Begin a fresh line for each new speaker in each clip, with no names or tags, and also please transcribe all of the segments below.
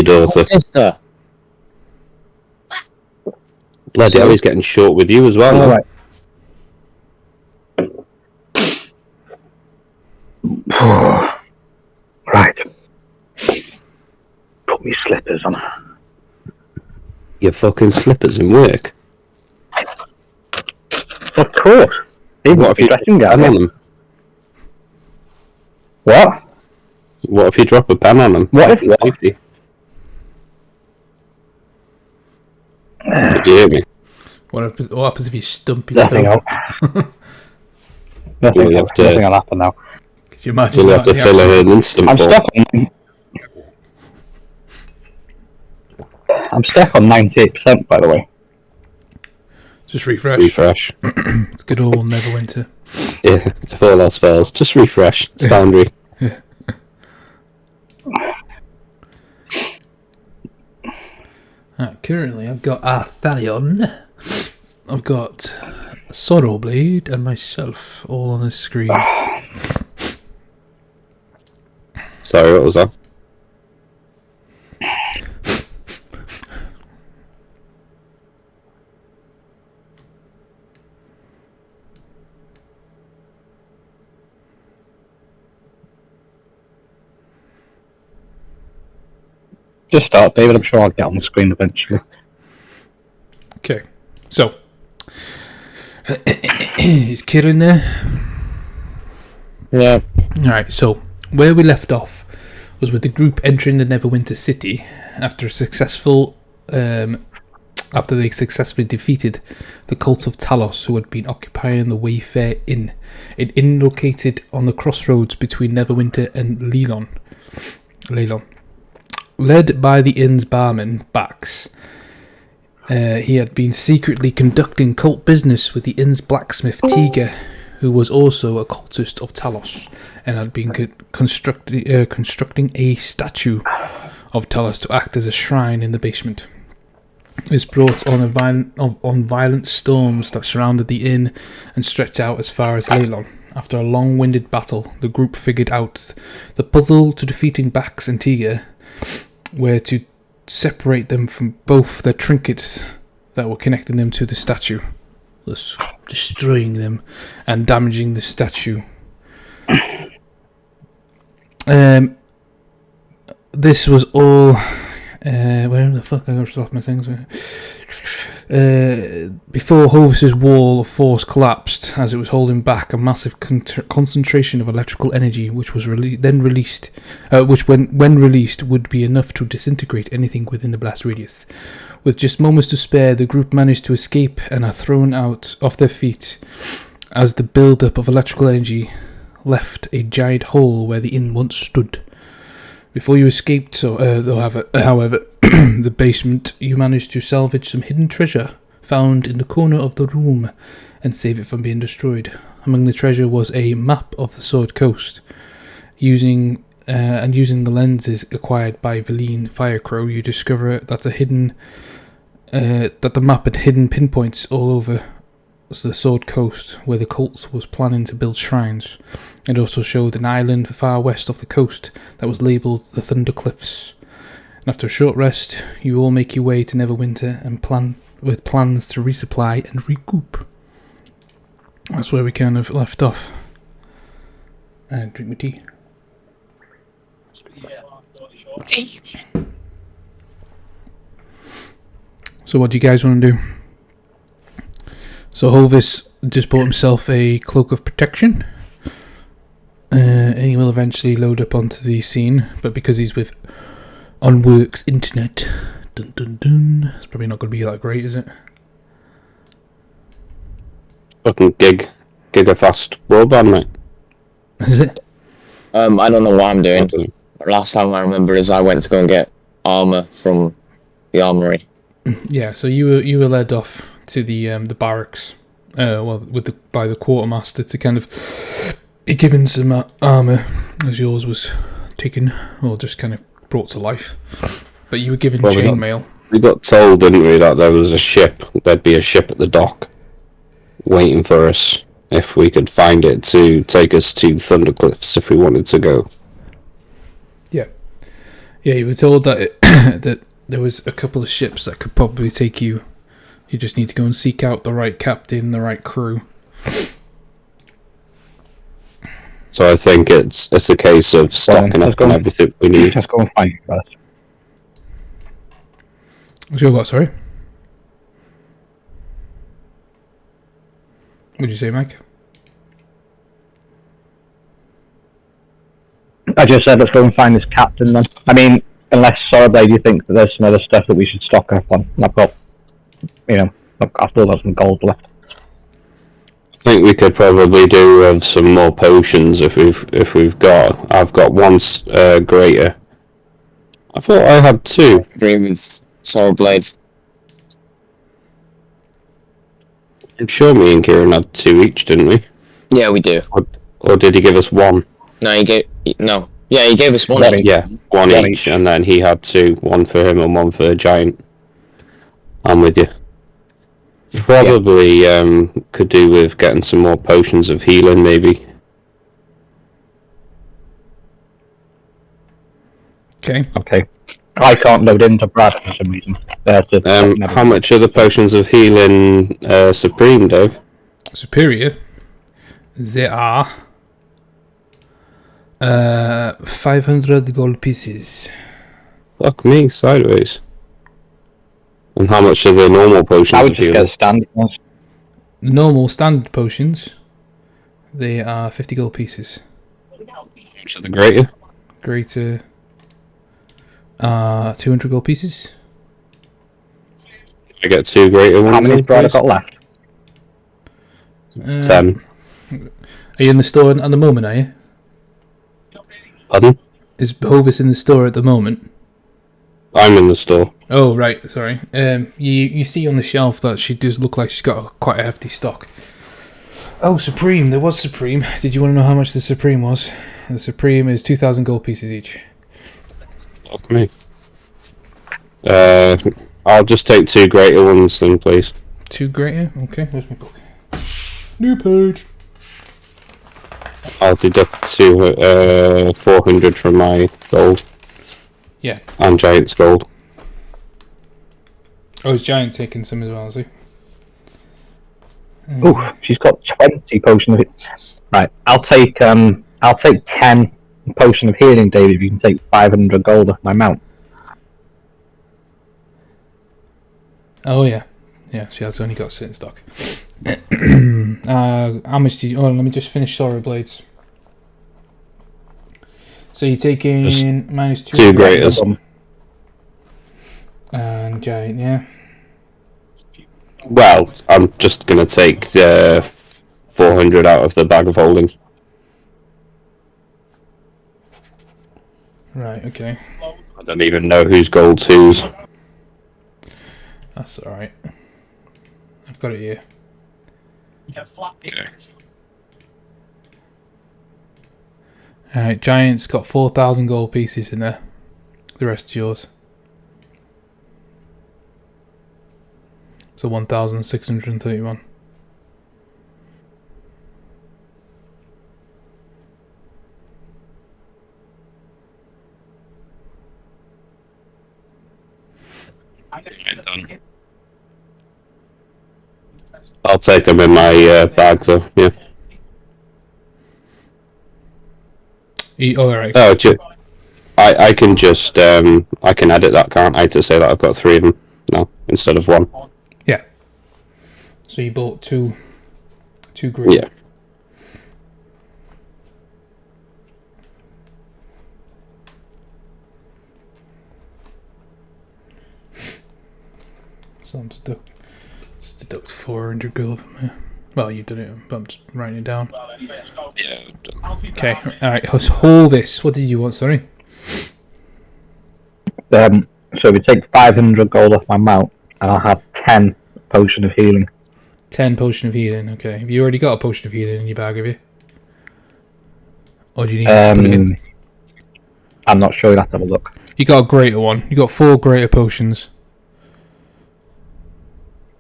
daughter.
Sister.
Bloody hell, he's getting short with you as well.
All right. Right. Put me slippers on.
Your fucking slippers in work.
Of course.
What if you
dressing
drop a pen on them?
What?
What if you drop a pen on them?
What if what?
Safety. Did you hear me?
What happens if you stump your
Nothing
toe?
up. Nothing will happen now.
Could you imagine
You'll have to fill her an instant
I'm
form.
stuck on 98%, by the way.
Just refresh.
Refresh.
It's good old Neverwinter.
Yeah, if all else fails, just refresh. It's Foundry.
Yeah. Currently, I've got Arthalion, I've got Sorrow Blade, and myself all on the screen.
Sorry, what was that?
Just start, David. I'm sure I'll get on the screen eventually.
Okay, so is Kira in there?
Yeah.
Alright, so where we left off was with the group entering the Neverwinter city after they successfully defeated the cult of Talos, who had been occupying the Wayfair Inn, an inn located on the crossroads between Neverwinter and Leylon. Led by the inn's barman, Bax, he had been secretly conducting cult business with the inn's blacksmith, Tiga, who was also a cultist of Talos, and had been constructing a statue of Talos to act as a shrine in the basement. This brought on violent storms that surrounded the inn and stretched out as far as Leylon. After a long-winded battle, the group figured out the puzzle to defeating Bax and Tiga, where to separate them from both their trinkets that were connecting them to the statue, thus destroying them and damaging the statue. This was all... where the fuck I got to off my things? Before Hovis's wall of force collapsed, as it was holding back a massive concentration of electrical energy, which was when released, would be enough to disintegrate anything within the blast radius. With just moments to spare, the group managed to escape and are thrown out off their feet as the build-up of electrical energy left a giant hole where the inn once stood. Before you escaped, however, the basement, you managed to salvage some hidden treasure found in the corner of the room and save it from being destroyed. Among the treasure was a map of the Sword Coast. Using the lenses acquired by Valine Firecrow, you discover that the map had hidden pinpoints all over the Sword Coast where the cult was planning to build shrines. It also showed an island far west of the coast that was labelled the Thunder Cliffs. And after a short rest, you all make your way to Neverwinter and with plans to resupply and recoup. That's where we kind of left off. And drink my tea. So what do you guys want to do? So Hovis just bought himself a cloak of protection. And he will eventually load up onto the scene, but because he's on Work's internet, it's probably not going to be that great, is it?
Fucking gigafast broadband, mate.
Is it?
I don't know what I'm doing. Last time I remember is I went to go and get armor from the armory.
Yeah, so you were led off to the barracks, by the quartermaster to kind of be given some armor, as yours was taken or just kind of brought to life. But you were given chainmail.
We got told, didn't we, that there'd be a ship at the dock waiting for us if we could find it to take us to Thundercliffs if we wanted to go.
Yeah, you were told that that there was a couple of ships that could probably take you. You just need to go and seek out the right captain, the right crew.
So I think it's a case of stocking up on everything we need.
Just go and find it first.
Sure, what? Sorry. What did you say, Mike?
I just said let's go and find this captain then. I mean, unless Sorblade, you think that there's some other stuff that we should stock up on. I've got, I've still got some gold left.
I think we could probably do with some more potions if we've got. I've got one greater. I thought I had two.
Agree with Sorblade.
I'm sure me and Kieran had two each, didn't we?
Yeah, we do.
Or did he give us one?
No, he gave us one.
Yeah, one each, and then he had two, one for him and one for the giant. I'm with you. Probably could do with getting some more potions of healing, maybe.
Okay. I can't load into Brad for some reason.
How much are the potions of healing supreme, Dave?
Superior? They are 500 gold pieces.
Fuck me, sideways. And how much are the normal potions
I would
of
just
healing?
get standard ones.
Normal standard potions, they are 50 gold pieces.
How much are the greater?
Greater, 200 gold pieces.
I get two greater ones.
How many Brad have got left?
10.
Are you in the store at the moment, are you?
Pardon?
Is Hovis in the store at the moment?
I'm in the store.
Oh, right, sorry. You see on the shelf that she does look like she's got quite a hefty stock. Oh, Supreme. There was Supreme. Did you want to know how much the Supreme was? The Supreme is 2,000 gold pieces each.
Fuck me. I'll just take two greater ones then, please.
Two greater? Okay, where's my book? New page.
I'll deduct 400 from my gold.
Yeah.
And Giant's gold.
Oh, is Giant taking some as well, is he?
Oh, she's got 20 potion of it. Right, I'll take 10 potion of healing, David. If you can take 500 gold off my mount.
Oh, yeah. Yeah, she has only got sit in stock. How much do you... Oh, let me just finish Sorrow Blades. So you're taking
Just
minus 2.
Two greaters.
And Giant, yeah.
Well, I'm just going to take 400 out of the bag of holding.
Right, okay.
I don't even know whose gold's whose.
That's alright. I've got it here. Alright, Giant's got 4,000 gold pieces in there. The rest is yours. So 1,631.
Done. I'll take them in my bag, though. Yeah.
Oh, alright.
Oh, I can just I can edit that, can't I, to say that I've got 3 of them now instead of 1.
Yeah. So you bought two green.
Yeah.
So let's deduct 400 gold from here. Well, you've done it, but I'm just writing it down.
Yeah.
Okay, alright, let's hold this. What did you want, sorry?
So if you take 500 gold off my mount, and I'll have 10 potion of healing.
10 potion of healing, okay. Have you already got a potion of healing in your bag, have you? Or do you need to put it in?
I'm not sure, you'll have to have a look.
You got a greater one. You got 4 greater potions.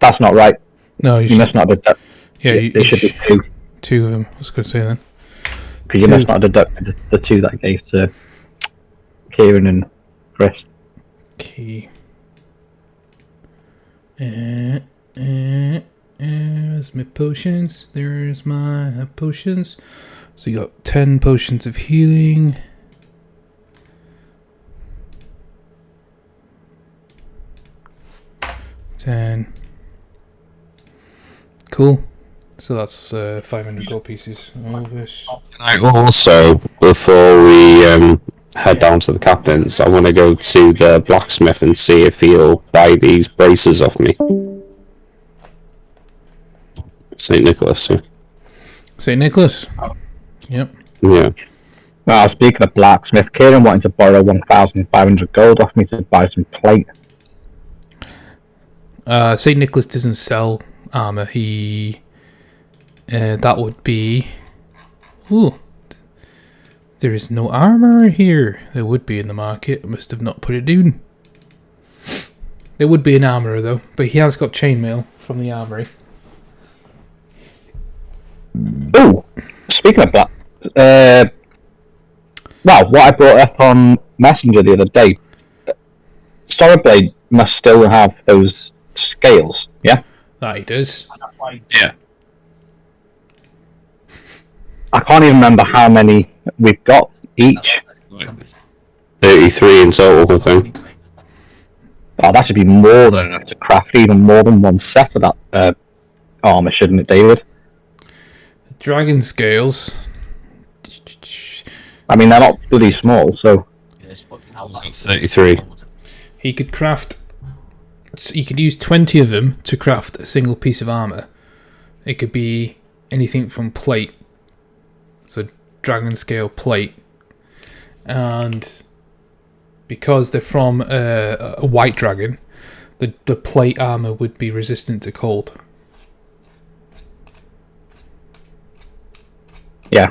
That's not right.
No,
You must not deduct.
Yeah,
there should be 2.
2 of them, I was going to say then.
Because you must not deduct the 2 that I gave to Kieran and Chris.
Okay. Where's my potions? There's my potions. So you got 10 potions of healing. Cool. So that's 500 gold pieces. All this.
I also, before we head down to the captain's, I want to go to the blacksmith and see if he'll buy these braces off me. St. Nicholas. Yeah.
St. Nicholas. Yep.
Yeah.
Well, speaking of blacksmith, Kieran wanted to borrow 1,500 gold off me to buy some plate.
St. Nicholas doesn't sell armor. He that would be. Ooh, there is no armor here. There would be in the market. I must have not put it down. There would be an armorer though, but he has got chainmail from the armory.
Oh, speaking of that, well, what I brought up on Messenger the other day, Storyblade must still have those scales, yeah?
That he does.
Yeah.
I can't even remember how many we've got each.
33 in total, I think.
Oh, that should be more than enough to craft even more than one set of that armor, shouldn't it, David?
Dragon scales.
I mean, they're not bloody small, so...
33.
He could craft. He could use 20 of them to craft a single piece of armor. It could be anything from plate, so dragon scale plate, and because they're from a white dragon, the plate armor would be resistant to cold.
Yeah.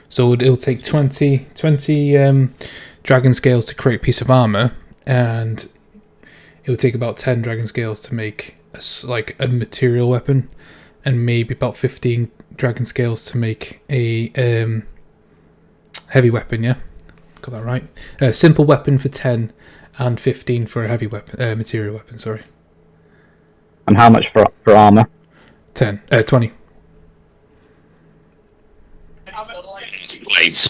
So it'll take 20 dragon scales to create a piece of armor, and it would take about 10 dragon scales to make a material weapon, and maybe about 15 dragon scales to make a heavy weapon. Yeah, got that right. A simple weapon for 10, and 15 for a heavy weapon, material weapon. Sorry.
And how much for armor?
20.
Plates.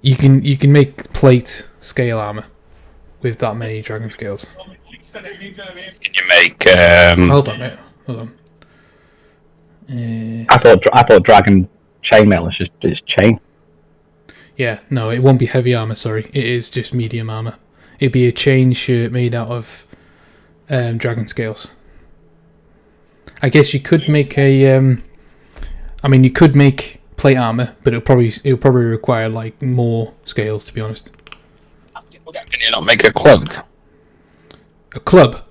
You can make plate scale armor with that many dragon scales.
Can you make
Hold on, mate. Hold on.
I thought dragon chainmail is just chain.
Yeah, no, it won't be heavy armor. Sorry, it is just medium armor. It'd be a chain shirt made out of dragon scales. I guess you could make a. I mean, you could make plate armor, but it'll probably require like more scales, to be honest.
Can you not make a cloak?
A club?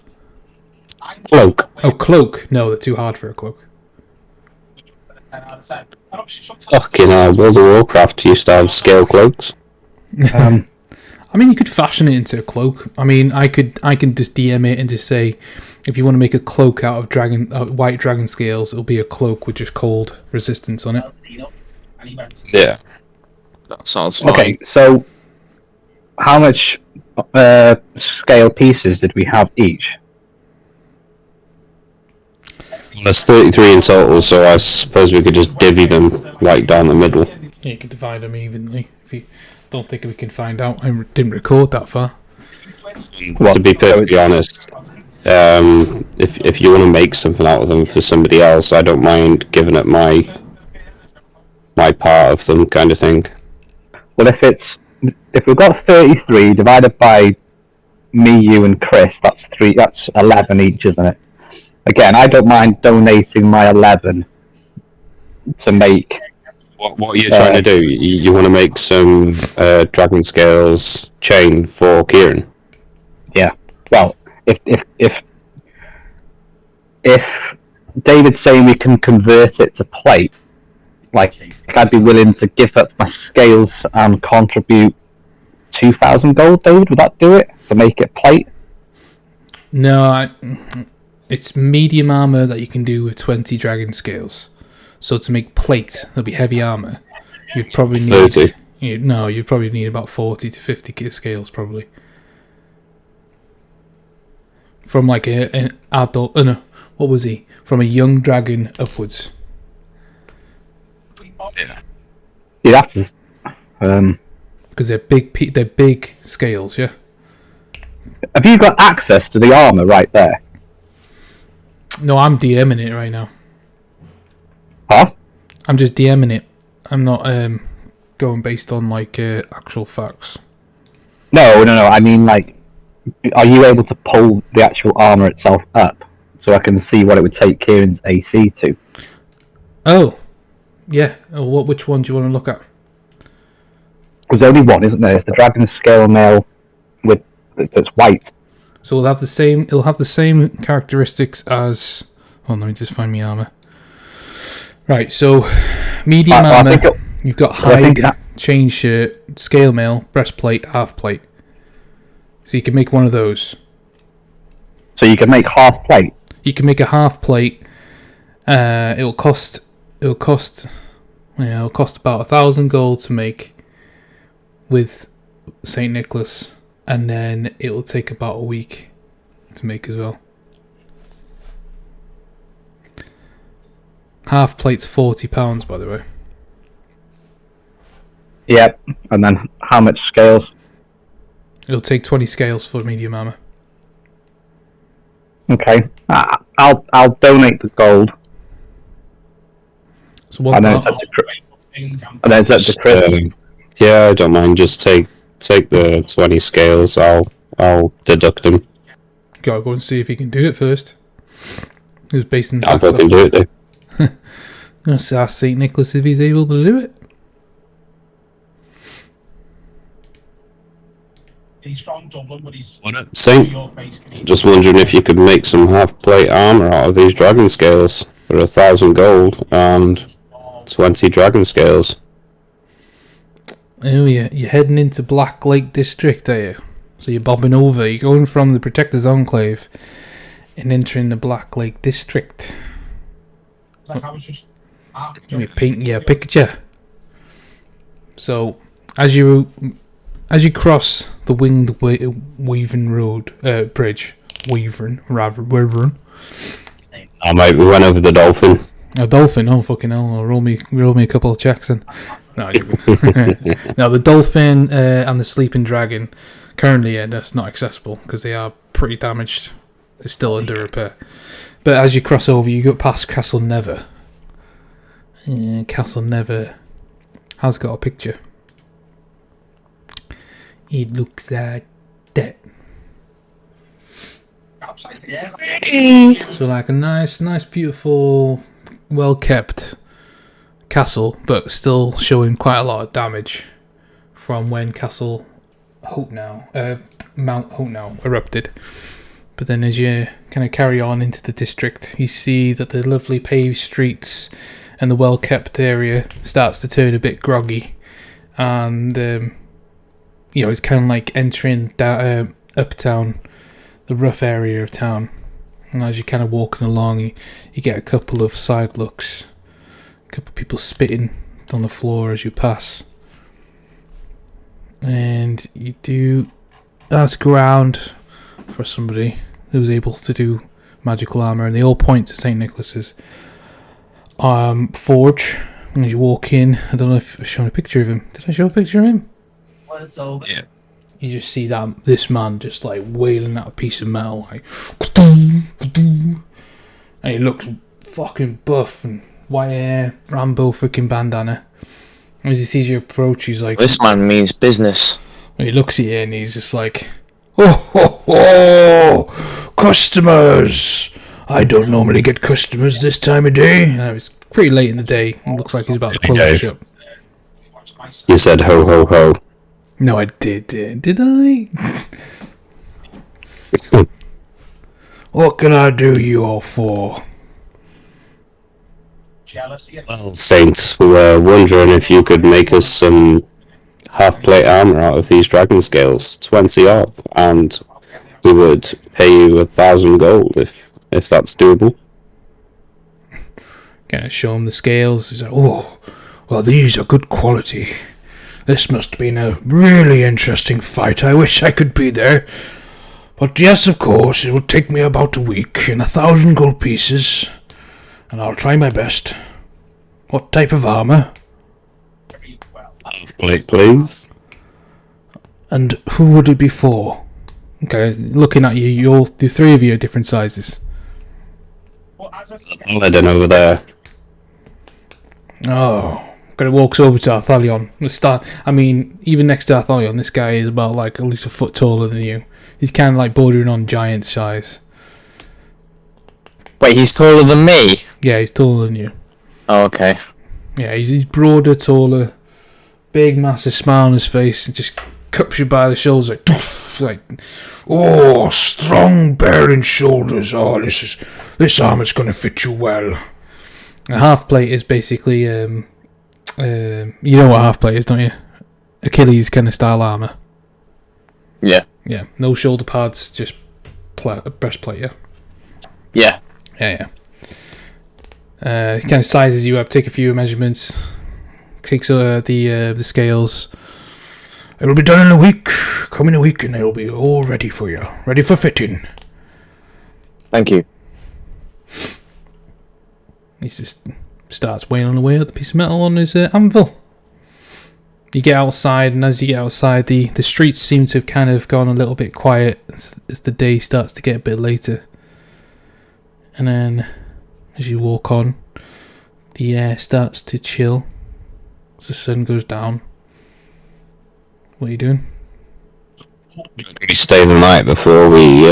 Cloak.
Oh, cloak. No, they're too hard for a cloak.
Fucking hell, World of Warcraft used to have scale cloaks.
I mean, you could fashion it into a cloak. I mean, I can just DM it and just say, if you want to make a cloak out of white dragon scales, it'll be a cloak with just cold resistance on it.
Yeah. That sounds fine.
Okay, so how much scale pieces did we have each?
There's 33 in total, so I suppose we could just divvy them like down the middle.
Yeah, you can divide them evenly. If you don't think we can find out, I didn't record that far.
To be perfectly honest, if you want to make something out of them for somebody else, I don't mind giving up my part of them, kind of thing.
Well, if we've got 33 divided by me, you, and Chris, that's 11 each, isn't it? Again, I don't mind donating my 11 to make.
What are you trying to do? You want to make some dragon scales chain for Kieran?
Yeah. Well, if David's saying we can convert it to plate, like I'd be willing to give up my scales and contribute 2,000 gold. David, would that do it to make it plate?
No, it's medium armor that you can do with 20 dragon scales. So to make plate, there'll be heavy armor. You'd probably need
30.
No, you'd probably need about 40 to 50 scales, probably. From like an adult... no, what was he? From a young dragon upwards.
Yeah.
You'd have to.
Because they're big scales, yeah?
Have you got access to the armor right there?
No, I'm DMing it right now.
Huh?
I'm just DMing it. I'm not going based on like actual facts.
No. I mean, like, are you able to pull the actual armor itself up so I can see what it would take Kieran's AC to?
Oh, yeah. Oh, which one do you want to look at?
There's only one, isn't there? It's the dragon scale mail that's white.
So it'll have the same. It'll have the same characteristics as. Hold on, let me just find my armor. Right. So, medium armor. You've got hide, chain shirt, scale mail, breastplate, half plate. So you can make one of those.
So you can make half plate.
You can make a half plate. It'll cost about 1,000 gold to make with Saint Nicholas, and then it'll take about a week to make as well. Half plate's £40, by the way.
Yep. And then how much scales?
It'll take 20 scales for medium armor.
Okay. I'll donate the gold.
So one
And then
part,
it's up to Chris.
Yeah, I don't mind. Just take the 20 scales. I'll deduct them.
gotta go and see if he can do it first. It was based in the
I'll
fact
fucking do it then.
I'm gonna ask Saint Nicholas if he's able to do it.
He's from Dublin, but he's
Saint, just wondering if you could make some half-plate armor out of these dragon scales for 1,000 gold and 20 dragon scales.
Oh yeah, you're heading into Black Lake District, are you? So you're bobbing over. You're going from the Protector's Enclave and entering the Black Lake District.
like, I was just
Let me paint you a picture. So, as you cross the Winged Wyvern Road bridge, Wyvern.
I might run over the dolphin.
A dolphin? Oh fucking hell! Roll me a couple of checks and. No, no, the dolphin and the sleeping dragon currently, that's not accessible because they are pretty damaged. They're still under repair. But as you cross over, you go past Castle Never. Castle Never has got a picture. It looks like that. So like a nice, beautiful, well kept castle, but still showing quite a lot of damage from when Castle Mount Houtnow erupted. But then as you kind of carry on into the district, you see that the lovely paved streets and the well kept area starts to turn a bit groggy, and it's kind of like entering uptown, the rough area of town. And as you're kind of walking along, you get a couple of side looks. A couple of people spitting on the floor as you pass. And you do ask around for somebody who's able to do magical armour, and they all point to St. Nicholas's forge. And as you walk in, I don't know if I've shown a picture of him. Did I show a picture of him?
Yeah.
You just see this man just like wailing at a piece of metal, like, and he looks fucking buff and white hair, Rambo fucking bandana. And as he sees you approach, he's like,
This man means business.
and he looks at you and he's just like, oh, customers! I don't normally get customers this time of day. And it's pretty late in the day. It looks like he's about to close the shop.
You said ho ho ho.
No, I did. Did I? What can I do you all for?
jealousy.
Well,
Saint, we were wondering if you could make us some half-plate armor out of these dragon scales, 20 off, and we would pay you 1,000 gold if that's doable.
Kind of show him the scales. He's like, oh, well, these are good quality. This must have been a really interesting fight. I wish I could be there. But yes, of course, it will take me about a week and 1,000 gold pieces. And I'll try my best. What type of armor?
Very well.
Half plate, please.
And who would it be for? Okay, looking at you, the three of you are different sizes.
Well, as a
Paladin over there.
Oh. But it walks over to Arthalion. Even next to Arthalion, this guy is about like at least a foot taller than you. He's kind of like bordering on giant size.
Wait, he's taller than me?
Yeah, he's taller than you.
Oh, okay.
Yeah, he's broader, taller, big, massive smile on his face, and just cups you by the shoulders like, oh, strong, bearing shoulders. Oh, this armor's gonna fit you well. A half plate is basically, you know what half plate is, don't you? Achilles kind of style armor.
Yeah.
Yeah, no shoulder pads, just breastplate. Yeah.
Yeah.
Yeah. He kind of sizes you up, take a few measurements, takes the scales. It will be done in a week. Come in a week, and it'll be all ready for you, ready for fitting.
Thank you.
He just starts wailing away at the piece of metal on his anvil. You get outside, and as you get outside, the streets seem to have kind of gone a little bit quiet as the day starts to get a bit later. And then, as you walk on, the air starts to chill as the sun goes down. What are you doing?
We stay the night before we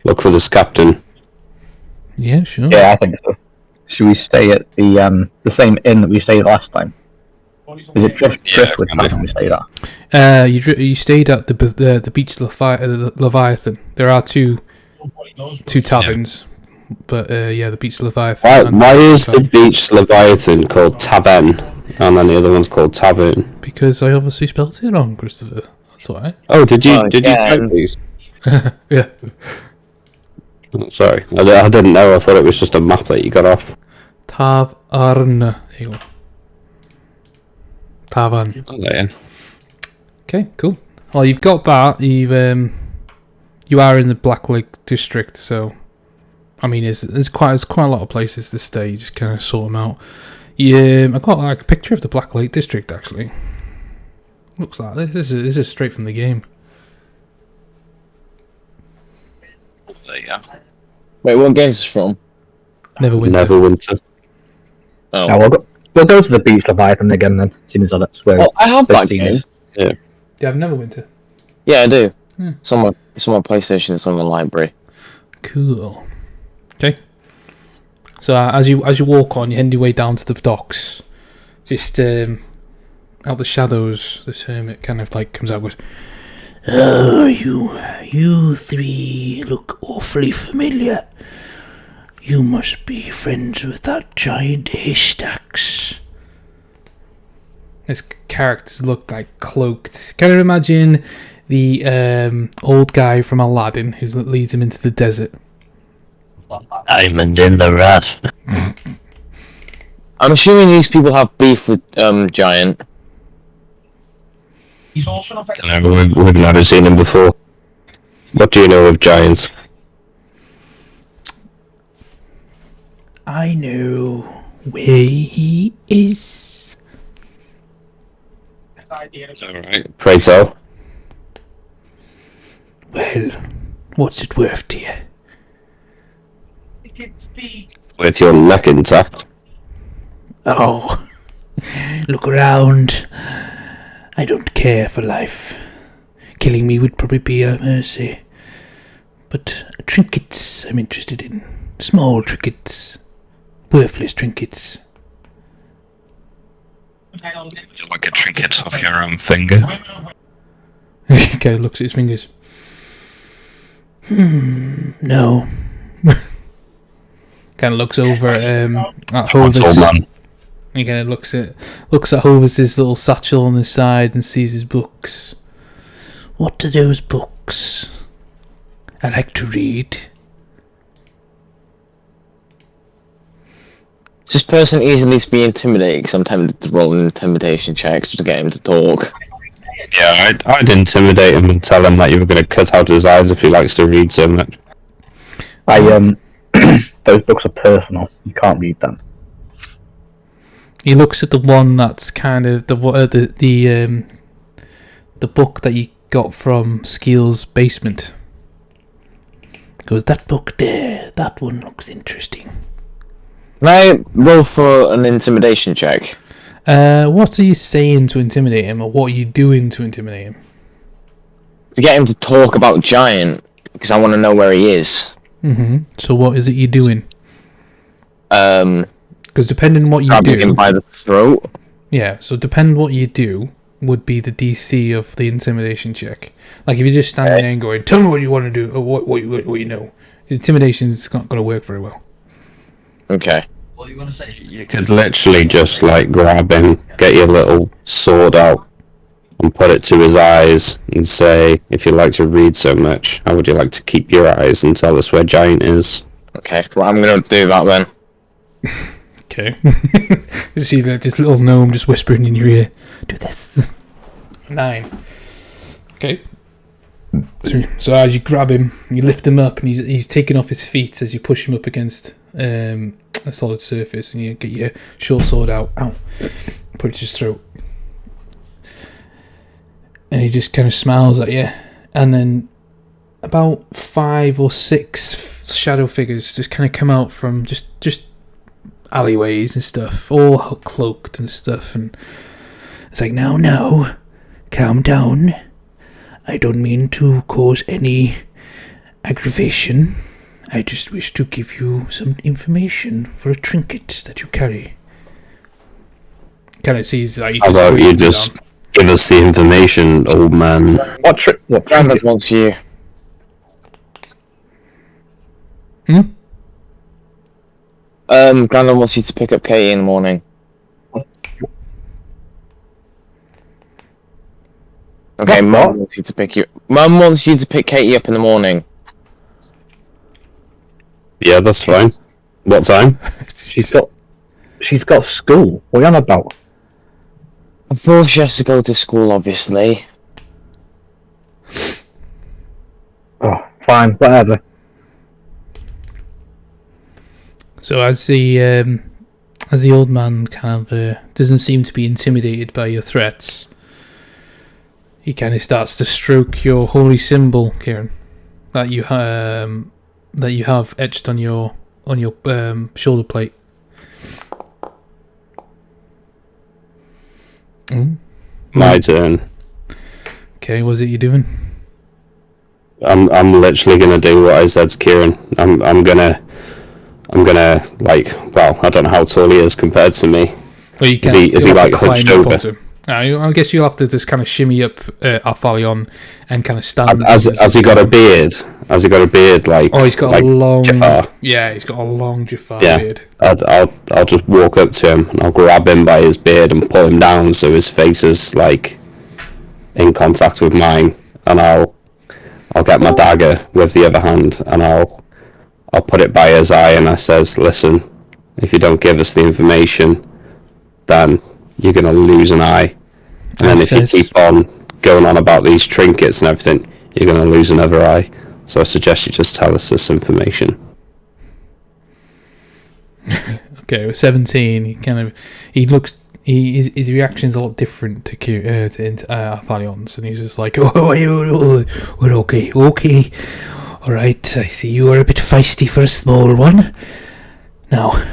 look for this captain.
Yeah, sure.
Yeah, I think so. Should we stay at the same inn that we stayed last time? Is it Driftwood Tavern we stayed at?
You stayed at the Beach Leviathan. There are two taverns, but the Beach Leviathan.
Why is the Beach Leviathan called Tavern and then the other one's called Tavern?
Because I obviously spelled it wrong, Christopher. That's why.
Oh, did you
Oh, yeah.
type these?
Yeah.
Oh, sorry, I didn't know. I thought it was just a map that you got off.
Tavern. There you go. Tavern.
Oh, there.
Okay, cool. Well, you've got that. You are in the Black Lake district, so I mean, there's quite a lot of places to stay. You just kind of sort them out. Yeah, I got like a picture of the Black Lake district actually. Looks like this is straight from the game.
There you go.
Wait, what game is this from?
Neverwinter.
Neverwinter.
Oh.
No, we'll go to the Beach Leviathan again then, seeing as that's where
Oh, I have
the
that
scene
game.
is.
Do you have Neverwinter?
Yeah, I do.
Hmm.
It's on my PlayStation, it's on my library.
Cool. Okay. So as you walk on, you end your way down to the docks. Just out the shadows, this hermit kind of like comes out with, "Oh, you three look awfully familiar. You must be friends with that Giant Haystacks." His characters look like cloaked. Kind of imagine the old guy from Aladdin who leads him into the desert.
Diamond in the rough.
I'm assuming these people have beef with Giant.
He's also not affected.
No, we've never seen him before. What do you know of giants?
I know where he is.
Idea of
Alright. Pray tell.
Well, what's it worth to you?
it to be
With your neck intact.
Oh, look around. I don't care for life. Killing me would probably be a mercy. But trinkets I'm interested in. Small trinkets. Worthless trinkets.
Would you like a trinket off your own finger?
Okay, looks at his fingers. No. Kind of looks over at
That's
Hovis.
old man.
He kind of looks at Hovis' little satchel on his side and sees his books. What are those books? I like to read.
Does this person easily be intimidated? Because I'm tempted to roll an intimidation check to get him to talk.
Yeah,
I'd intimidate him and tell him that you were going to cut out his eyes if he likes to read so much.
Those books are personal. You can't read them.
He looks at the one that's kind of the book that you got from Skeel's basement. Goes, that book there, that one looks interesting.
Can I roll for an intimidation check?
What are you saying to intimidate him, or what are you doing to intimidate him?
To get him to talk about Giant, because I want to know where he is.
Mm-hmm. So what is it you're doing? Because depending on what you
Grabbing
do,
him by the throat.
yeah. So depending on what you do would be the DC of the intimidation check. Like if you're just standing there and going, "Tell me what you want to do," or what you know, intimidation's not going to work very well.
Okay.
What are you going to say?
You could literally just like grab him, get your little sword out, and put it to his eyes and say, "If you like to read so much, how would you like to keep your eyes and tell us where Giant is?"
Okay. Well, I'm going to do that then.
Okay. You see this little gnome just whispering in your ear, "Do this." 9. Okay. So as you grab him, you lift him up, and he's taking off his feet as you push him up against a solid surface, and you get your short sword out. Ow! Put it to his throat, and he just kind of smiles at you, and then about 5 or 6 shadow figures just kind of come out from just alleyways and stuff, all cloaked and stuff, and it's like, no, calm down. I don't mean to cause any aggravation. I just wish to give you some information for a trinket that you carry. Kind of sees like.
How about you just give us the information, old man?
What
Grandad wants you. Grandad wants you to pick up Katie in the morning. Okay, Mum wants you to pick Katie up in the morning.
Yeah, that's fine. What time?
She's got school. What are you on about?
Of course she has to go to school, obviously.
Oh, fine, whatever.
So as the old man kind of doesn't seem to be intimidated by your threats, he kind of starts to stroke your holy symbol, Kieran, that you have etched on your shoulder plate.
My turn.
Okay, what's it you doing?
I'm literally gonna do what I said to Kieran. I'm gonna like, well, I don't know how tall he is compared to me.
Well, you
Is he like hunched over?
I guess you'll have to just kind of shimmy up Arthalion and kind of stand.
Has he got a beard? Has he got a beard like?
Oh, he's got
like
a long.
Jafar?
Yeah, he's got a long Jafar
Yeah.
beard.
I'll just walk up to him and I'll grab him by his beard and pull him down so his face is like in contact with mine, and I'll get my dagger with the other hand and I'll put it by his eye, and I says, "Listen, if you don't give us the information, then you're gonna lose an eye, and then if you keep on going on about these trinkets and everything, you're gonna lose another eye. So I suggest you just tell us this information."
Okay, with 17, his reaction's a lot different to Arthalion's, and he's just like, "Oh, we're okay. All right, I see you are a bit feisty for a small one. Now,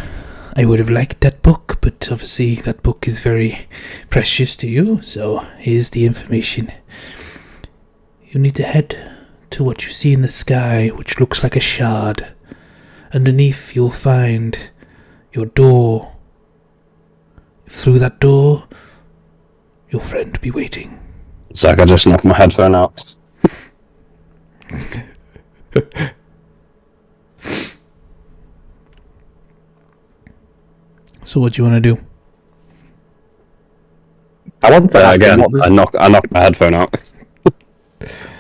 I would have liked that book, but obviously that book is very precious to you, so here's the information. You need to head to what you see in the sky, which looks like a shard. Underneath you'll find your door. Through that door, your friend will be waiting."
It's like I just knocked my headphone out.
So what do you want to do?
I want to ask
Again,
him,
I knocked my headphone out.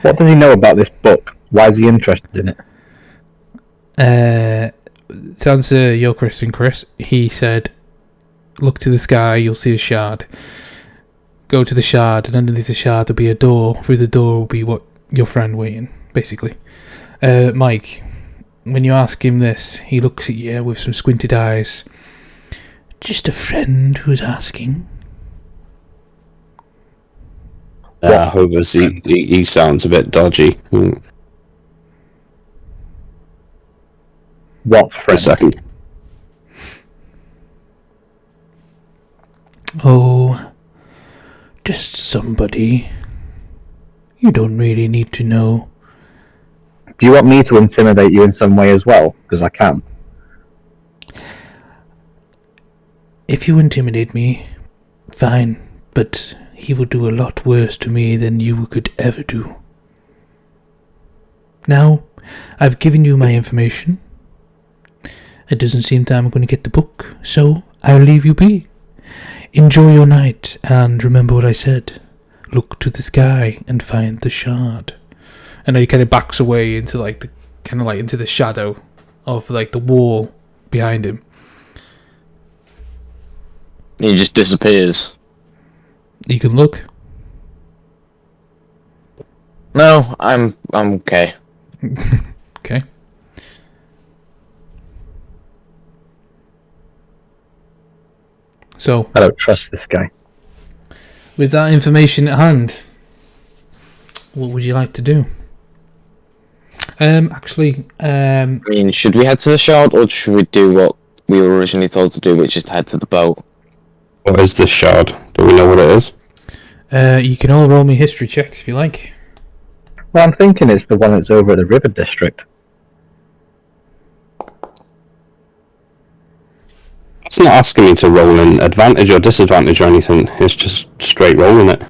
what does he know about this book? Why is he interested in it?
To answer your question, Chris, he said, "Look to the sky, you'll see a shard. go to the shard, and underneath the shard there'll be a door. Through the door will be what your friend waiting, basically. Mike, when you ask him this, he looks at you with some squinted eyes. Just a friend who's asking.
Hovers, he sounds a bit dodgy.
What
For a
friend?
second.
Oh, just somebody. You don't really need to know.
Do you want me to intimidate you in some way as well? Because I can.
If you intimidate me, fine, but he will do a lot worse to me than you could ever do. Now, I've given you my information. It doesn't seem that I'm going to get the book, so I'll leave you be. Enjoy your night, and remember what I said. Look to the sky and find the shard. And then he kind of backs away into into the shadow of like the wall behind him.
He just disappears.
You can look.
No, I'm okay.
Okay. So,
I don't trust this guy.
with that information at hand, what would you like to do?
I mean, should we head to the shard, or should we do what we were originally told to do, which is to head to the boat?
What is the shard? Do we know what it is?
You can all roll me history checks if you like.
Well, I'm thinking it's the one that's over at the River District.
It's not asking me to roll in advantage or disadvantage or anything. It's just straight rolling it.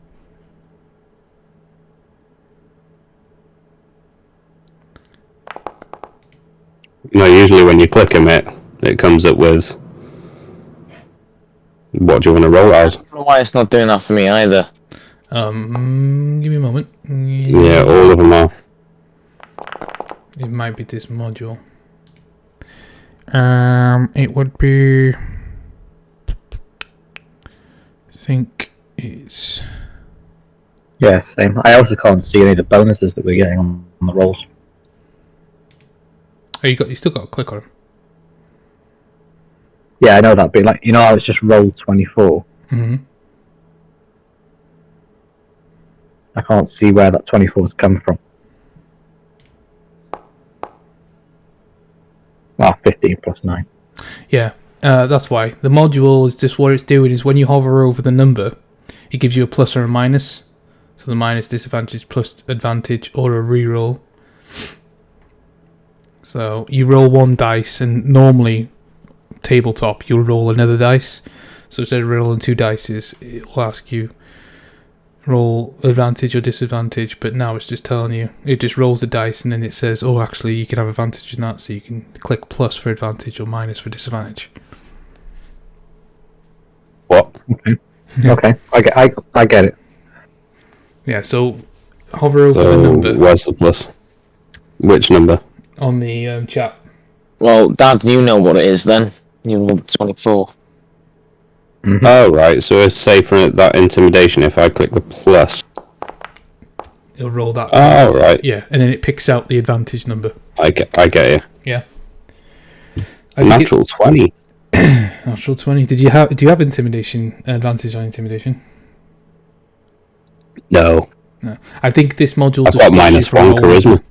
You know, usually when you click it comes up with what do you want to roll as.
I don't know why it's not doing that for me either.
Give me a moment.
Yeah, all of them are.
It might be this module. It would be. I think it's.
Yeah, same. I also can't see any of the bonuses that we're getting on the rolls.
Oh, you still got to click on them.
Yeah, I know that, but like, you know, I was just rolled 24.
Mm-hmm.
I can't see where that 24's come from. 15 plus 9.
Yeah, that's why. The module is just what it's doing is when you hover over the number, it gives you a plus or a minus. So the minus, disadvantage, plus advantage, or a reroll. So you roll one dice, and normally, tabletop, you'll roll another dice. So instead of rolling two dices, it will ask you roll advantage or disadvantage, but now it's just telling you, it just rolls the dice and then it says, oh, actually you can have advantage in that, so you can click plus for advantage or minus for disadvantage.
What?
Okay. Okay, I get it.
Yeah, so hover over the
So
number
where's the plus? Which number?
on the chat.
Well, Dad, you know what it is then. You rolled 24.
Mm-hmm.
Oh, right. So if, say, for that intimidation, if I click the plus.
It'll roll that.
Oh, right.
Yeah, and then it picks out the advantage number.
I get you.
Yeah. I think
Natural 20.
Natural 20. Do you have intimidation, advantage on intimidation?
No.
No. I think this module
I've
just
got
stops you
minus
from
1
rolling.
charisma.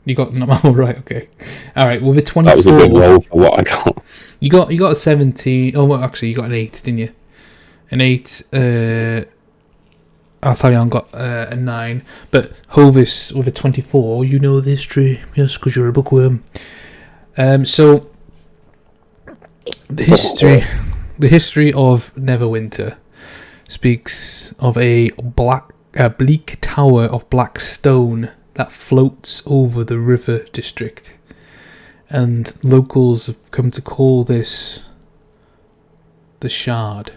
You got oh right, okay. Alright, well with 24
That was a good roll for what I got.
You got a 17. Oh well, actually you got an 8, didn't you? An 8 Artharion got a 9. But Hovis with a 24, you know the history, yes, because you're a bookworm. So the history of Neverwinter speaks of a bleak tower of black stone that floats over the river district, and locals have come to call this the Shard.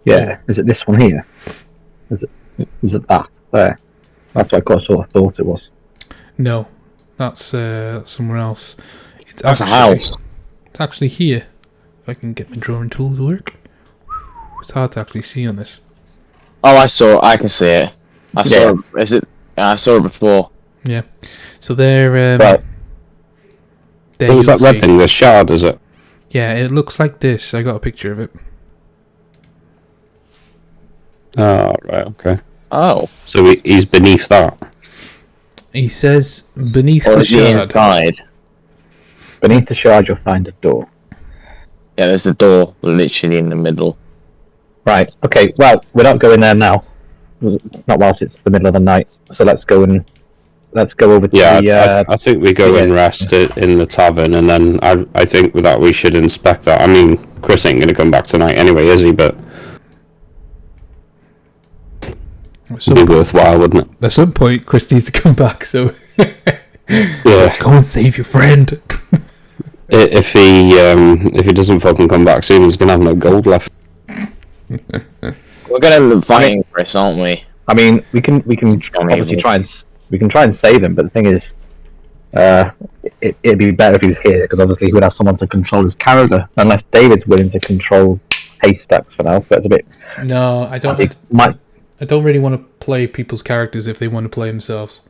Yeah, is it this one here? Is it that there? That's what I sort of thought it was.
No, that's somewhere else.
That's a house.
It's actually here. If I can get my drawing tool to work. It's hard to actually see on this.
Oh, I can see it. I saw it. Is it? I saw it before.
Yeah. So there.
Right.
There
What was
you'll
that red
see-
thing? The shard, is it?
Yeah, it looks like this. I got a picture of it.
Oh, right, okay.
Oh.
So he's beneath that.
He says beneath
Or
the
is he
shard.
inside?
Beneath the shard, you'll find a door.
Yeah, there's a door literally in the middle.
Right. Okay. Well, we're not going there now. Not whilst it's the middle of the night. So let's go over to
Yeah,
the.
I think we go and rest in the tavern, and then I think with that we should inspect that. I mean, Chris ain't going to come back tonight anyway, is he? But it'd be worthwhile, wouldn't it?
At some point, Chris needs to come back, so
Yeah.
go and save your friend.
If he doesn't fucking come back soon, he's going to have no gold left.
We're gonna end up fighting Chris, aren't we?
I mean, we can obviously try and save him, but the thing is, it'd be better if he was here because obviously he would have someone to control his character. Unless David's willing to control Haystacks for now, but it's a bit.
No, I don't. I don't really want to play people's characters if they want to play themselves.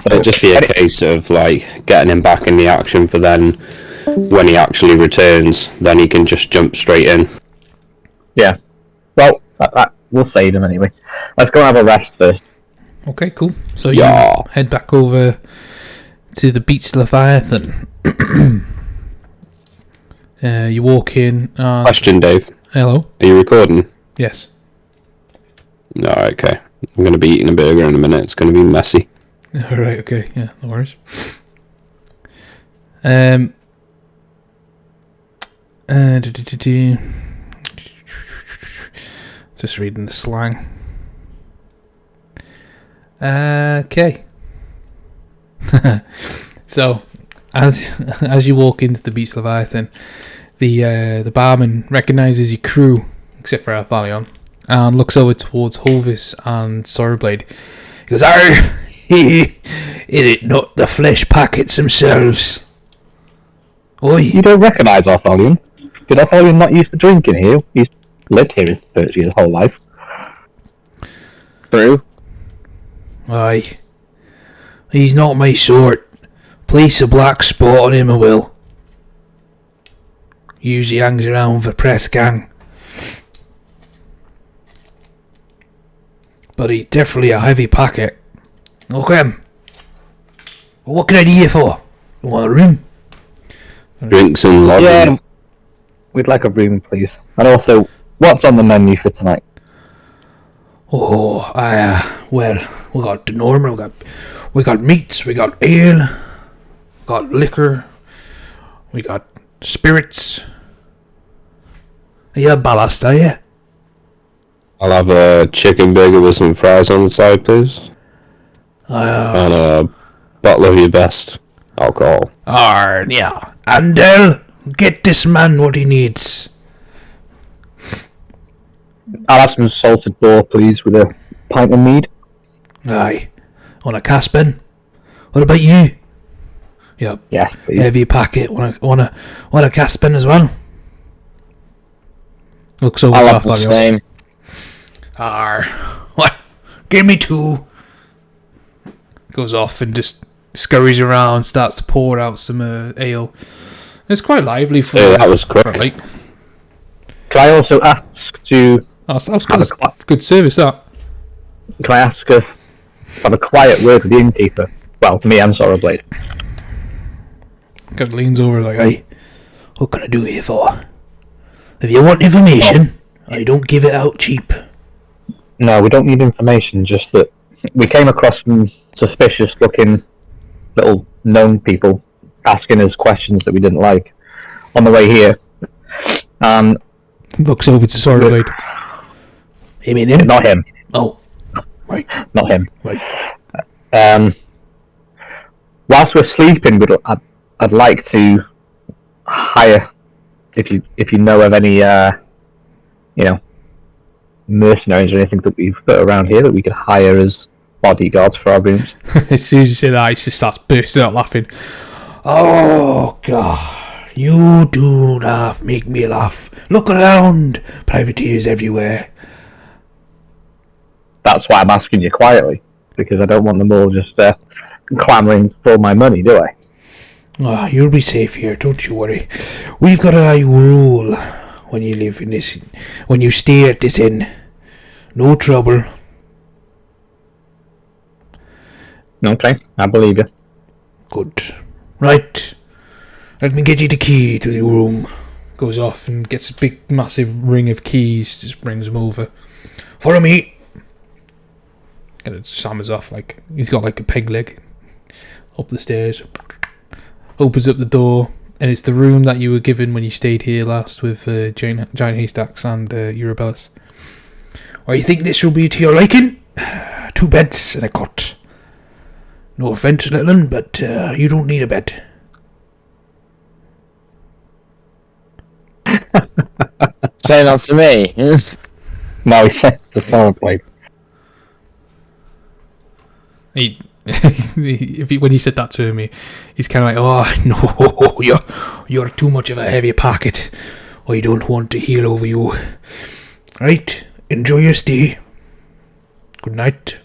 So
It'd just be a case of like getting him back in the action for then, when he actually returns, then he can just jump straight in.
Yeah. Well, we'll save him anyway. Let's go and have a rest first.
Okay, cool. So
Yeah.
you head back over to the Beach Leviathan. You walk in.
Question, Dave.
Hello.
Are you recording?
Yes.
No, okay. I'm going to be eating a burger in a minute. It's going to be messy.
All right. Okay. Yeah. No worries. Just reading the slang. Okay. So, as you walk into the Beach Leviathan, the barman recognises your crew, except for Althalion, and looks over towards Hovis and Sorrowblade. He goes, "Arr, is it not the flesh packets themselves? Oi,
You don't recognise Artholion? Did Artholion not used to drink in here? He's lived here virtually his whole life.
True.
aye. He's not my sort. Place a black spot on him, I will. Usually hangs around with the press gang. But he's definitely a heavy packet. Look at him. Well, what can I do you for? You want a room?
Drinks and lodging.
Yeah. We'd like a room, please. And also, what's on the menu for tonight?
Oh, well, we got the normal. We got meats. We got ale. We got liquor. We got spirits. Are you a ballast, are you?
I'll have a chicken burger with some fries on the side, please. And a bottle of your best alcohol.
Yeah. And get this man what he needs.
I'll have some salted boar, please, with a pint of mead.
Aye. On a Caspin. What about you? Yep.
Yes, please.
Heavy packet. Want a Caspin as well? Looks over
I'll
to
have the
Althalion.
same.
What? Give me two. Goes off and just scurries around, starts to pour out some ale. It's quite lively for
Yeah, that was quick.
for like.
Can I also ask to...
That's good service, that.
Can I ask if... Have a quiet word with the innkeeper? Well, me and Sorrowblade.
Kind of leans over like, "Hey, what can I do you for? If you want information, I don't give it out cheap."
No, we don't need information, just that we came across some suspicious-looking little gnome people asking us questions that we didn't like on the way here.
Looks over to Sorrowblade. You mean him?
Not him.
Oh, right.
Not him.
Right.
Whilst we're sleeping, I'd like to hire, if you know of any, mercenaries or anything that we've got around here that we could hire as bodyguards for our rooms.
As soon as you say that, he just starts bursting out laughing. Oh, God. You do laugh, make me laugh. Look around, privateers everywhere.
That's why I'm asking you quietly, because I don't want them all just clamouring for my money, do I?
Ah, you'll be safe here, don't you worry. We've got a rule when you live in this, when you stay at this inn. No trouble.
Okay, I believe you.
Good. Right. Let me get you the key to the room. Goes off and gets a big, massive ring of keys. Just brings them over. Follow me. And it sammers off like he's got like a peg leg. Up the stairs. Opens up the door. And it's the room that you were given when you stayed here last with Giant Haystacks and Eurobellis. Well, you think this will be to your liking? 2 beds and a cot. No offence, Littlin, but you don't need a bed.
Say that to me.
No, he said the solid plate.
When he said that to me, he's kind of like, oh no, you're too much of a heavy packet. I don't want to heal over you. Right, enjoy your stay. Good night.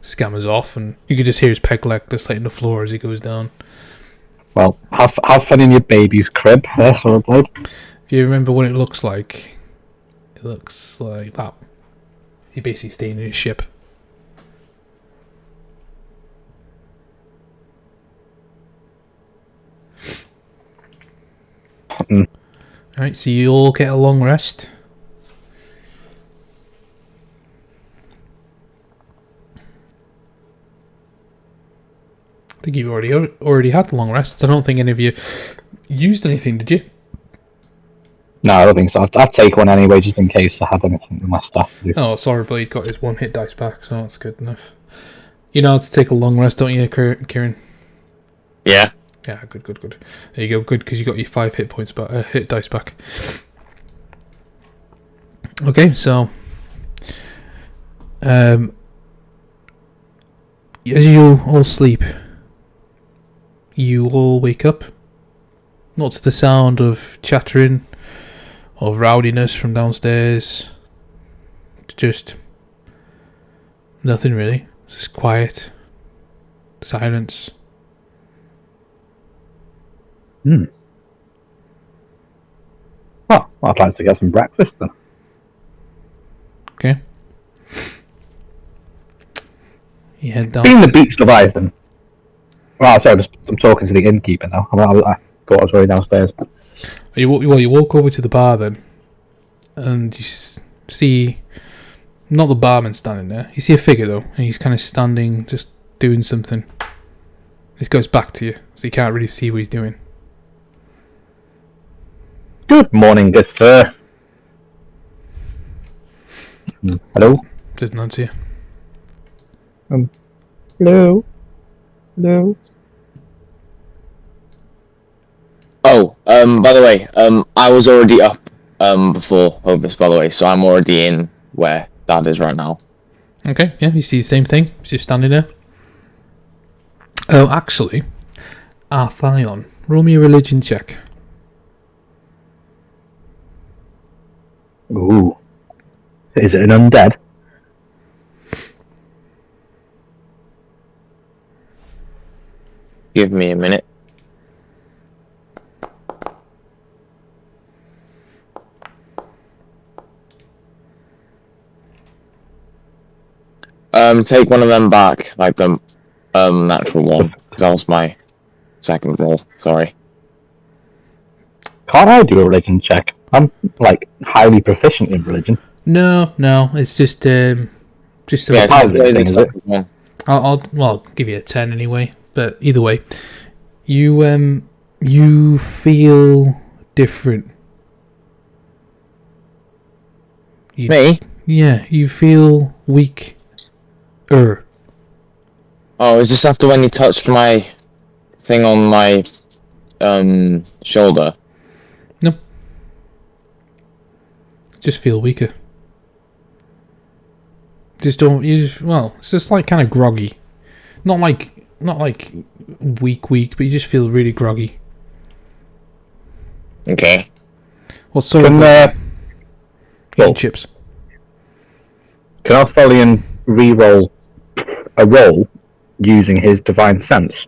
Scammers off, and you can just hear his peg leg just hitting the floor as he goes down.
Well, have fun in your baby's crib, solid plate.
If you remember what it looks like that. You're basically staying in his ship. Alright, so you all get a long rest. I think you already had long rests. I don't think any of you used anything, did you?
No, I don't think so. I'd take one anyway, just in case I had anything in my stuff to do.
Oh, sorry, but he got his 1 hit dice back, so that's good enough. You know how to take a long rest, don't you, Kieran?
Yeah.
Yeah, good. There you go, good, because you got your 5 hit points back, hit dice back. Okay, so as you all sleep, you all wake up, not to the sound of chattering or rowdiness from downstairs. It's just nothing really. It's just quiet, silence.
Oh, I'd like to get some breakfast then.
Okay. You head down.
Being the beach Leviathan. Well, sorry, I'm talking to the innkeeper now. I thought I was already downstairs.
You walk over to the bar then, and you see not the barman standing there. You see a figure though, and he's kind of standing, just doing something. This goes back to you, so you can't really see what he's doing.
Good morning, good sir. Hello?
Didn't answer
Hello? Hello?
Oh, by the way, I was already up before Hobus, by the way, so I'm already in where Dad is right now.
you. Okay, yeah, you see the same thing. He's just standing there. Oh, actually, Arthion, roll me a religion check.
Ooh. Is it an undead?
Give me a minute. Take one of them back, like the natural one, because that was my second roll. Sorry.
Can't I do a religion check? I'm like highly proficient in religion.
No, it's just
Yeah,
Yeah,
take
it's
away the
is it?
second one.
I'll give you a 10 anyway. But either way, you feel different.
Me?
Yeah, you feel weak.
Oh, is this after when you touched my thing on my shoulder?
No. Just feel weaker. It's just like kind of groggy. Not like weak, but you just feel really groggy.
Okay.
What's so
Can,
eating
well,
chips?
can Artholian re-roll a roll using his divine sense?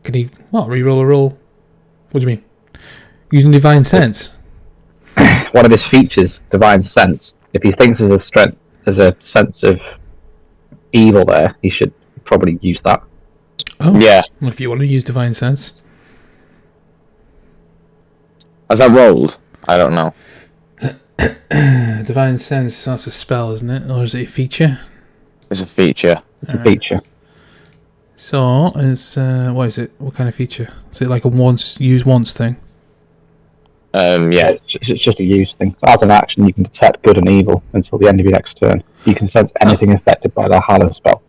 Can he re-roll a roll? What do you mean? Using divine sense?
One of his features, divine sense. If he thinks there's a sense of evil there, he should probably use that.
Oh,
Yeah.
well, if you want to use divine sense,
Has that rolled? I don't know.
divine sense. That's a spell, isn't it, or is it a feature?
It's a feature.
It's a feature.
So, it's what is it? What kind of feature? Is it like a use once thing?
Yeah.
It's just a use thing. As an action, you can detect good and evil until the end of your next turn. You can sense anything affected by the Hallow spell.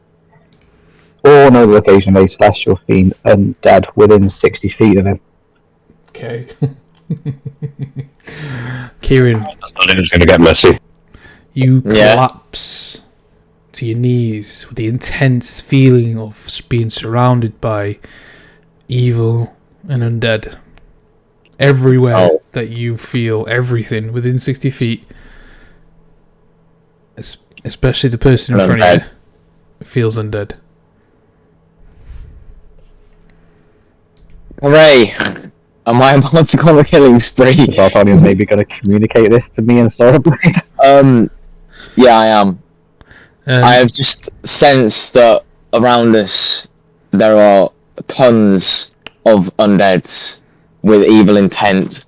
Or no location of a celestial fiend undead within 60 feet of him.
Okay. Kieran,
I thought it was going to get messy.
you
Yeah.
collapse to your knees with the intense feeling of being surrounded by evil and undead. Everywhere
Oh.
that you feel, everything within 60 feet, especially the person in front of you, feels undead.
Hooray! Am I about to go on a killing spree?
So I thought he was maybe going to communicate this to me and Sorablade.
Yeah, I am. I have just sensed that around us there are tons of undeads with evil intent.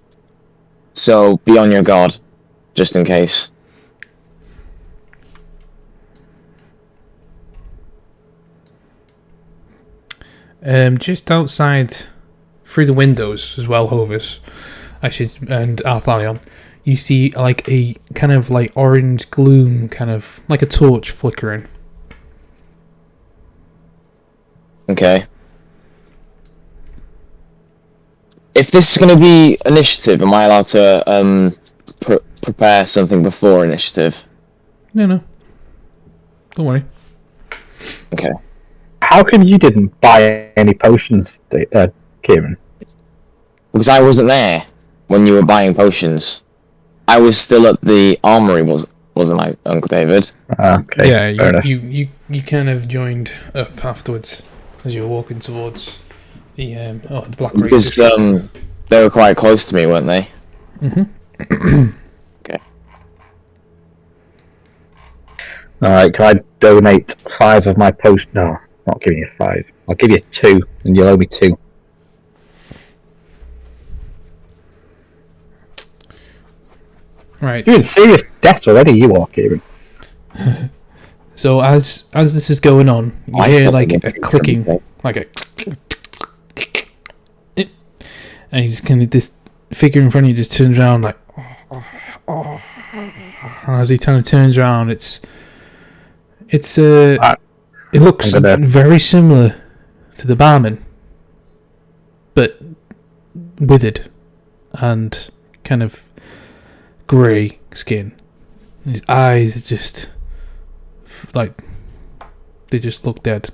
So be on your guard, just in case.
Just outside, through the windows as well, Hovis, and Arthalion, you see like a kind of like orange gloom, kind of like a torch flickering.
Okay. If this is going to be initiative, am I allowed to prepare something before initiative?
No. Don't worry.
Okay.
How come you didn't buy any potions, Kieran?
Because I wasn't there when you were buying potions. I was still at the armory, wasn't I, Uncle David?
Okay, fair
Yeah,
enough.
you kind of joined up afterwards as you were walking towards the Black Rage
Because
district.
they were quite close to me, weren't they? Okay.
Alright, can I donate 5 of my potions? No, not giving you 5. I'll give you 2, and you'll owe me 2.
Right.
You're in serious debt already, you are, Kieran.
So as this is going on, you
I
hear
thought
like
they
a
were
clicking,
something.
like a, and he's kind of this figure in front of you just turns around like, and as he kind of turns around, it looks
I'm gonna-
very similar to the barman, but withered and kind of grey skin. His eyes are just like they just look dead.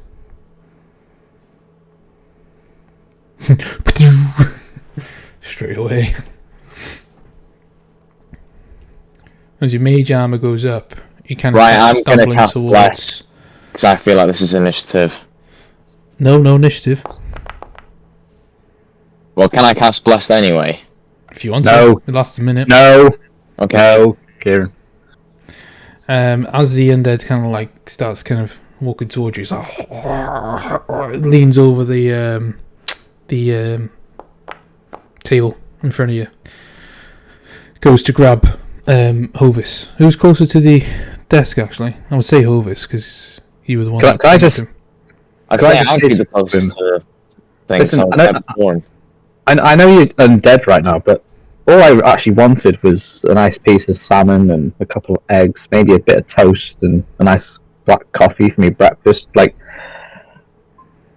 Straight away. As your mage armor goes up, you kind of
Right, I'm going to
stumbling
cast
towards.
Bless. Because I feel like this is initiative.
No initiative.
Well, can I cast Blessed anyway?
If you want
No.
to, it lasts a minute.
No,
Okay.
no, Kieran.
As the undead kind of like starts kind of walking towards you, he's like, leans over the table in front of you, goes to grab Hovis, who's closer to the desk. Actually, I would say Hovis because you were the one.
Can I-
that
can I
picked
just-
him.
I'd
Can I
say
just
I'd
say
be the closest to the thing,
Listen,
so
I know-
I'm born.
I know you're undead right now, but all I actually wanted was a nice piece of salmon and a couple of eggs, maybe a bit of toast and a nice black coffee for me breakfast. Like,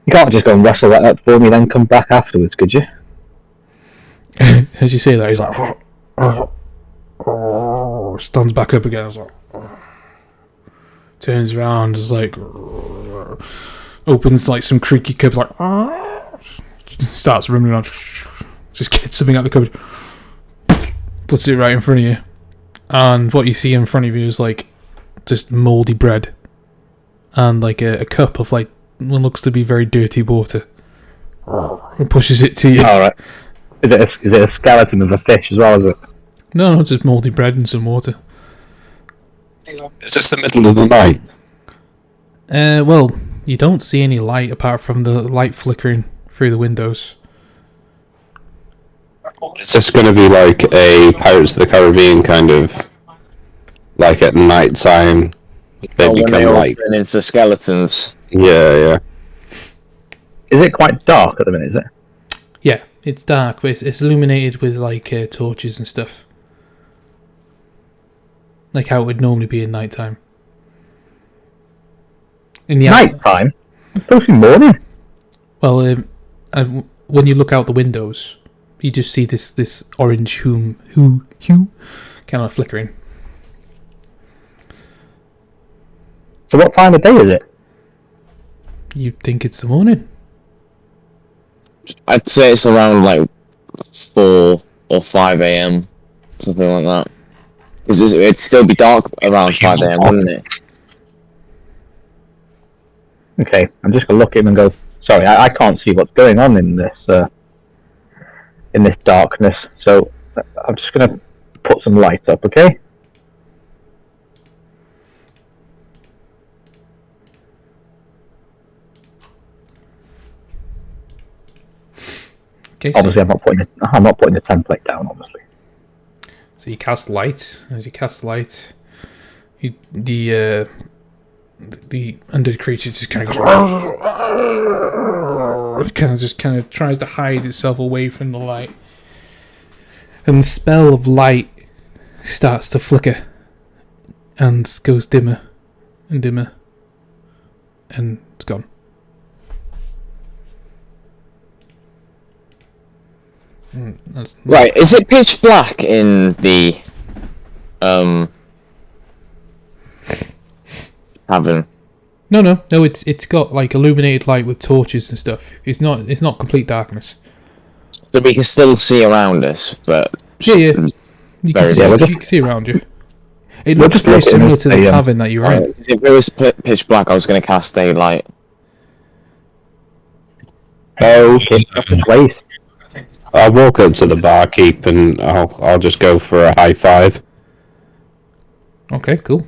you can't just go and rustle that up for me, then come back afterwards, could you?
As you say that, he's like, stands back up again. It's like, turns around, is like, opens like some creaky cups, like, starts running around, Just gets something out of the cupboard, puts it right in front of you, and what you see in front of you is like just mouldy bread and like a cup of like what looks to be very dirty water. And pushes it to you.
All right. Is it a skeleton of a fish as well? Is it?
No, it's just mouldy bread and some water.
Is this the middle of the night?
Well, you don't see any light apart from the light flickering through the windows.
Is this going to be like a Pirates of the Caribbean kind of, like at night time? They
when they
become
all
like,
turn into skeletons.
yeah.
Is it quite dark at the minute? Is it?
Yeah, it's dark, but it's illuminated with like torches and stuff. Like how it would normally be in night time. In the
Night time? It's supposed to be morning.
Well, when you look out the windows, you just see this orange hue kind of flickering.
So what time of day is it?
You'd think it's the morning.
I'd say it's around like 4 or 5 a.m. Something like that. Because it'd still be dark around 5 a.m., wouldn't it?
Okay, I'm just gonna look at him and go. Sorry, I can't see what's going on in this darkness. So I'm just gonna put some light up. Okay.
Okay,
Obviously, I'm not putting the template down. Obviously.
So you cast light. As you cast light, the undead creature just kind of goes, kind of tries to hide itself away from the light, and the spell of light starts to flicker and goes dimmer and dimmer, and it's gone.
Right, is it pitch black in the tavern?
No. It's got like illuminated light with torches and stuff. It's not complete darkness.
So we can still see around us, but
Yeah. You can see around you. It looks very similar to the tavern that you were in.
if it was pitch black, I was going to cast daylight.
Okay. Place.
I'll walk up to the barkeep and I'll just go for a high five.
Okay, cool.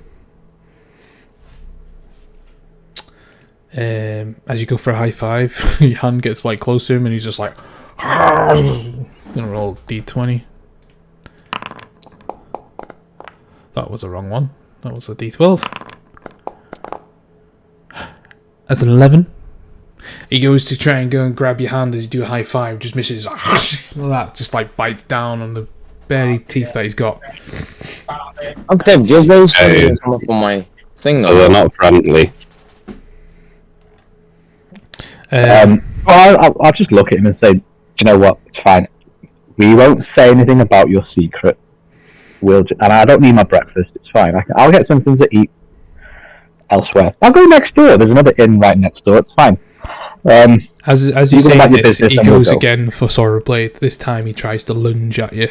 As you go for a high five, your hand gets like close to him, and he's just like, I'm gonna roll d20. That was the wrong one. That was a d12. That's an 11. He goes to try and go and grab your hand as you do a high five, just misses, like that, just like bites down on the bare teeth that he's got.
Okay, your rolls come up on my thing
So
though.
they're not friendly.
I'll just look at him and say, "Do you know what? It's fine. We won't say anything about your secret. And I don't need my breakfast. It's fine. I'll get something to eat elsewhere. I'll go next door. There's another inn right next door. It's fine."
As you say this, he
and
goes
we'll go.
again for Sorrow Blade. This time he tries to lunge at you.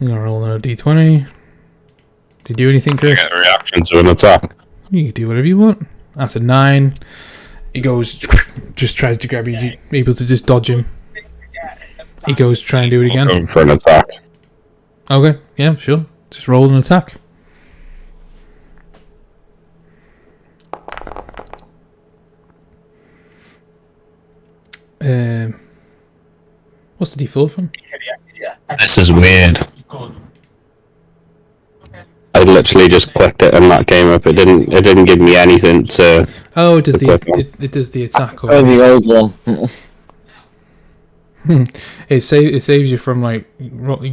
I'm gonna roll another d20. Did you do anything, Chris?
Get a reaction to an attack.
You can do whatever you want. That's a 9. He goes, just tries to grab you, able to just dodge him. He goes, try and do it again.
Going for an attack.
Okay, yeah, sure. Just roll an attack. What's the d4 from?
This is weird.
I literally just clicked it and that came up. It didn't give me anything to.
Oh, it does
to click on.
it does the attack.
Oh, the old one.
It saves you from like you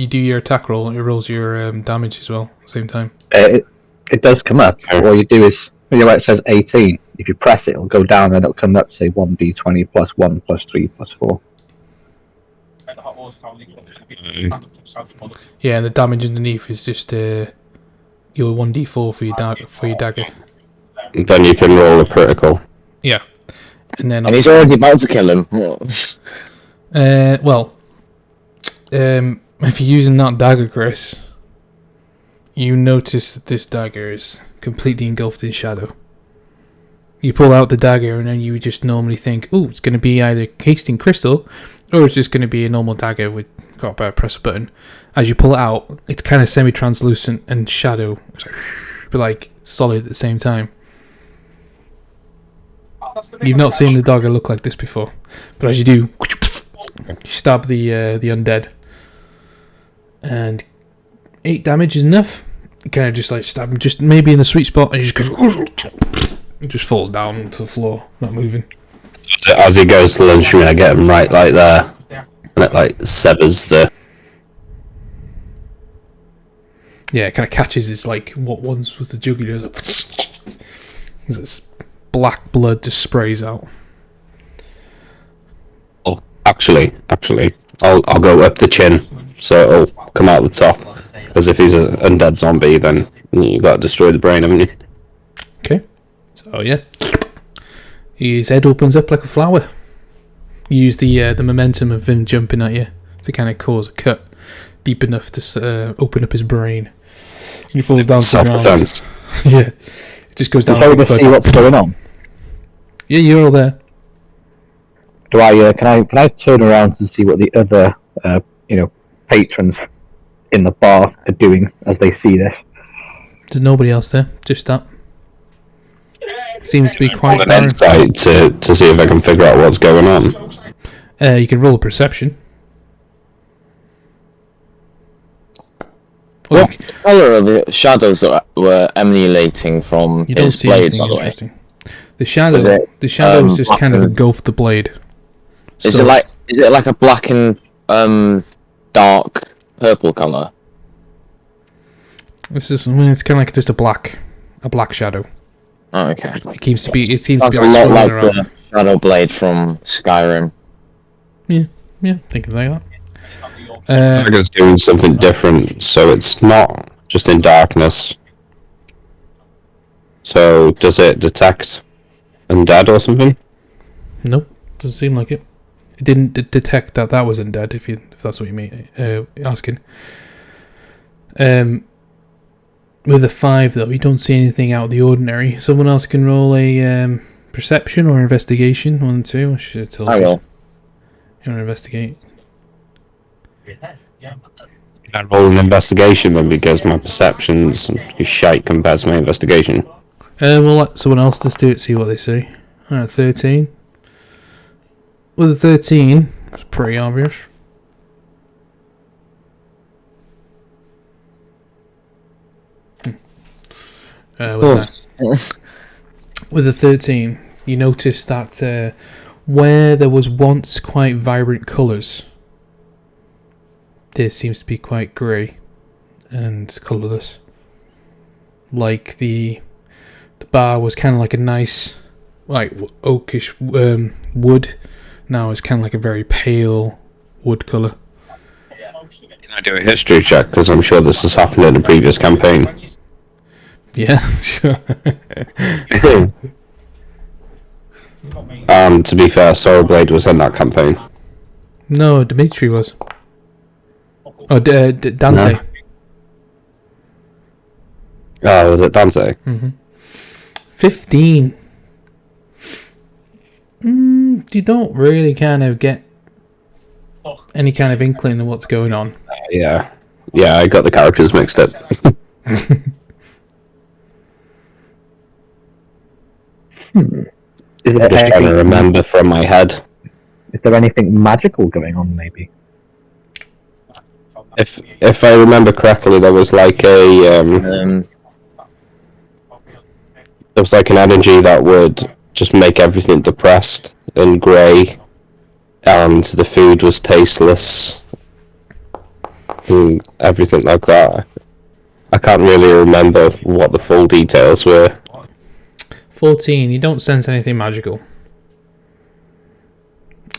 do your attack roll and it rolls your damage as well at the same time.
It does come up. All you do is, where it says 18, if you press it, it'll go down and it'll come up, say 1d20 plus 1 plus 3 plus 4.
Yeah, and the damage underneath is just your 1d4 for your dagger.
Then you can roll a critical.
Yeah, and then
And he's already about to kill him.
well, if you're using that dagger, Chris, you notice that this dagger is completely engulfed in shadow. You pull out the dagger and then you would just normally think, oh, it's going to be either casting crystal or it's just going to be a normal dagger with got to press a button. As you pull it out, it's kind of semi-translucent and shadow, but like solid at the same time. You've not seen the dagger look like this before, but as you do, you stab the undead, and 8 damage is enough. You kind of just like stab him, just maybe in the sweet spot, and he just goes. It just falls down to the floor, not moving.
As he goes to lunge me, I get him right like there, and it like severs the.
Yeah, it kind of catches his like what once was the jugular. This black blood just sprays out.
Oh, actually, I'll go up the chin, so it'll come out the top. Because if he's an undead zombie, then you got to destroy the brain, haven't you?
Okay. So yeah, his head opens up like a flower. You use the momentum of him jumping at you to kind of cause a cut deep enough to open up his brain. And he falls down to the ground.
Self-defense.
Yeah, it just goes down.
So we see what's going on.
Yeah, you're all there.
Do I? Can I turn around to see what the other patrons in the bar are doing as they see this?
There's nobody else there. Just that. Seems to be quite
An
barren.
insight to see if I can figure out what's going on.
You can roll a perception. Well,
What colour are the shadows that were emanating from
you don't
his
see
blades,
anything
by the way?
interesting. The shadow,
Was it,
the shadows just
black
kind of
and-
engulfed the blade.
Is
So-
it like a black and dark purple colour?
This is, I mean, it's kind of like just a black shadow.
Oh, okay.
It seems to be
Sounds
like
a lot
swirling
like
around.
the Shadow Blade from Skyrim.
Yeah, thinking like that.
I think it's doing something different, so it's not just in darkness. So does it detect undead or something?
Nope, doesn't seem like it. It didn't detect that was undead. If that's what you mean, asking. With a 5 though, you don't see anything out of the ordinary. Someone else can roll a perception or investigation. 1 and 2. I should have told you.
I will.
You want to investigate?
I roll an investigation then because my perceptions is shite compared to my investigation.
We'll let someone else just do it. See what they say. Alright, 13. With a 13, it's pretty obvious. With a 13, you notice that where there was once quite vibrant colours, there seems to be quite grey and colourless. Like the bar was kind of like a nice, like oakish wood. Now it's kind of like a very pale wood colour.
Can I do a history check? Because I'm sure this has happened in a previous campaign.
Yeah, sure.
To be fair, Sorrowblade was in that campaign.
No, Dimitri was. Oh, Dante.
No. Oh, was it Dante?
15. You don't really kind of get any kind of inkling of what's going on.
Yeah, I got the characters mixed up.
Is
I'm just trying to
anything,
remember from my head.
is there anything magical going on? Maybe.
If I remember correctly, there was like there was like an energy that would just make everything depressed and grey, and the food was tasteless, and everything like that. I can't really remember what the full details were.
14. You don't sense anything magical.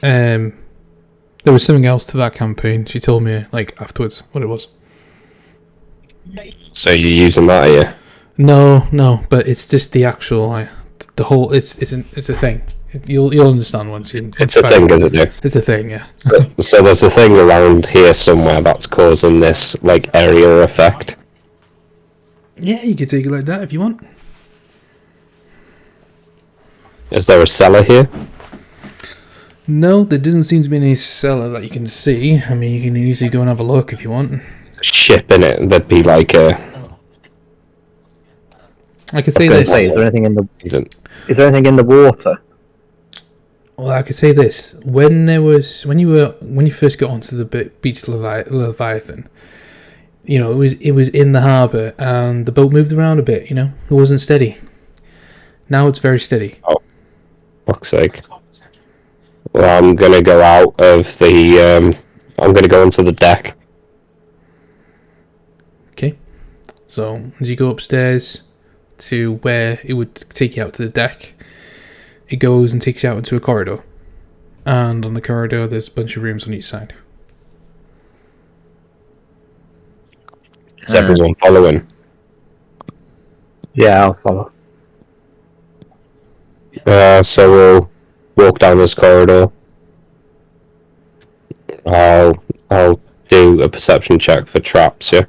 There was something else to that campaign. She told me like afterwards what it was.
So you're using that here?
No, but it's just the actual the whole. It's a thing. You'll understand once you.
It's a thing, isn't it?
It's a thing, yeah.
So there's a thing around here somewhere that's causing this like area effect.
Yeah, you could take it like that if you want.
Is there a cellar here?
No, there doesn't seem to be any cellar that you can see. I mean, you can easily go and have a look if you want.
There's a ship in it. There'd be like a.
I could say
I was
this.
gonna say, is there anything in the water?
Well, I could say this: when you first got onto the beach Leviathan, it was in the harbour and the boat moved around a bit. It wasn't steady. Now it's very steady.
Oh, fuck's sake! Well, I'm gonna go out of the. I'm gonna go onto the deck.
Okay, so as you go upstairs to where it would take you out to the deck, it goes and takes you out into a corridor, and on the corridor there's a bunch of rooms on each side.
Is everyone following?
Yeah, I'll follow.
So we'll walk down this corridor. I'll do a perception check for traps. Yeah.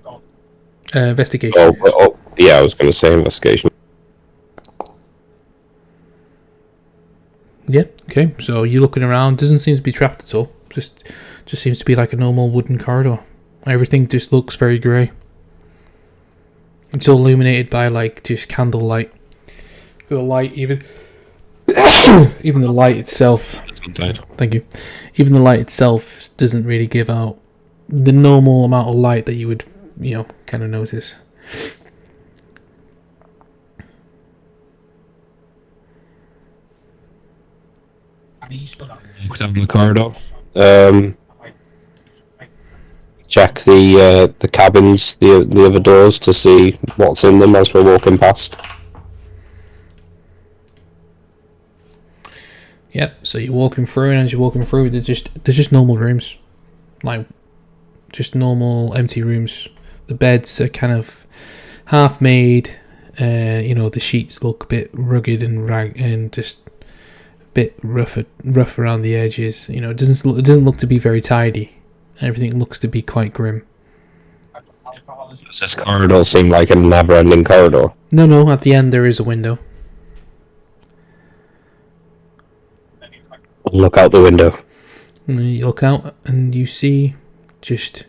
Investigation.
Oh, yeah. I was going to say investigation.
Yeah. Okay. So you're looking around. Doesn't seem to be trapped at all. Just seems to be like a normal wooden corridor. Everything just looks very grey. It's all illuminated by like just candlelight. The light even. Even the light itself. Thank you. Even the light itself doesn't really give out the normal amount of light that you would, kind of notice.
Walk down the corridor.
Check the cabins, the other doors to see what's in them as we're walking past.
Yep. So you're walking through, and as you're walking through, they're just normal rooms, like just normal empty rooms. The beds are kind of half made. The sheets look a bit rugged and just a bit rough around the edges. It doesn't look to be very tidy. Everything looks to be quite grim.
Does this corridor seem like a never-ending corridor?
No. At the end there is a window.
Look out the window.
And you look out and you see just.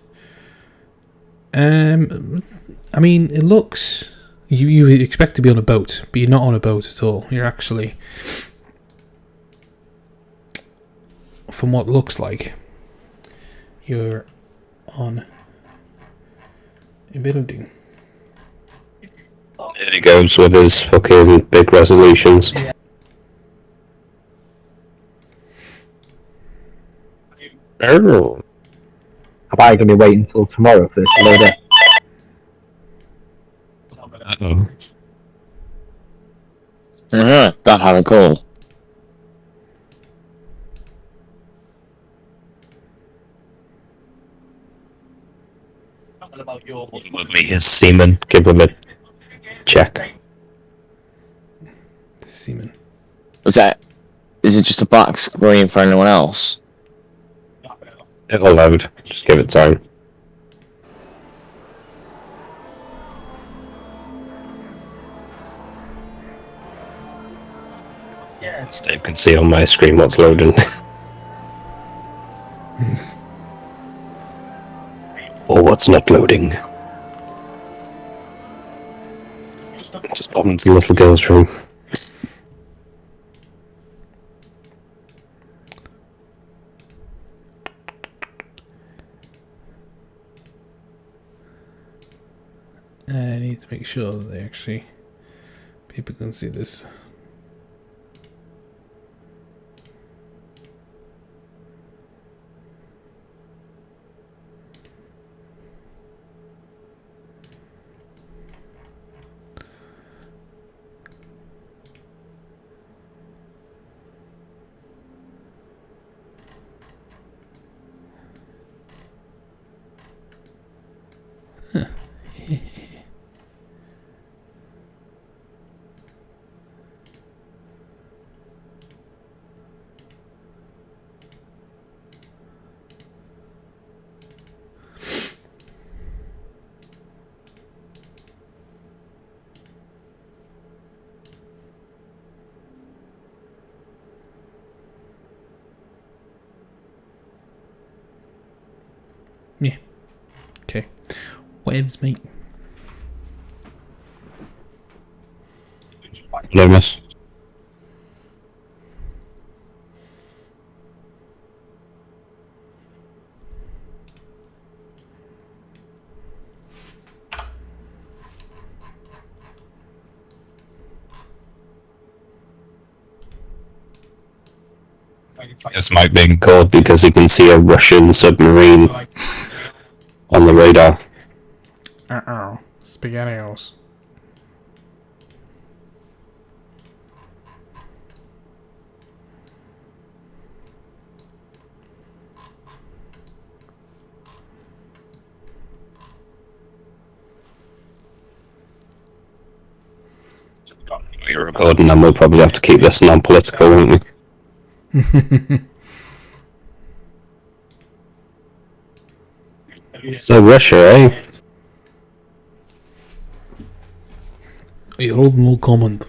It looks. You expect to be on a boat, but you're not on a boat at all. You're actually, from what looks like, you're on a building.
Here he goes with his fucking big resolutions. Oh.
Am I going to be waiting until tomorrow for this to load in?
Uh-oh.
That had a call.
With me, his seaman. Give him a check.
Seaman.
Is it just a black screen for anyone else?
It'll load. Just give it time. Dave can see on my screen what's loading. Or what's not loading. Just pop into the little girl's room.
I need to make sure that people can see this. Whatevs, mate.
Hello, miss. This might be called because he can see a Russian submarine on the radar.
Uh-oh. SpaghettiOs.
You're recording, and we'll probably have to keep this non-political, won't we? So Russia, eh?
I hold no comment.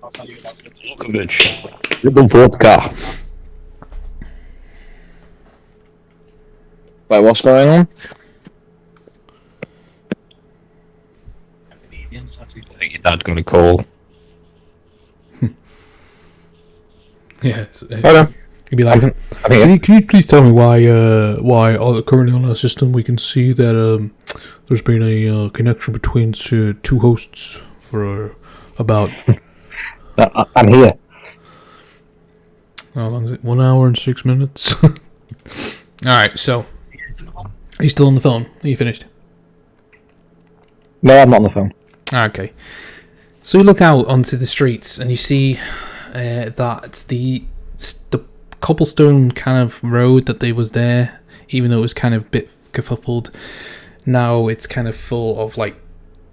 Lukovic. Little vodka.
Wait, what's going on?
I think your dad got a call.
Yeah.
Okay.
He'd be like,
I'm here.
can you please tell me why currently on our system we can see that there's been a connection between two hosts for about
I'm here.
how long is it? 1 hour and 6 minutes. All right, so are you still on the phone? Are you finished?
No, I'm not on the phone.
Okay. So you look out onto the streets and you see that the cobblestone kind of road that they was there, even though it was kind of a bit kerfuffled, now it's kind of full of like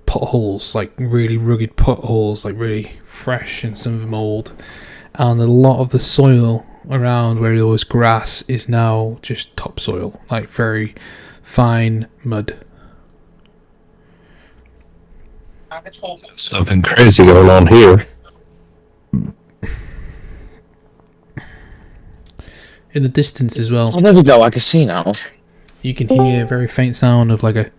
potholes, like really rugged potholes, like really fresh and some of them old. And a lot of the soil around where there was grass is now just topsoil, like very fine mud.
Something crazy going on here.
In the distance as well,
Oh, there we go. I can see now.
you can hear a very faint sound of like a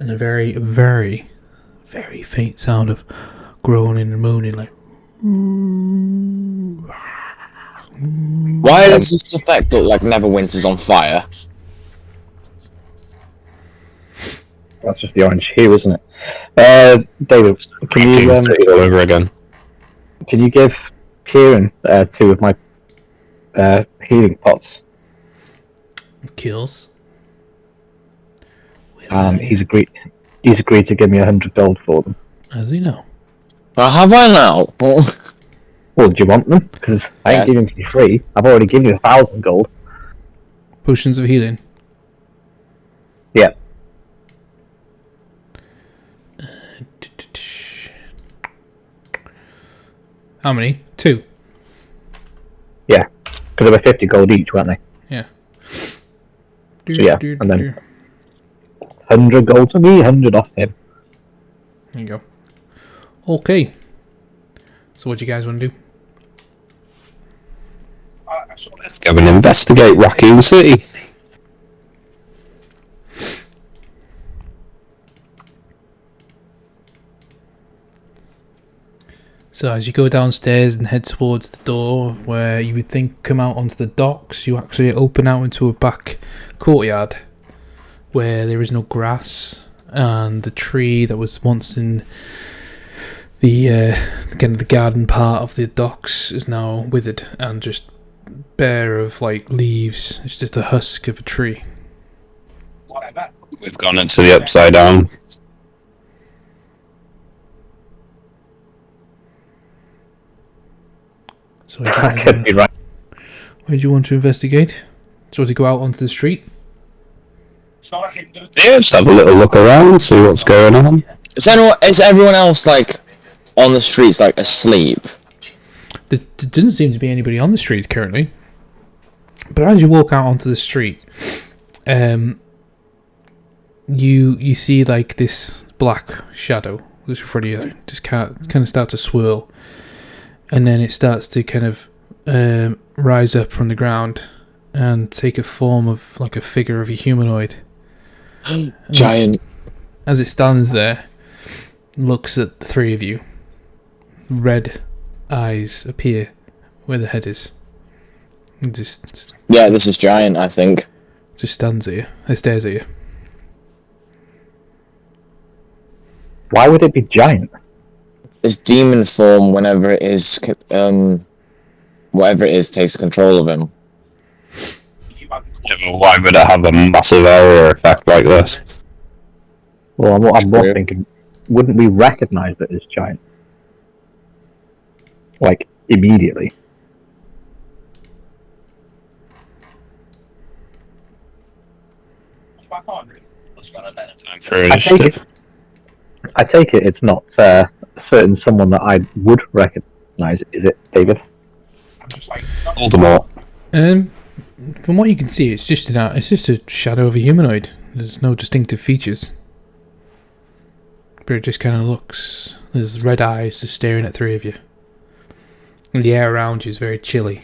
and a very, very, very faint sound of groaning and moaning, like.
Why does this effect look like Neverwinter's on fire?
That's just the orange hue, isn't it? David,
All over again.
can you give Kieran 2 of my healing pots?
Kills.
He's agreed to give me 100 gold for them.
As you know.
Well, have I now?
Well, do you want them? Because I ain't giving them for free. I've already given you 1,000 gold.
Potions of healing.
Yeah.
How many? 2.
Yeah. Because they were 50 gold each, weren't they?
Yeah.
So yeah, and then 100 gold to me, 100 off him.
There you go. Okay. So what do you guys want to do?
Let's go and investigate Raccoon City.
So as you go downstairs and head towards the door where you would think come out onto the docks, you actually open out into a back courtyard where there is no grass, and the tree that was once in the kind of the garden part of the docks is now withered and just bare of like leaves. It's just a husk of a tree.
We've gone into the upside down.
So
I could be right.
where do you want to investigate? So to go out onto the street?
Yeah, just have a little look around, see what's going on.
Is everyone else like on the streets like asleep?
There doesn't seem to be anybody on the streets currently. But as you walk out onto the street, you see like this black shadow that's in front of you, just kind of start to swirl, and then it starts to kind of rise up from the ground and take a form of like a figure of a humanoid.
Giant.
As it stands there, looks at the three of you. Red eyes appear where the head is. And just
Yeah, this is Giant, I think.
stands at you. It stares at you.
Why would it be giant?
His demon form, whenever it is, whatever it is, takes control of him.
Yeah, but why would it have a massive aura effect like this?
Well, I'm more
True.
thinking, wouldn't we recognise it as giant? Like, immediately.
Back on. Let's go to bed.
Time for
I take it it's not a certain someone that I would recognise, is it, David?
I'm just like,
Voldemort.
From what you can see, it's just a shadow of a humanoid. There's no distinctive features. But it just kind of looks. There's red eyes just staring at three of you. And the air around you is very chilly.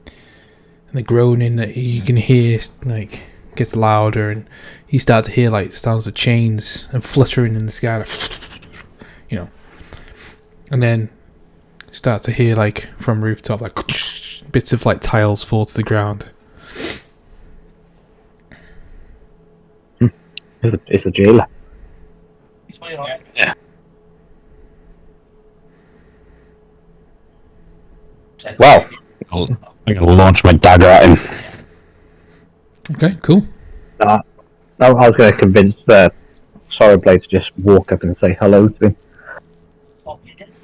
And the groaning that you can hear like gets louder, and you start to hear like sounds of chains and fluttering in the sky, like, you know. And then start to hear like from rooftop like bits of like tiles fall to the ground.
It's a jailer.
Yeah.
Wow.
I'm gonna launch my dagger at him.
Okay, cool.
I was going to convince Sorrowblade to just walk up and say hello to him.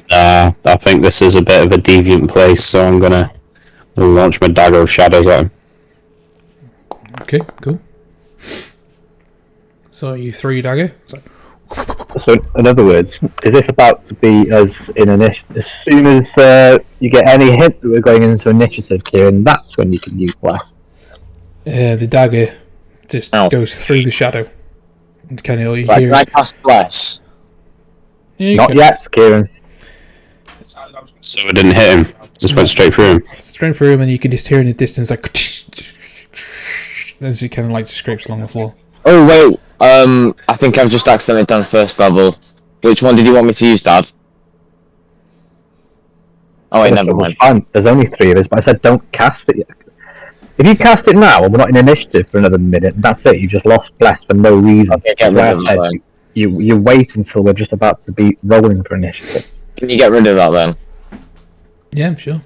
I think this is a bit of a deviant place, so I'm gonna launch my dagger of shadows at him.
Okay, cool. So you throw your dagger. It's like,
So, in other words, is this about to be us in initiative? As soon as you get any hint that we're going into initiative, Kieran, that's when you can use blast.
the dagger just
Ow.
goes through the shadow. And kind of you
Right,
hear
can I
it.
cast Bless?
Yeah, you
Not
can.
yet, Kieran.
So it didn't hit him. Just went straight through him.
Straight through him, and you can just hear in the distance like as he kind of like scrapes along the floor.
Oh wait, I think I've just accidentally done first level. Which one did you want me to use, Dad? Oh wait, never mind.
Fine. There's only 3 of us, but I said don't cast it yet. If you cast it now and we're not in initiative for another minute, that's it. You just lost bless for no reason.
Okay,
That's
get
why I
rid of
said
that then.
you wait until we're just about to be rolling for initiative.
Can you get rid of that then?
Yeah, I'm sure.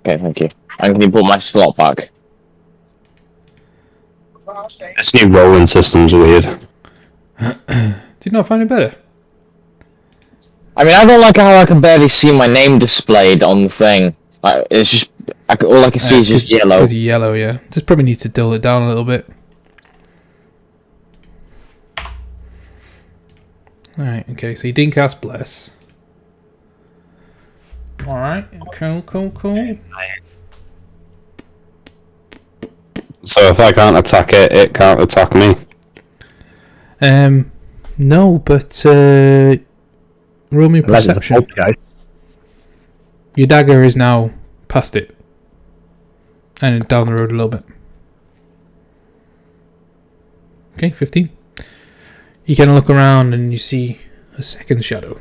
Okay, thank you. And can you put my slot back?
This new rolling system's weird.
Did you not find it better?
I mean, I don't like how I can barely see my name displayed on the thing. Like, it's just all I can see is just yellow.
Because you're yellow, yeah. Just probably need to dull it down a little bit. Alright, okay, so you didn't cast Bless. Alright, cool.
So if I can't attack it, it can't attack me.
No, but roll me
Unless it's a
perception.
poltergeist.
Your dagger is now past it. And down the road a little bit. Okay, 15. You kind of look around and you see a second shadow.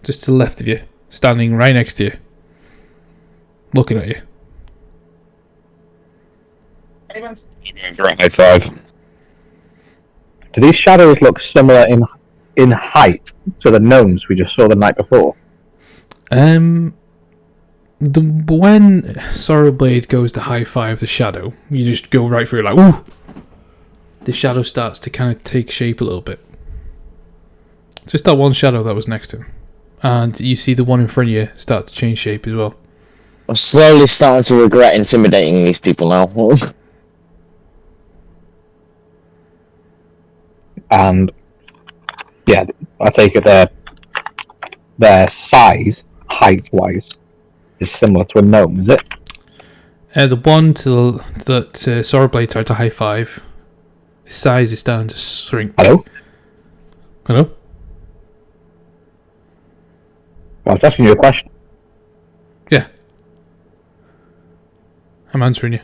Just to the left of you. Standing right next to you. Looking at you.
For a high five.
Do these shadows look similar in height to the gnomes we just saw the night before?
When Sorrowblade goes to high five the shadow, you just go right through like, ooh! The shadow starts to kind of take shape a little bit. Just that one shadow that was next to him. And you see the one in front of you start to change shape as well.
I'm slowly starting to regret intimidating these people now.
And yeah, I take it their size, height-wise, is similar to a gnome, is it?
The one that Sorrowblade tried to high five, his size is starting to shrink.
Hello?
Hello?
I was asking you a question.
Yeah. I'm answering you.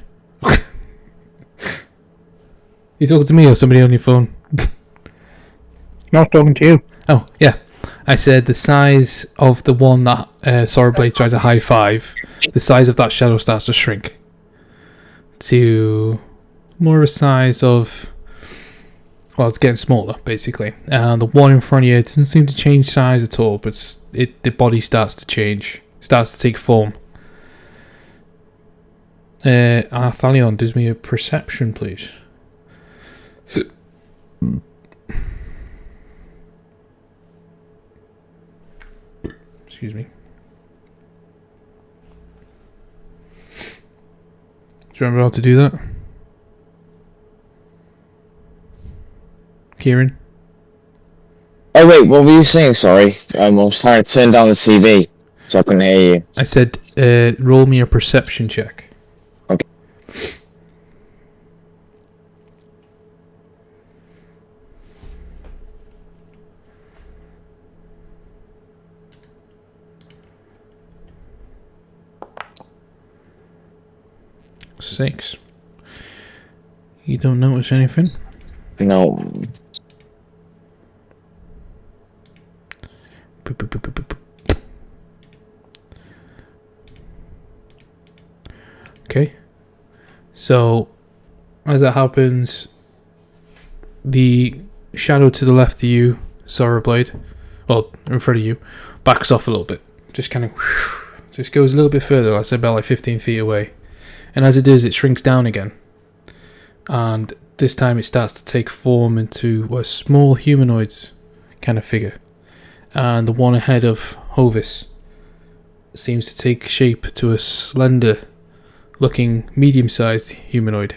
You talking to me or somebody on your phone?
No, I was talking to you.
Oh, yeah. I said the size of the one that Sorrowblade tried to high five, the size of that shadow starts to shrink to more of a size of, well, it's getting smaller basically. And the one in front of you doesn't seem to change size at all, but the body starts to change, starts to take form. Arthalion, does me a perception, please. Excuse me. Do you remember how to do that? Kieran?
Oh wait, what were you saying? Sorry, I was trying to turn down the TV so I couldn't hear you.
I said, roll me a perception check.
Okay.
Six. You don't notice anything?
No.
Boop, boop, boop, boop, boop, boop. Okay. So, as that happens, the shadow to the left of you, Sorrowblade, well, in front of you, backs off a little bit. Just kind of, just goes a little bit further, I said about like 15 feet away. And as it does, it shrinks down again. And this time it starts to take form into a small humanoid kind of figure. And the one ahead of Hovis seems to take shape to a slender looking medium-sized humanoid.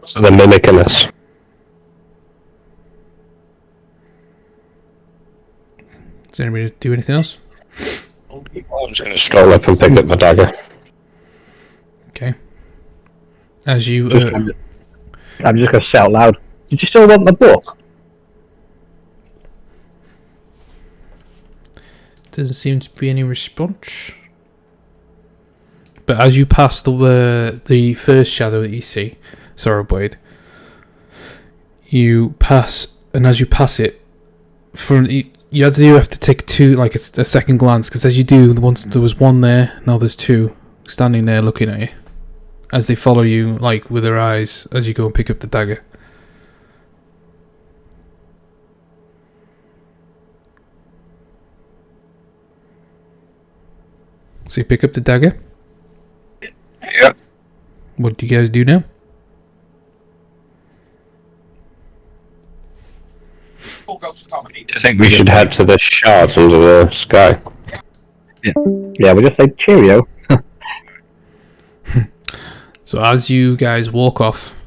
So they're mimicking us.
Does anybody do anything else?
I'm just going to stroll up and pick up my dagger.
Okay. As you...
I'm just going to say out loud. Did you still want the book?
Doesn't seem to be any response. But as you pass the first shadow that you see, Sorrowblade, you pass, and as you pass it, you have to take two, like a second glance, because as you do, there was one there, now there's two standing there looking at you, as they follow you, like with their eyes, as you go and pick up the dagger. So you pick up the dagger.
Yeah.
What do you guys do now?
I think we should head to the shard under the sky.
Yeah, we just say cheerio.
So as you guys walk off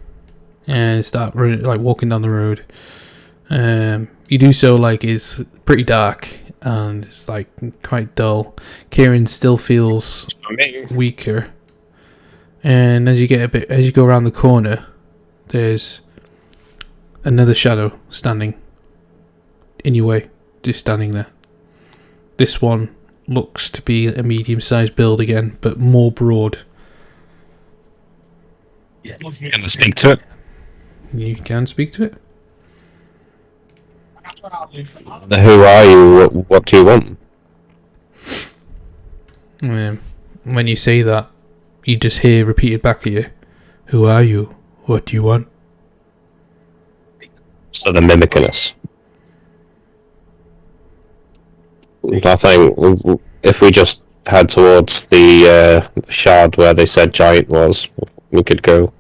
and start walking down the road, you do so like it's pretty dark and it's like quite dull. Kieran still feels weaker, and as you go around the corner, there's another shadow standing in your way, just standing there. This one looks to be a medium-sized build again, but more broad.
Can I speak to it?
You can speak to it.
Who are you? What do you want?
When you say that, you just hear repeated back at you, "Who are you? What do you want?"
So they're mimicking us. I think if we just head towards the shard where they said Giant was, we could go.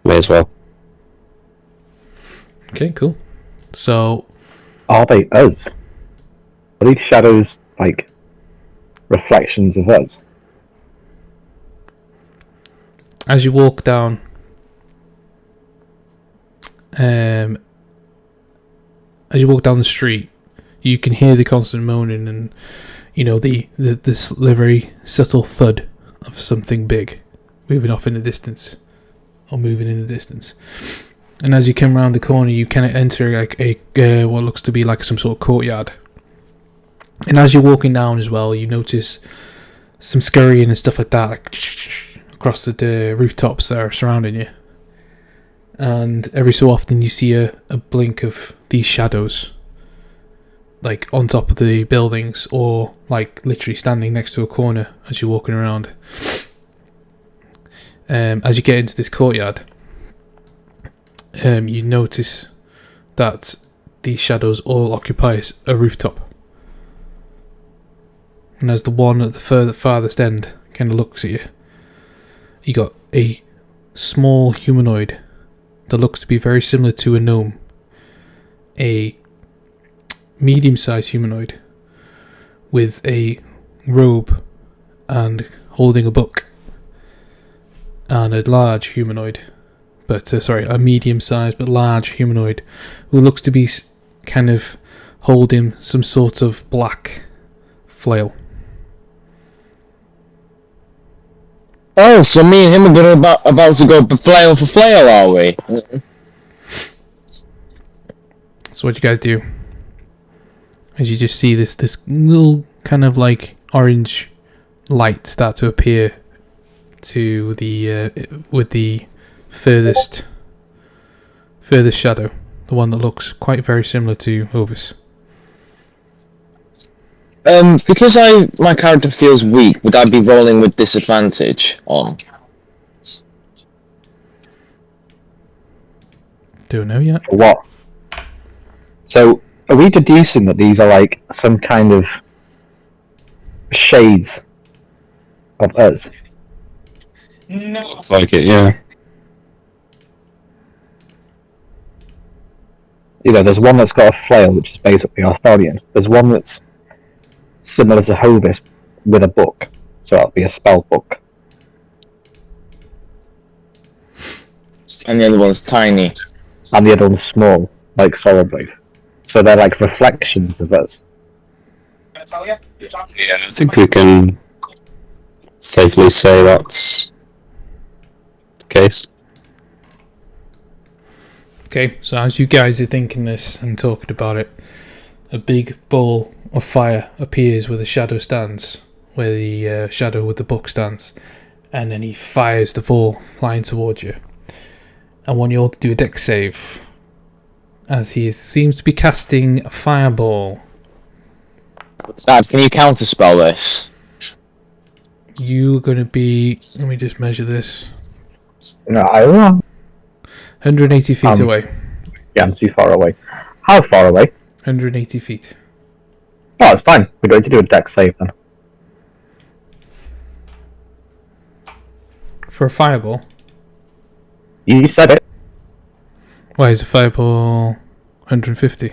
May as well.
Okay, cool. So,
Are they us? Are these shadows like reflections of us?
as you walk down, the street, you can hear the constant moaning and, you know, the very subtle thud of something big moving off in the distance, or moving in the distance. And as you come around the corner, you kind of enter like a what looks to be like some sort of courtyard. And as you're walking down as well, you notice some scurrying and stuff like that, like across the rooftops that are surrounding you. And every so often you see a blink of these shadows, like on top of the buildings, or like literally standing next to a corner as you're walking around. As you get into this courtyard, you notice that these shadows all occupy a rooftop. And as the one at the farthest end kind of looks at you, you got a small humanoid that looks to be very similar to a gnome. A medium-sized humanoid with a robe and holding a book. And a large humanoid, a medium-sized but large humanoid who looks to be kind of holding some sort of black flail.
Oh, so me and him are gonna about to go flail for flail, are we?
So what you guys do? As you just see this little kind of like orange light start to appear to the with the furthest shadow, the one that looks quite very similar to Ovis.
Because my character feels weak, would I be rolling with disadvantage on?
Don't know yet.
For what? So, are we deducing that these are like some kind of shades of us?
No.
Looks like it, yeah.
You know, there's one that's got a flail, which is basically Arthurian. There's one that's similar to Hovis with a book, so that'll be a spell book.
And the other one's tiny.
And the other one's small, like Sorrowblade. So they're like reflections of us.
Can I tell you?
Yeah, I think we can safely say that's the case.
Okay, so as you guys are thinking this and talking about it, a big ball of fire appears where the shadow stands, where the shadow with the book stands, and then he fires the ball flying towards you. I want you all to do a dex save, as he seems to be casting a fireball.
Dad, can you counterspell this?
You're going to be... Let me just measure this.
No, I don't know.
180 feet away.
Yeah, I'm too far away. How far away?
180 feet.
Oh, it's fine. We're going to do a dex save then.
For a fireball?
You said it.
Why is a fireball 150?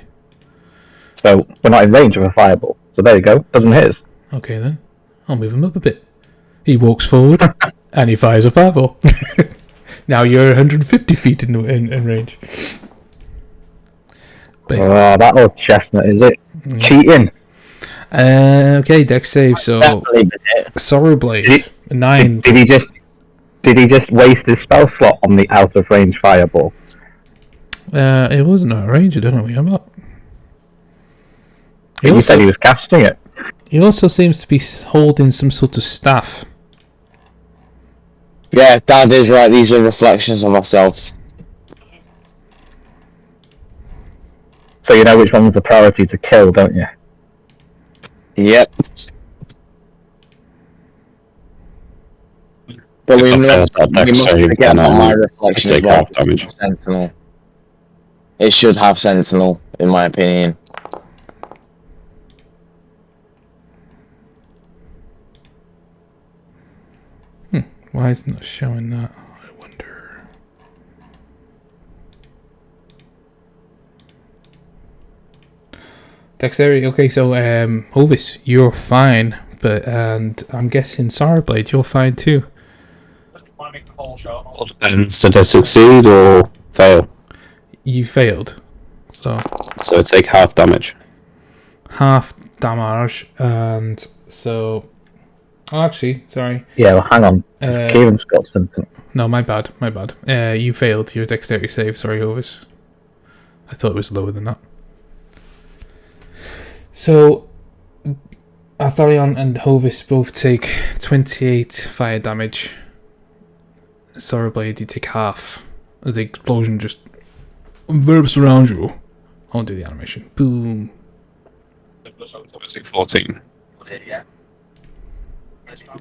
So we're not in range of a fireball. So there you go. Doesn't hit us.
Okay then. I'll move him up a bit. He walks forward and he fires a fireball. Now you're 150 feet in range. But,
Oh, that old chestnut, is it?
Yeah.
Cheating.
Okay, dex save. So
Definitely did it.
Sorrowblade, 9.
Did he just waste his spell slot on the out of range fireball?
It wasn't out of range. I don't know what you're about.
You said he was casting it.
He also seems to be holding some sort of staff.
Yeah, Dad is right. These are reflections of ourselves.
So you know which one's the priority to kill, don't you?
Yep. But we
If I
must
failed that dex save,
forget
then
about my
I'll
reflection
take
as well.
half damage.
Sentinel. It should have Sentinel, in my opinion.
Why is it not showing that? I wonder. Dexterity. Okay, so Ovis, you're fine, and I'm guessing Sorrowblade, you're fine too.
Want to make the whole show?
Depends. Did I succeed or fail?
You failed, so
So I take half damage.
half damage, and so. Oh, actually, sorry.
Yeah, well, hang on. Kieran's got something.
No, my bad. You failed your dexterity save. Sorry, Ovis. I thought it was lower than that. So, Athalion and Hovis both take 28 fire damage. Sorrowblade, you take half as the explosion just envelops around you. I'll do the animation. Boom.
14.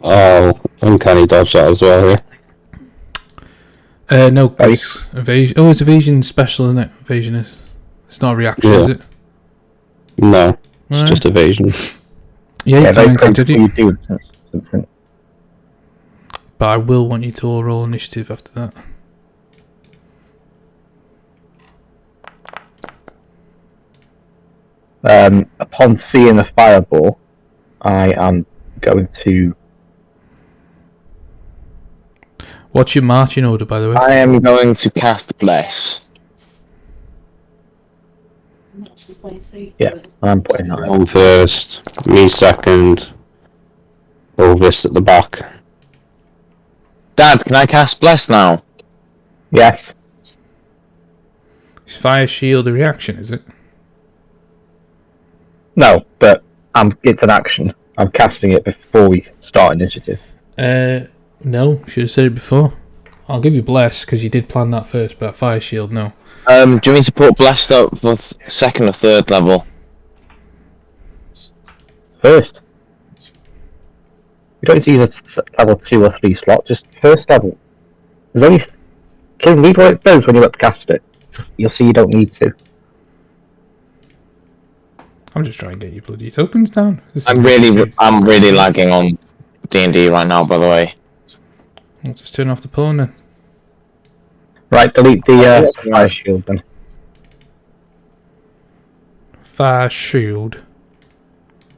Oh, uncanny dodge that as well here.
No, it's evasion. Oh, it's evasion special, isn't it? Evasion is. It's not a reaction, is it?
No, it's
Alright.
just evasion.
Yeah, you
very
can encounter
you
it.
do something.
But I will want you to all roll initiative after that.
Upon seeing the fireball, I am going to.
What's your marching order, by the way?
I am going to cast Bless.
Yeah, I'm putting that in.
One first, me second, Ovis at the back.
Dad, can I cast Bless now?
Yes.
Is fire shield a reaction, is it?
No, but it's an action. I'm casting it before we start initiative.
No, should have said it before. I'll give you bless because you did plan that first, but fire shield, no.
Do you want me to put Blessed up for second or third level?
First. You don't need to use a level 2 or 3 slot, just first level. There's only. Can read what it does when you upcast it. You'll see you don't need to.
I'm just trying to get your bloody tokens down.
I'm really lagging on D&D right now, by the way.
I'll just turn off the porn then.
Right, delete the fire shield then.
Fire shield.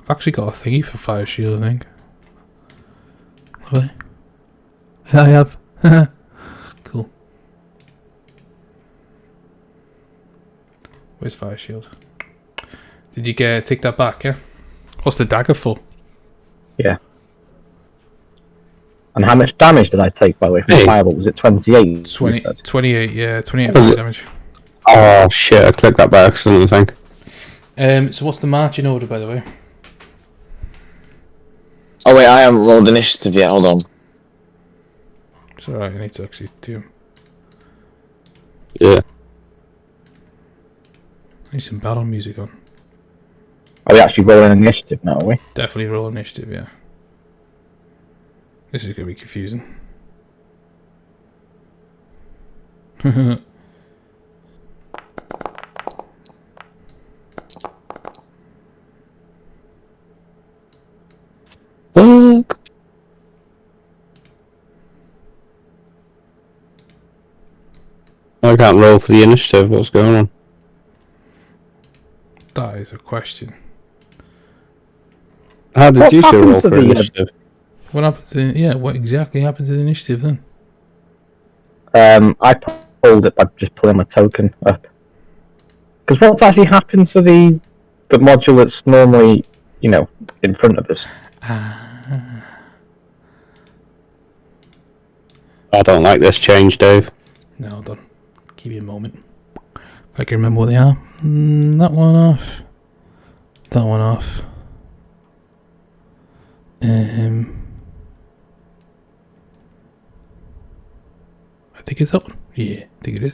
I've actually got a thingy for fire shield, I think. Have I? I have. Cool. Where's fire shield? Did you take that back, yeah? What's the dagger for?
Yeah. And how much damage did I take, by the way, from the fireball? Was it 28?
28, yeah, 28 fire damage.
Oh shit, I clicked that by accident, I think.
So what's the marching order, by the way?
Oh wait, I haven't rolled initiative yet, hold on.
It's alright, I need to actually do.
Yeah.
I need some battle music on.
Are we actually rolling initiative now, are we?
Definitely roll initiative, yeah. This is going to be confusing.
Fuck. I can't roll for the initiative, what's going on?
That is a question.
How did
What
you two
happened
roll
to
for
the,
initiative?
What happened to what exactly happened to the initiative then?
I pulled it by just pulling my token up. Because what's actually happened to the module that's normally, in front of us?
I don't like this change, Dave.
No, hold on. Give me a moment. If I can remember what they are. That one off. That one off. I think it's that one. Yeah, I think it is.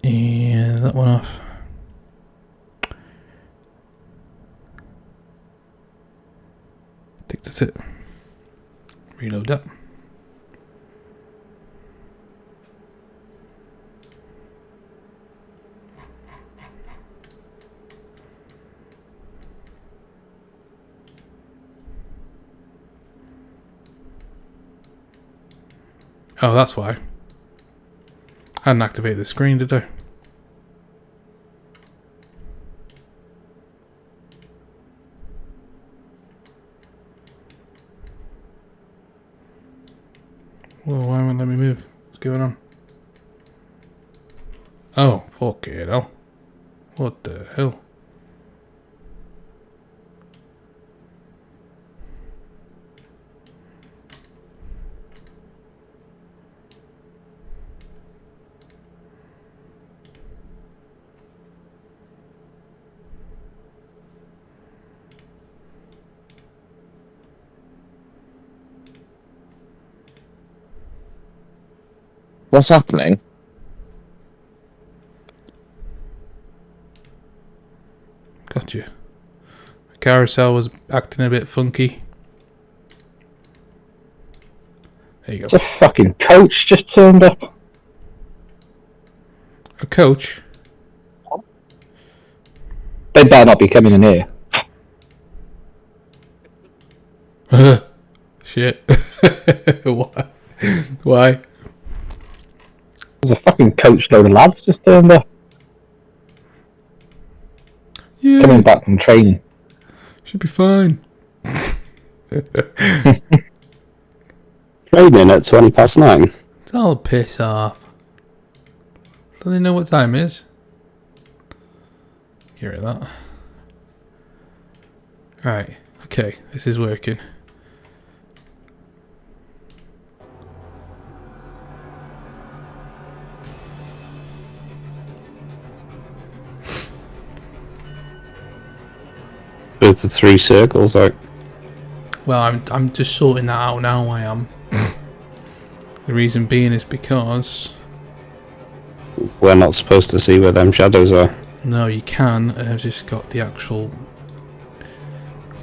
And that one off. I think that's it. Reload that. Oh, that's why. I hadn't activated the screen, did I? Whoa, why won't it let me move? What's going on? Oh, fuck it hell. What the hell?
What's happening?
Got you. Carousel was acting a bit funky. There you
It's
go.
a fucking coach just turned up.
A coach?
They better not be coming in here.
Shit. Why? Why?
There's a fucking coach load of lads just turned up.
Yeah,
Coming back from training.
should be fine.
Training at 9:20.
It's all piss off. Don't they know what time it is? Hear that? Right. Okay, this is working.
With the 3 circles out.
Well, I'm just sorting that out now. I am. The reason being is because
We're not supposed to see where them shadows are.
no, you can. I've just got the actual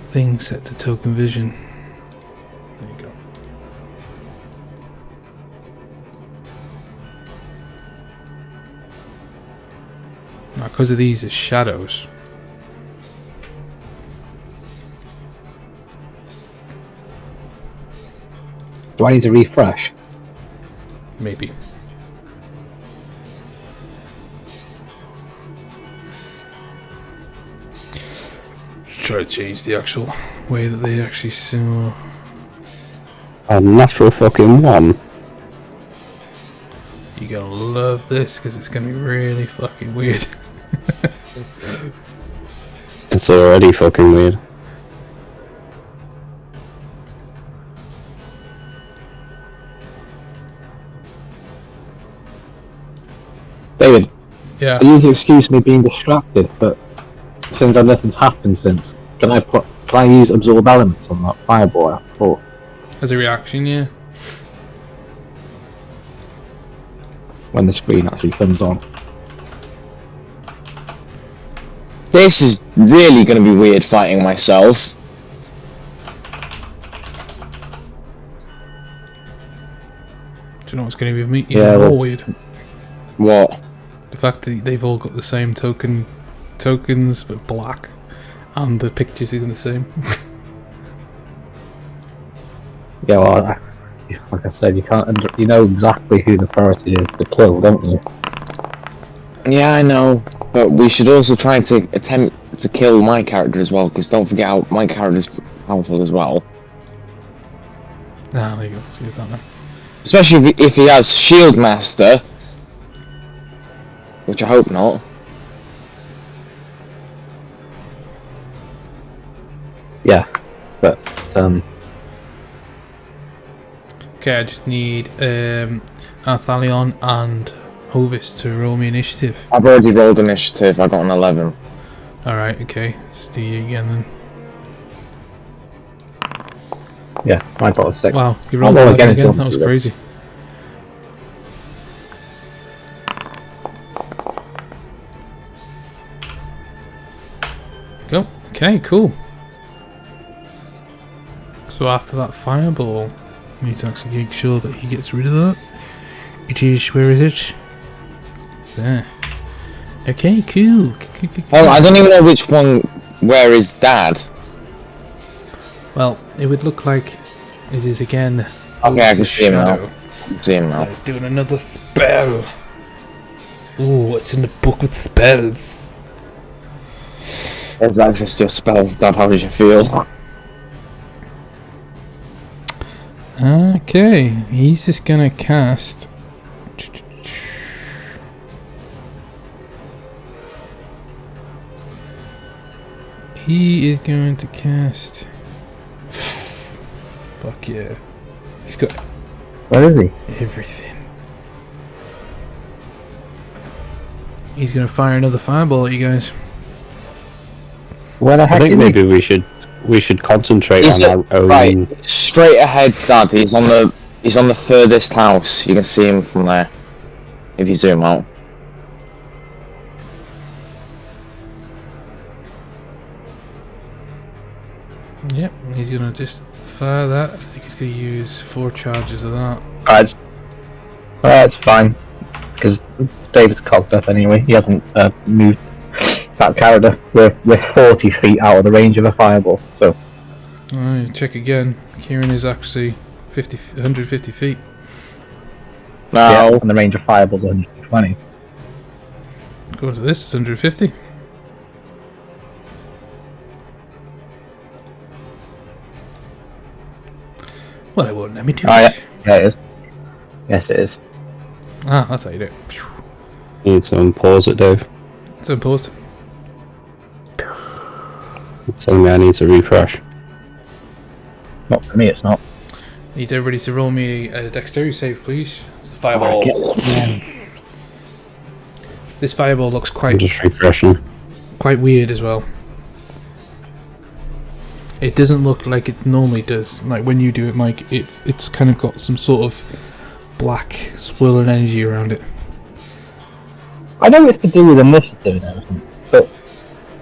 thing set to token vision. There you go. Now, because of these, it's shadows.
Do I need to refresh?
Maybe. Try to change the actual way that they actually saw.
A natural fucking 1.
You're gonna love this because it's gonna be really fucking weird.
It's already fucking weird.
David,
Yeah.
I usually excuse me being distracted, but since nothing's happened since, can I use absorb elements on that fireball Ep4?
As a reaction, yeah.
When the screen actually comes on?
This is really going to be weird fighting myself.
Do you know what's going to be me?
Yeah,
Even
well-
more weird.
What?
The fact that they've all got the same tokens, but black, and the pictures are the same.
Yeah, well, like I said, you know exactly who the priority is to kill, don't you?
Yeah, I know. But we should also try to attempt to kill my character as well, because don't forget how my character's powerful as well.
Ah, there you go. Let's use that now.
Especially if he has Shield Master. Which I hope not.
Yeah, but
Okay, I just need Arthalion and Hovis to roll me initiative.
I've already rolled initiative, I got an 11.
Alright, okay. Let's do you again then.
yeah, I got a 6.
Wow, you rolled
I'll roll
11
again if you
again?
want
That
me
was
to.
crazy. Go. Okay, cool. So after that fireball, we need to actually make sure that he gets rid of that. It is, where is it? There. Okay, cool.
Oh, I don't even know which one, where is Dad?
Well, it would look like it is again.
Okay, I can see him now.
Shadow.
I can see him now.
He's doing another spell. Ooh, what's in the book with spells?
There's access to your spells, Dad, how did you feel?
Okay, he's just gonna cast. He is going to cast. Fuck yeah. He's got
Where is he?
everything. He's gonna fire another fireball at you guys.
Where the
I
heck
think
is
maybe we should concentrate
He's
on our own.
right, straight ahead, Dad, he's on the He's on the furthest house. You can see him from there. If you zoom out.
Yep, he's gonna just fire that. I think he's gonna use 4 charges of that.
That's fine. Because David's cocked up anyway. He hasn't moved that character. We're 40 feet out of the range of a fireball. So.
Alright, check again. Kieran is actually 150 feet.
No.
Yeah, and the range of fireballs 120.
According to this, it's 150. Well, it won't let me do it.
Yeah, it is. Yes, it is.
Ah, that's how you do it.
You need to unpause it, Dave.
It's unpaused.
It's telling me I need to refresh.
Not for me, it's not.
Need everybody to roll me a dexterity save, please. It's the fireball. This fireball looks
I'm
quite
just refreshing.
weird as well. It doesn't look like it normally does. Like when you do it, Mike, it's kind of got some sort of black swirling energy around it.
I know it's to do with initiative and everything, but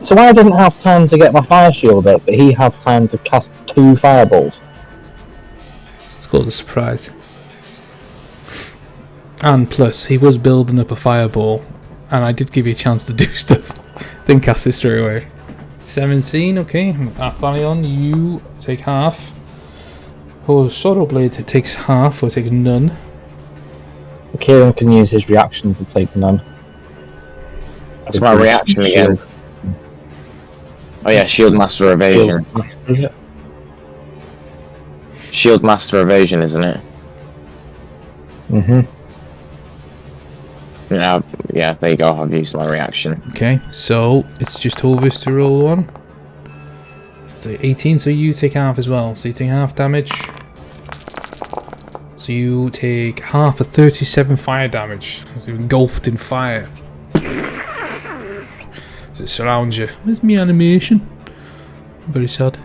so I didn't have time to get my fire shield up, but he had time to cast 2 fireballs.
It's called a surprise. And plus, he was building up a fireball, and I did give you a chance to do stuff. Didn't cast it straight away. 17, okay. Athalion, you take half. Oh, Sorrow Blade takes half, or takes none.
Kieran can use his reaction to take none.
That's my reaction again. Oh yeah, Shield Master Evasion.
Is it?
Shield Master Evasion, isn't it?
Mm-hmm.
Yeah, there you go. I've used my reaction.
Okay, so it's just Hovis to roll one. It's 18, so you take half as well. So you take half damage. So you take half of 37 fire damage. So you're engulfed in fire. So it surrounds you. Where's my animation? Very sad.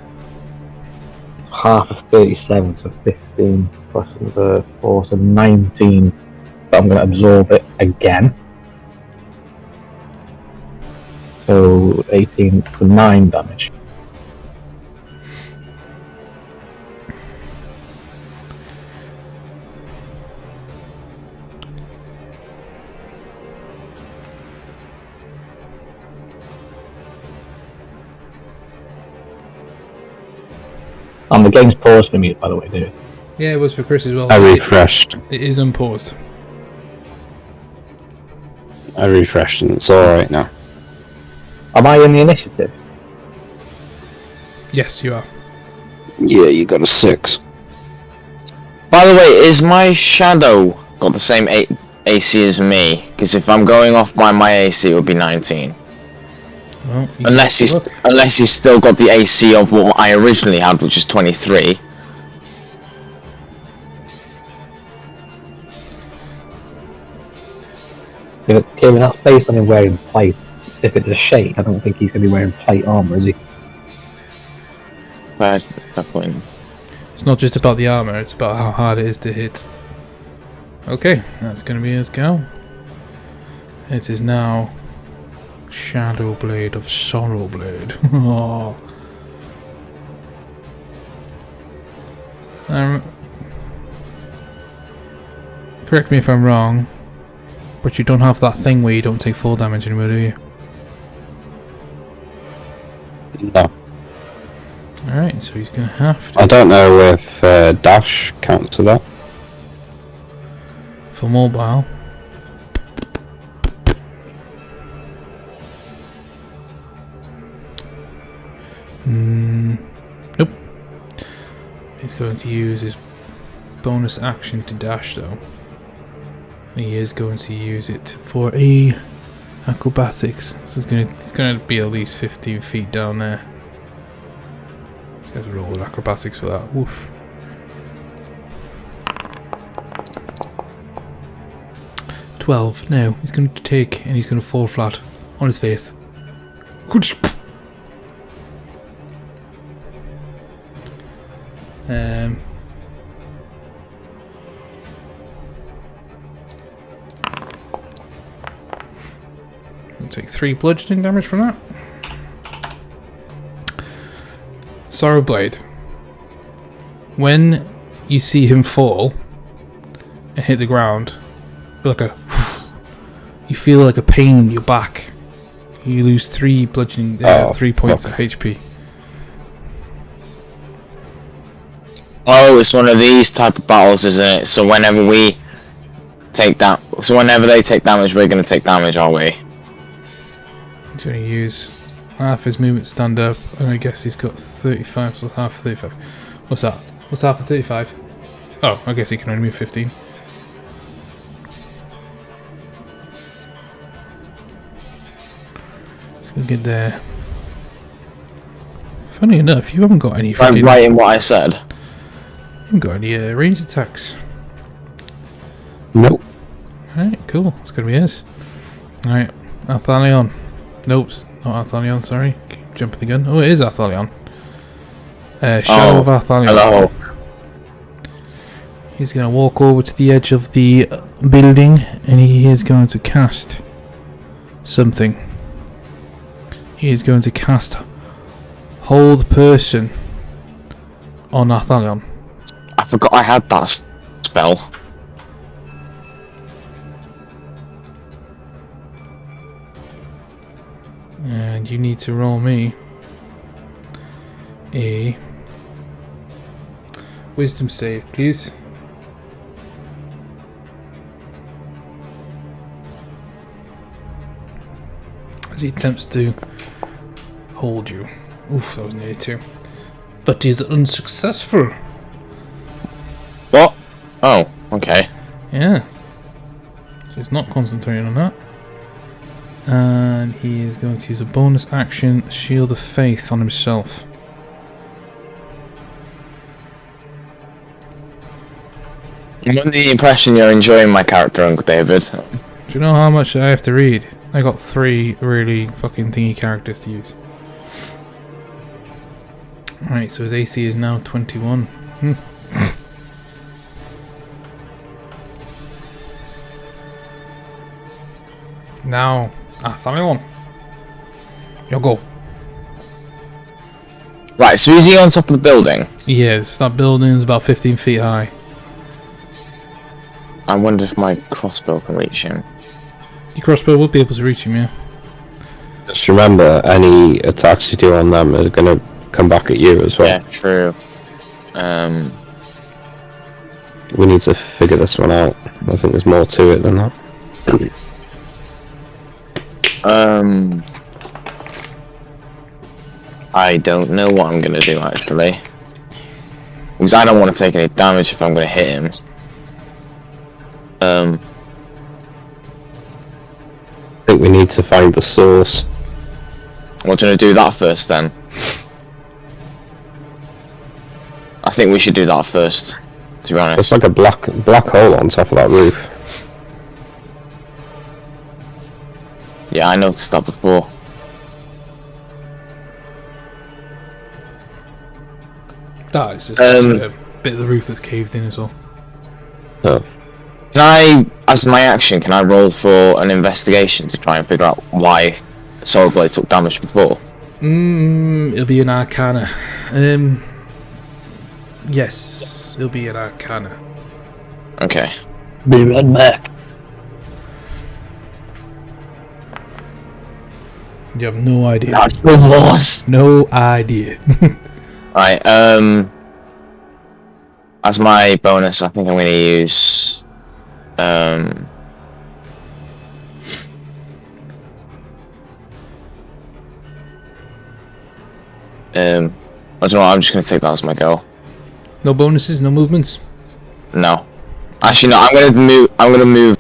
Half of 37, so 15 plus the 4, so 19. But I'm going to absorb it again. So 18 for 9 damage. And the game's paused for me, by the way, dude.
Yeah, it was for Chris as well.
I refreshed.
It is unpaused.
I refreshed and it's alright now.
Am I in the initiative?
Yes, you are.
Yeah, you got a 6.
By the way, is my shadow got the same AC as me? Because if I'm going off by my AC, it would be 19.
Well,
Unless he's still got the AC of what I originally had, which is 23.
Yeah, Kieran, that's based on him wearing plate. If it's a shade, I don't think he's going to be wearing plate armor, is he?
Fair point.
It's not just about the armor, it's about how hard it is to hit. Okay, that's going to be his go. It is now Shadow Blade of Sorrow Blade. Oh. Correct me if I'm wrong, but you don't have that thing where you don't take full damage anymore, do you?
No.
Alright, so he's going to have to.
I don't know if dash counts to that.
For mobile. Nope. He's going to use his bonus action to dash though. He is going to use it for a acrobatics. So it's gonna be at least 15 feet down there. He's got to roll with acrobatics for that. Woof. $12. Now he's going to take and he's going to fall flat on his face. Gonna take 3 bludgeoning damage from that. Sorrow Blade. When you see him fall and hit the ground, you feel like a pain in your back. You lose 3 bludgeoning, 3 points of HP.
Oh, it's one of these type of battles, isn't it? So whenever we take that, whenever they take damage, we're gonna take damage, are we?
He's gonna use half his movement to stand up, and I guess he's got 35, so half of 35. What's that? What's half of 35? Oh, I guess he can only move 15. So we'll get there. Funny enough, you haven't got any.
I'm writing what I said.
You haven't got any ranged attacks.
Nope.
Alright, cool. It's gonna be his. Alright, Athalion. Nope, not Athalion, sorry. Keep jumping the gun. Oh, it is Athalion. Shadow of Athalion.
Hello.
He's going to walk over to the edge of the building and he is going to cast something. He is going to cast Hold Person on Athalion.
I forgot I had that spell.
And you need to roll me a wisdom save, please. As he attempts to hold you. Oof, that was nearly 2. But he's unsuccessful.
What? Oh, okay.
Yeah. So he's not concentrating on that. And he is going to use a bonus action, Shield of Faith, on himself.
I'm under the impression you're enjoying my character, Uncle David.
Do you know how much I have to read? I got 3 really fucking thingy characters to use. Alright, so his AC is now 21. Now, Athalion. You go.
Right, so is he on top of the building?
Yes, that building is about 15 feet high.
I wonder if my crossbow can reach him.
Your crossbow will be able to reach him, yeah.
Just remember, any attacks you do on them are going to come back at you as well.
Yeah, true.
We need to figure this one out. I think there's more to it than that.
I don't know what I'm gonna do actually. Because I don't want to take any damage if I'm gonna hit him.
I think we need to find the source.
We're gonna do that first then. I think we should do that first, to be honest.
It's like a black hole on top of that roof.
Yeah, I noticed that before.
That is just a bit of the roof that's caved in as well.
Oh.
Can I, as my action, can I roll for an investigation to try and figure out why Soul Blade took damage before?
It'll be an Arcana. Yes, it'll be an Arcana.
Okay.
Be right back.
You have no idea.
That's good loss.
No idea.
Right, as my bonus, I think I'm gonna use, I don't know, I'm just gonna take that as my go.
No bonuses, no movements.
No. Actually, no, I'm gonna move.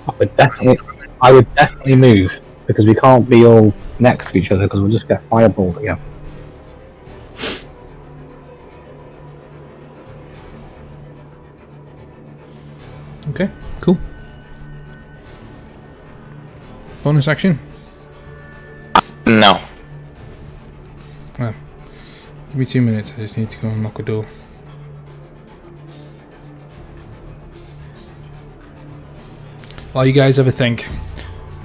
I would definitely move, because we can't be all next to each other, because we'll just get fireballed again.
Okay, cool. Bonus action?
No.
Well, give me 2 minutes, I just need to go and knock a door. While you guys have a think,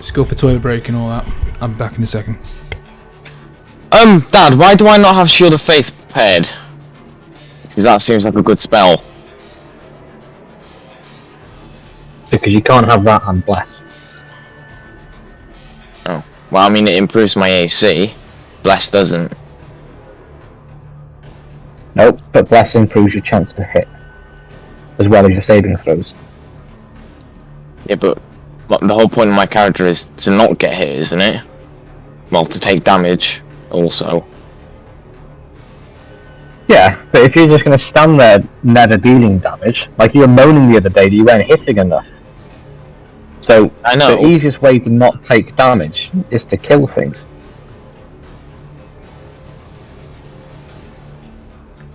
Just go for toilet break and all that. I'll be back in a second.
Dad, why do I not have Shield of Faith prepared? Because that seems like a good spell.
Because you can't have that and Bless.
Oh. Well, I mean, it improves my AC. Bless doesn't.
Nope, but Bless improves your chance to hit, as well as your saving throws.
Yeah, but the whole point of my character is to not get hit, isn't it? Well, to take damage, also.
Yeah, but if you're just going to stand there never dealing damage, like you were moaning the other day that you weren't hitting enough. So,
I know.
the easiest way to not take damage is to kill things.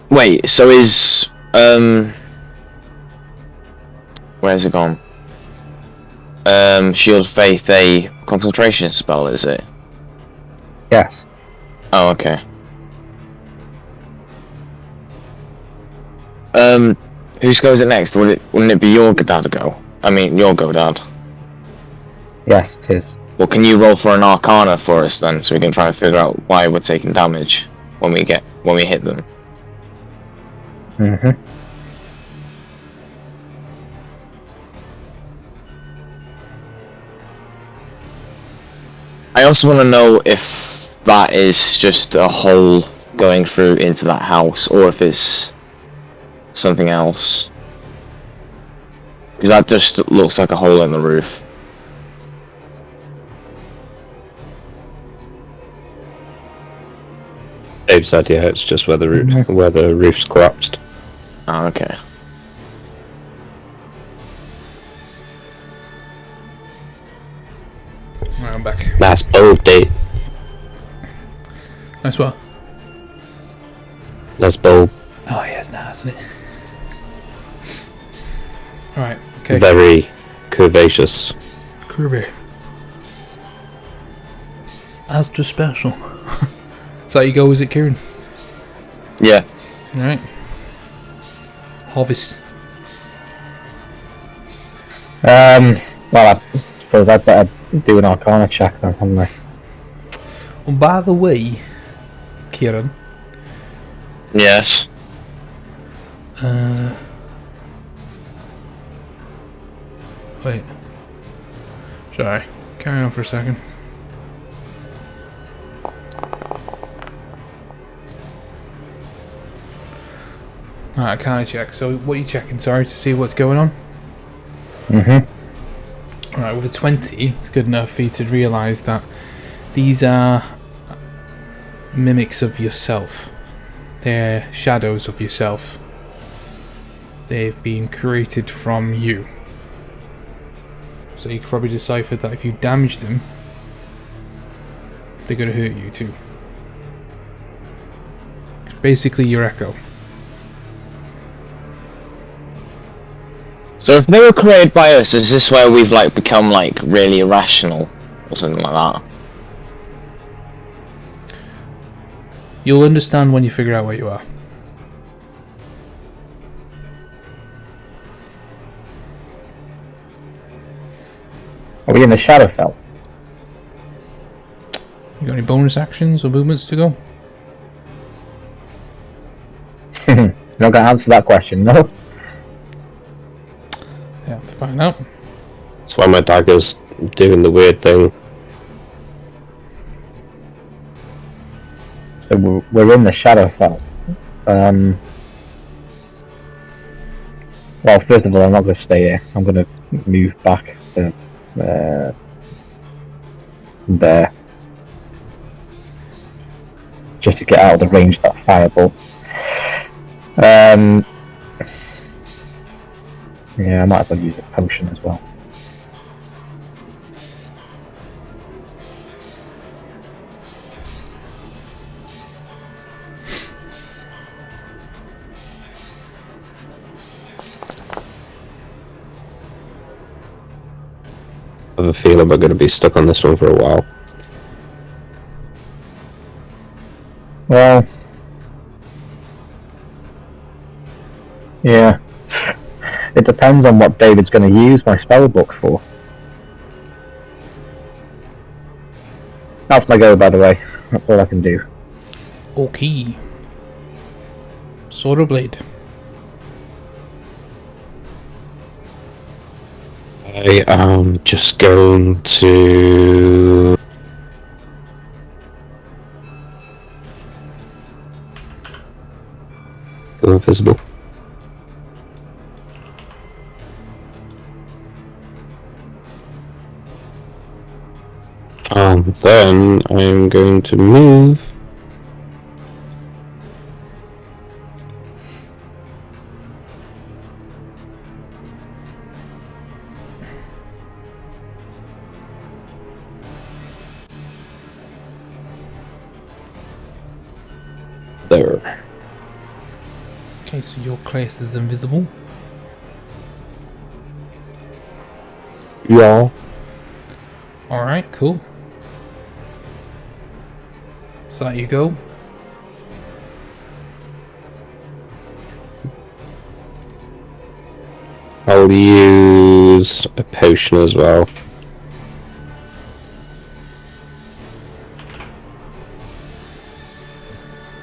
Wait, so is where's it gone? Shield of Faith a concentration spell, is it?
Yes.
Oh, okay. Whose goes it next? Wouldn't it be your dad go? I mean, your go, Dad.
Yes, it is.
Well, can you roll for an Arcana for us then, so we can try and figure out why we're taking damage when we hit them?
Mm-hmm.
I also want to know if that is just a hole going through into that house, or if it's something else. Because that just looks like a hole in the roof.
Dave said, yeah, it's just where the roof's collapsed.
Oh, okay.
Right, I'm back.
Nice bold, Dave.
Nice what?
Nice bold.
Oh yeah, it's nice, isn't it? Alright, okay.
Very curvaceous.
Kirby. Astra special. So you go, is it, Kieran?
Yeah.
Alright. Hovis.
Well, I suppose I'd better do an Arcana check then, haven't I?
Well, by the way, Kieran.
Yes.
Wait. Sorry. Carry on for a second. Alright, can I check? So, what are you checking, sorry, to see what's going on?
Mm-hmm.
Alright, with a 20, it's good enough for you to realise that these are mimics of yourself. They're shadows of yourself. They've been created from you. So you can probably decipher that if you damage them, they're going to hurt you too. It's basically your echo.
So if they were created by us, is this where we've become really irrational or something like that?
You'll understand when you figure out where you are.
Are we in the Shadowfell?
You got any bonus actions or movements to go?
You're not going to answer that question, no?
You have to find out.
That's why my dagger's doing the weird thing.
So we're in the Shadowfell. Well, first of all, I'm not going to stay here. I'm going to move back to there. Just to get out of the range of that firebolt. Yeah, I might as well use a potion as well.
I have a feeling we're going to be stuck on this one for a while.
Well, yeah. It depends on what David's going to use my spellbook for. That's my go, by the way. That's all I can do.
Okay. Sword or blade?
I am just going to... go invisible. And then I'm going to move. There.
Okay, so your class is invisible.
Yeah.
Alright, cool. So that you go.
I'll use a potion as well.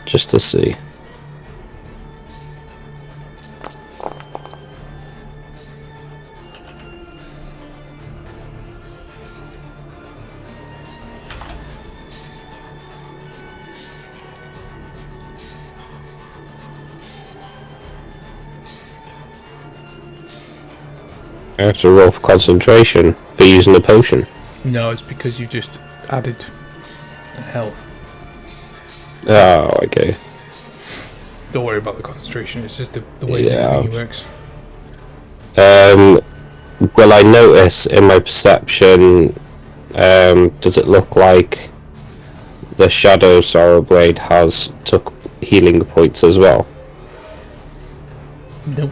Just to see. I have to roll for concentration for using the potion.
No, it's because you just added health.
Oh, okay.
Don't worry about the concentration, it's just the way
Yeah.
the thingy works.
Will I notice in my perception, does it look like the Shadow Sorrow Blade has took healing points as well?
Nope.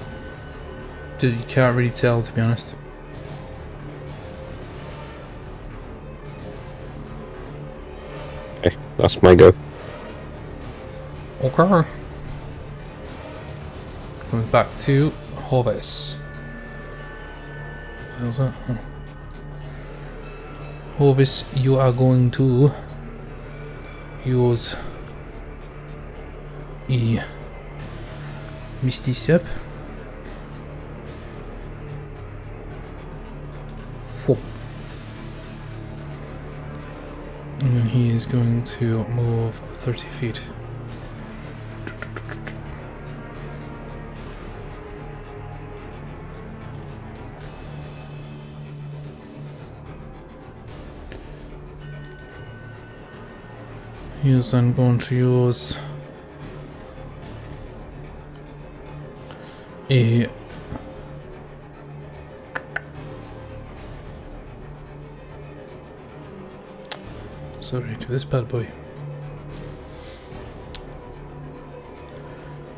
You can't really tell, to be honest.
Okay, that's my go.
Okay. Coming back to Hovis. How's that? Oh. Hovis, you are going to use a Misty Step. And then he is going to move 30 feet. He is then going to use a sorry to this bad boy.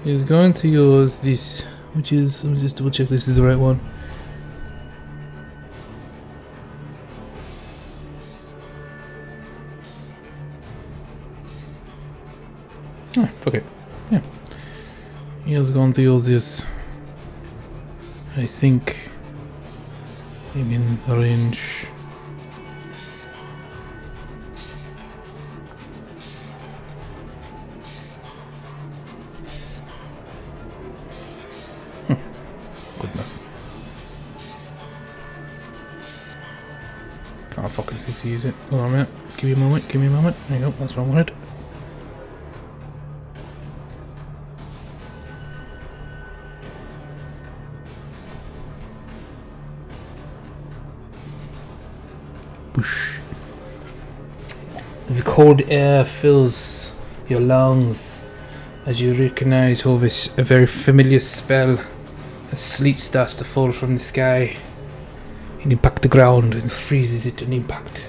He's going to use this, which is, let me just double check this is the right one. Oh, okay. Yeah. He is going to use this, I think, maybe in range. Good enough. Can't fucking see to use it. Hold on a minute. Give me a moment. Give me a moment. There you go. That's what I wanted. Whoosh. The cold air fills your lungs as you recognize Hovis, a very familiar spell. As sleet starts to fall from the sky and impact the ground and freezes it on impact.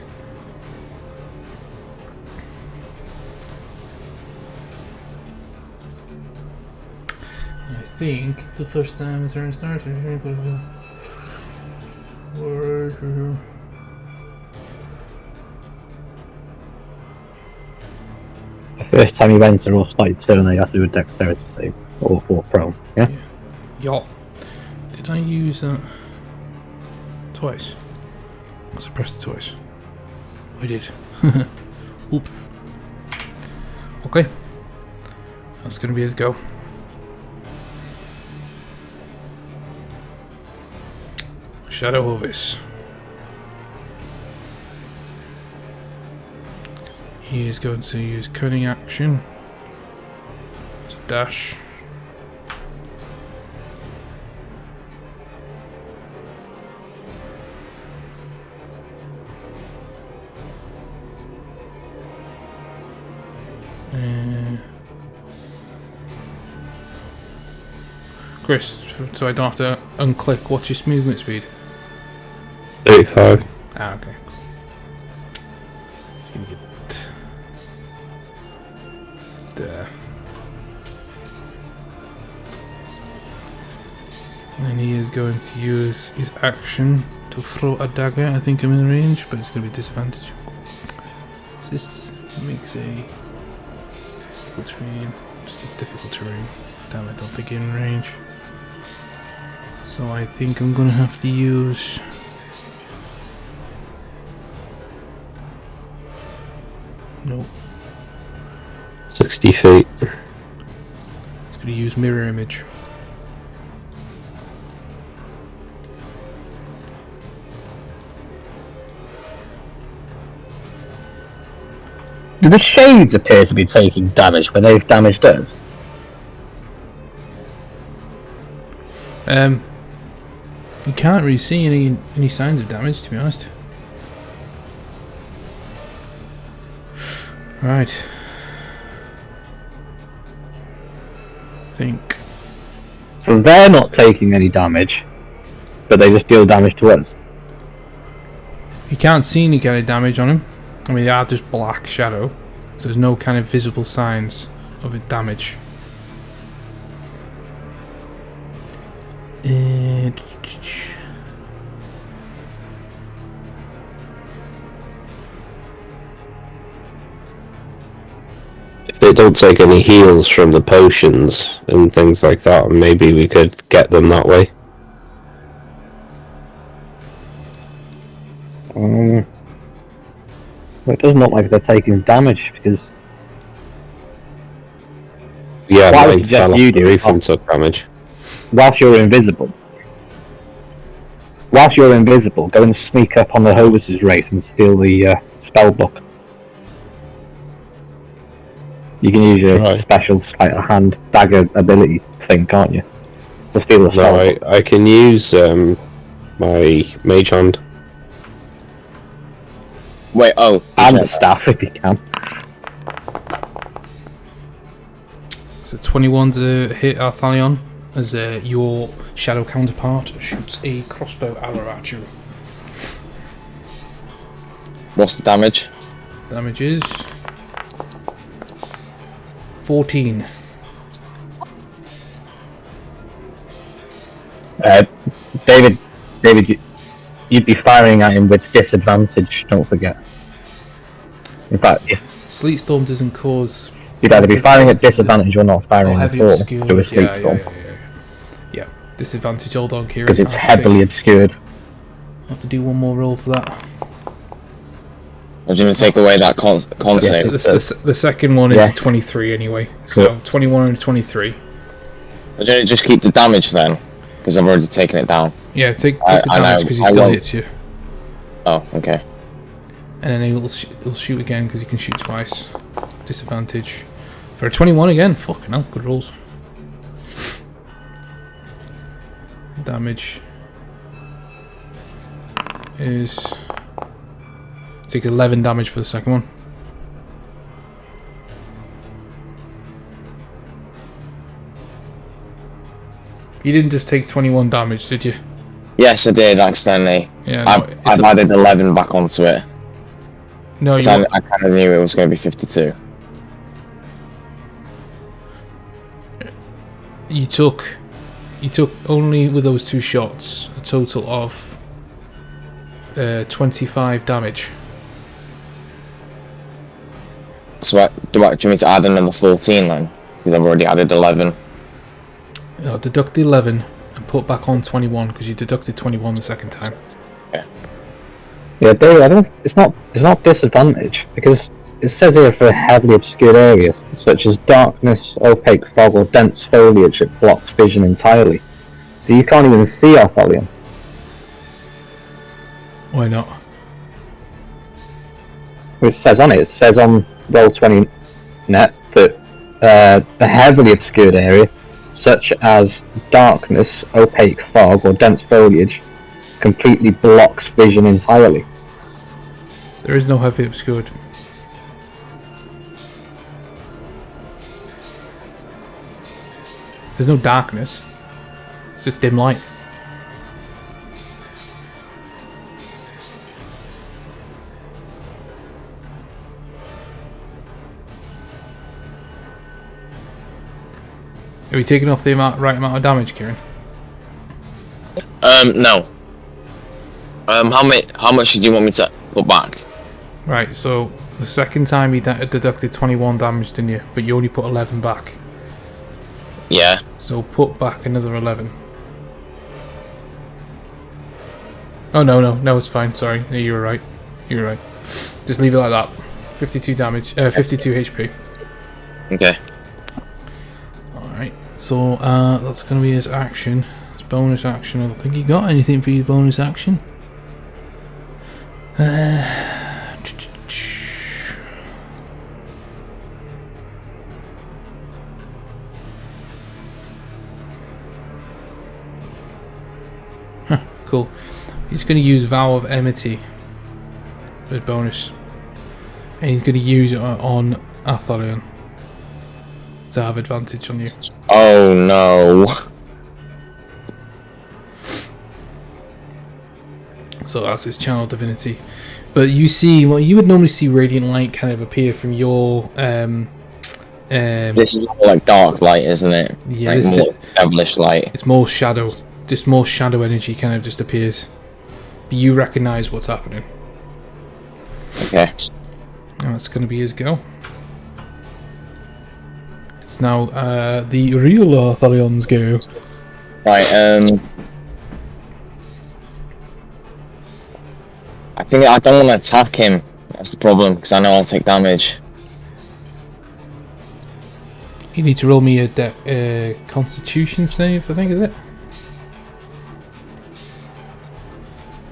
I think the first time the turn starts,
The first time he went to roll slight turn, I have to do a dexterity save. Or 4 prone, yeah?
Yup. Did I use that twice? Because I pressed it twice. I did. Oops. Okay. That's going to be his go. Shadow Ovis. He is going to use cunning action to dash. Chris, so I don't have to unclick, what's your movement speed?
35.
Ah, okay. Just gonna get there. And he is going to use his action to throw a dagger. I think I'm in range, but it's going to be a disadvantage. So this makes a terrain. Just as difficult terrain. Damn, I don't think I'm in range. So I think I'm going to have to use... Nope.
60 feet.
It's going to use mirror image.
Do the shades appear to be taking damage when they've damaged us?
You can't really see any signs of damage, to be honest. Right. Think.
So they're not taking any damage, but they just deal damage to us.
You can't see any kind of damage on him. I mean, they are just black shadow, so there's no kind of visible signs of it damage.
If they don't take any heals from the potions and things like that, maybe we could get them that way.
Well, it doesn't look like they're taking damage because
Yeah,
What I would
mine
suggest
fell off
you
the
do
roof
is-
and took damage.
whilst you're invisible, go and sneak up on the Hovis' race and steal the spell book. You can use your
Right.
special sleight of hand dagger ability thing, can't you? To steal the spell
No,
book.
I can use my mage hand.
Wait, oh.
And the staff if you can.
So 21 to hit Arthalion as your shadow counterpart shoots a crossbow arrow at you.
What's the damage?
Damage is 14.
David, you'd be firing at him with disadvantage, don't forget. In fact, if
Sleet Storm doesn't cause...
you'd either be firing at disadvantage or not firing at
heavy
all
obscured.
through a sleep
Yeah,
storm.
Yeah, disadvantage, hold on, Kieran.
Because it's
I have to
heavily obscured.
I have to do one more roll for that.
I was going to take away that con save.
The second one is
Yes.
23 anyway. So
Cool.
21 and 23.
I was going to just keep the damage then, because I've already taken it down.
Yeah, take
I
the damage
know,
because he
I
still
won't.
hits you.
Oh, okay.
And then he'll shoot again because he can shoot twice. Disadvantage. For a 21 again. Fucking hell, good rolls. Damage is... Take 11 damage for the second one. You didn't just take 21 damage, did you?
Yes, I did accidentally.
Yeah. No,
I've added 11 back onto it.
no,
'Cause I kind of knew it was going to be 52.
you took only with those two shots a total of 25 damage.
So do you want me to add another 14 then? Because I've already added 11.
No, deduct the 11 and put back on 21 because you deducted 21 the second time.
Yeah, David, it's not disadvantage because it says here for heavily obscured areas, such as darkness, opaque fog, or dense foliage, it blocks vision entirely. So you can't even see Artholion.
Why not?
It says on it. It says on Roll20 Net that a heavily obscured area, such as darkness, opaque fog, or dense foliage, completely blocks vision entirely.
There is no heavily obscured. There's no darkness. It's just dim light. Are we taking off the right amount of damage, Kieran?
No. How much do you want me to put back?
Right, so the second time you deducted 21 damage, didn't you? But you only put 11 back.
Yeah.
So put back another 11. Oh, no, it's fine. Sorry. Yeah, you were right. You were right. Just leave it like that. 52 damage. 52 HP.
Okay.
Alright. So, that's going to be his action. His bonus action. I don't think he got anything for his bonus action. Cool. He's going to use Vow of Enmity as bonus, and he's going to use it on Artholion to have advantage on you.
Oh no.
So that's his channel divinity. But you see, well, you would normally see radiant light kind of appear from your
This is more like dark light, isn't it?
Yeah,
like more devilish light.
It's more shadow. Just more shadow energy kind of just appears. But you recognise what's happening.
Okay.
And that's going to be his go. It's now the real Artholion's go.
Right, I think I don't want to attack him. That's the problem, because I know I'll take damage.
You need to roll me a Constitution save, I think, is it?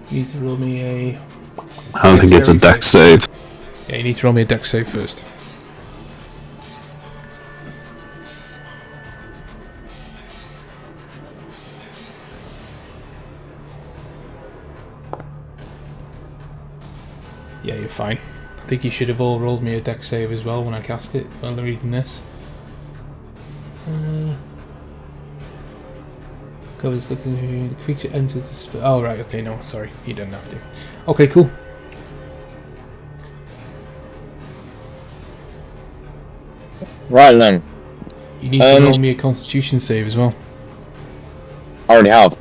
You need to roll me a...
I don't think it's a dex save.
Yeah, you need to roll me a dex save first. Yeah, you're fine. I think you should have all rolled me a dex save as well when I cast it while reading this. Covers looking. The creature enters the spell. Oh, right, okay, no, sorry. You don't have to. Okay, cool.
Right then.
You need to roll me a Constitution save as well.
I already have.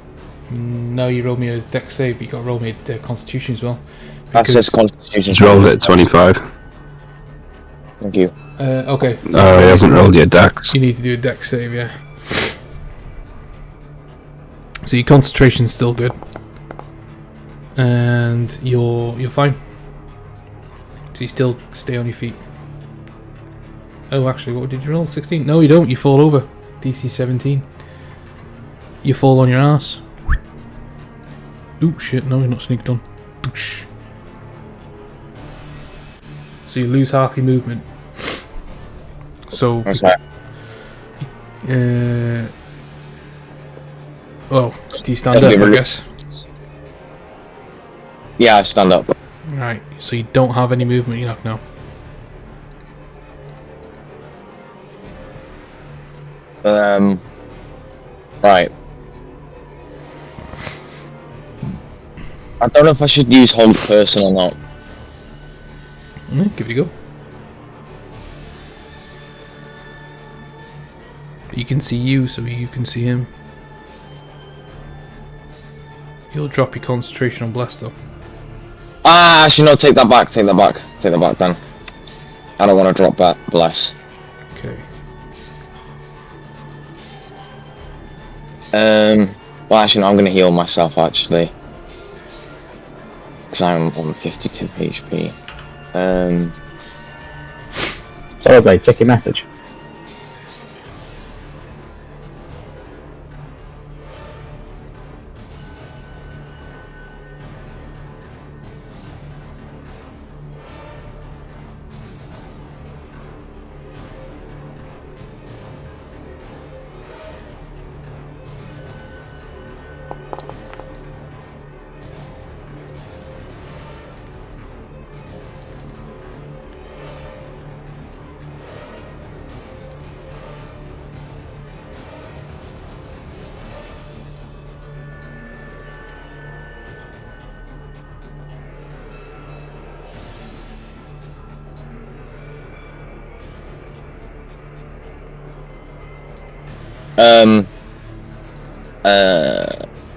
No, you rolled me a dex save, but you got to roll me a Constitution as well.
That's just Constitution.
He's rolled it at 25.
Thank you.
Okay.
Oh, he hasn't rolled yet dex.
You need to do a dex save, yeah. So your concentration's still good, and you're fine. So you still stay on your feet. Oh, actually, what did you roll? 16? No, you don't. You fall over. DC 17. You fall on your ass. Ooh, shit! No, you're not sneaked on. So you lose half your movement. So.
That's right.
Well, do you stand up, I guess?
Yeah, I stand up.
Right, so you don't have any movement you have now.
Right. I don't know if I should use hold person or not.
Give it a go. But you can see you, so you can see him. You'll drop your concentration on bless though.
Ah, actually no, take that back, take that back then. I don't want to drop that bless.
Okay.
Well actually no, I'm going to heal myself actually. Because I'm on 52 HP.
Sorry, check your message.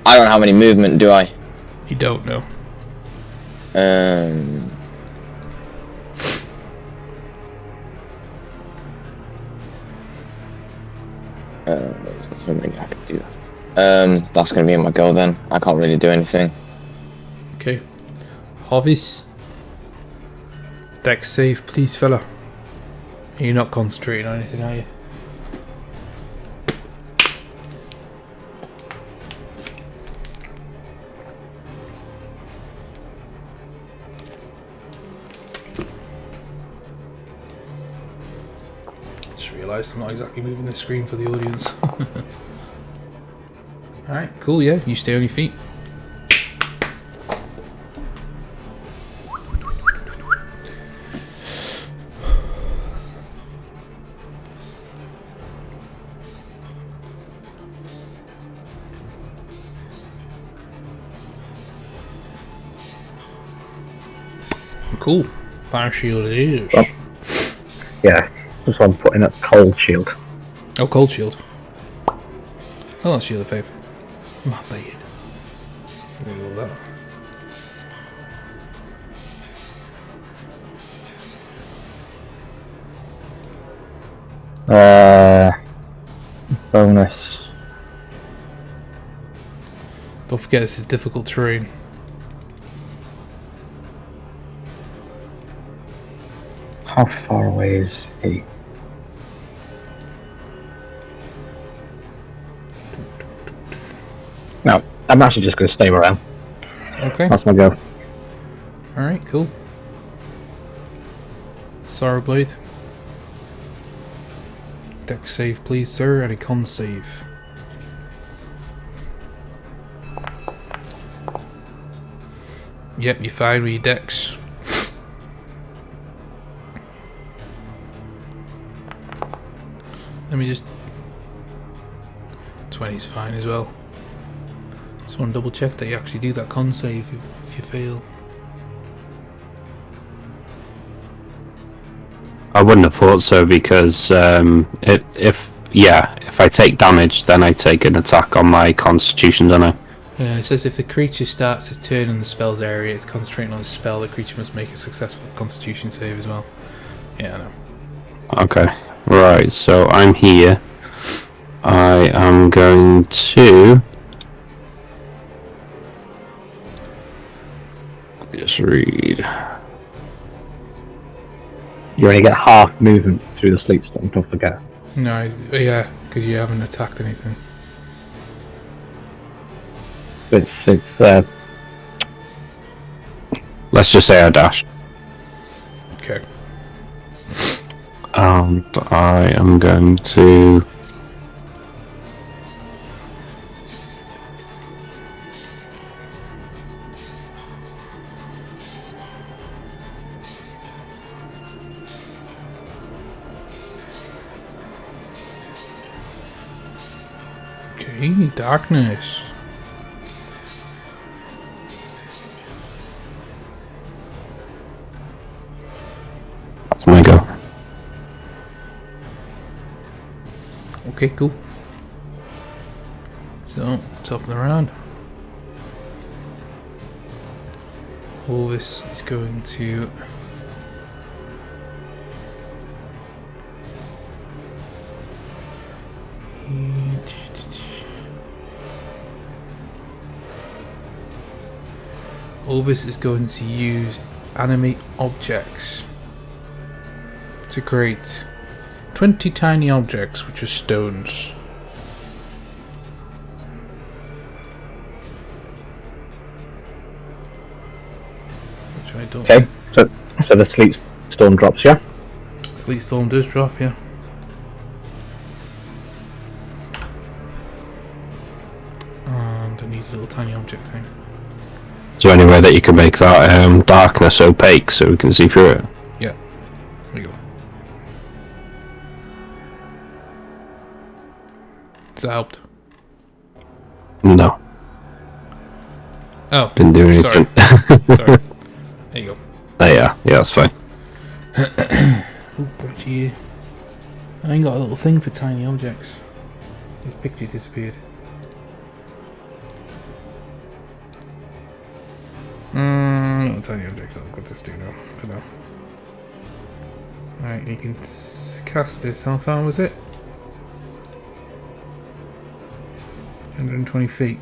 I don't have any movement, do I?
You don't know.
Is that something I could do? That's gonna be my go then. I can't really do anything.
Okay. Hovis. Dex save, please, fella. You're not concentrating on anything, are you? Just realised I'm not exactly moving the screen for the audience. Alright, cool, yeah. You stay on your feet. Cool. Fire shield it is.
Oh. Yeah, this one putting up cold shield.
Oh, cold shield. Oh, that's shield of faith. My bad. Let me roll that.
Bonus.
Don't forget this is difficult terrain.
How far away is he? No, I'm actually just going to stay where I am.
Okay.
That's my go.
Alright, cool. Sorrowblade. Dex save, please, sir, and a con save. Yep, you're fine with your dex. Let me just... 20's fine as well. Just want to double check that you actually do that con save if you fail.
I wouldn't have thought so because if I take damage, then I take an attack on my Constitution, don't I?
Yeah, it says if the creature starts its turn in the spell's area, it's concentrating on the spell, the creature must make a successful Constitution save as well. Yeah, I know.
Okay, right, so I'm here. I am going to... just read...
You only get half movement through the sleep storm, don't forget.
No, yeah, because you haven't attacked anything.
It's
Let's just say I dash.
Okay.
And I am going to...
Okay, darkness.
That's my go.
Okay, cool. So, top of the round. Orvis is going to... Orvis is going to use animate objects to create 20 tiny objects, which are stones. Which I don't.
Okay, so the sleet storm drops, yeah?
Sleet storm does drop, yeah. And I need a little tiny object thing.
Is there any way that you can make that darkness opaque so we can see through it?
Yeah. There you go. Has that helped?
No,
Oh,
didn't do anything.
sorry. There you go.
Oh yeah, that's fine.
Oh, but yeah. I ain't got a little thing for tiny objects. His picture disappeared. No tiny objects, I've got this to do now, for now. Right, you can cast this. How far was it? 120 feet.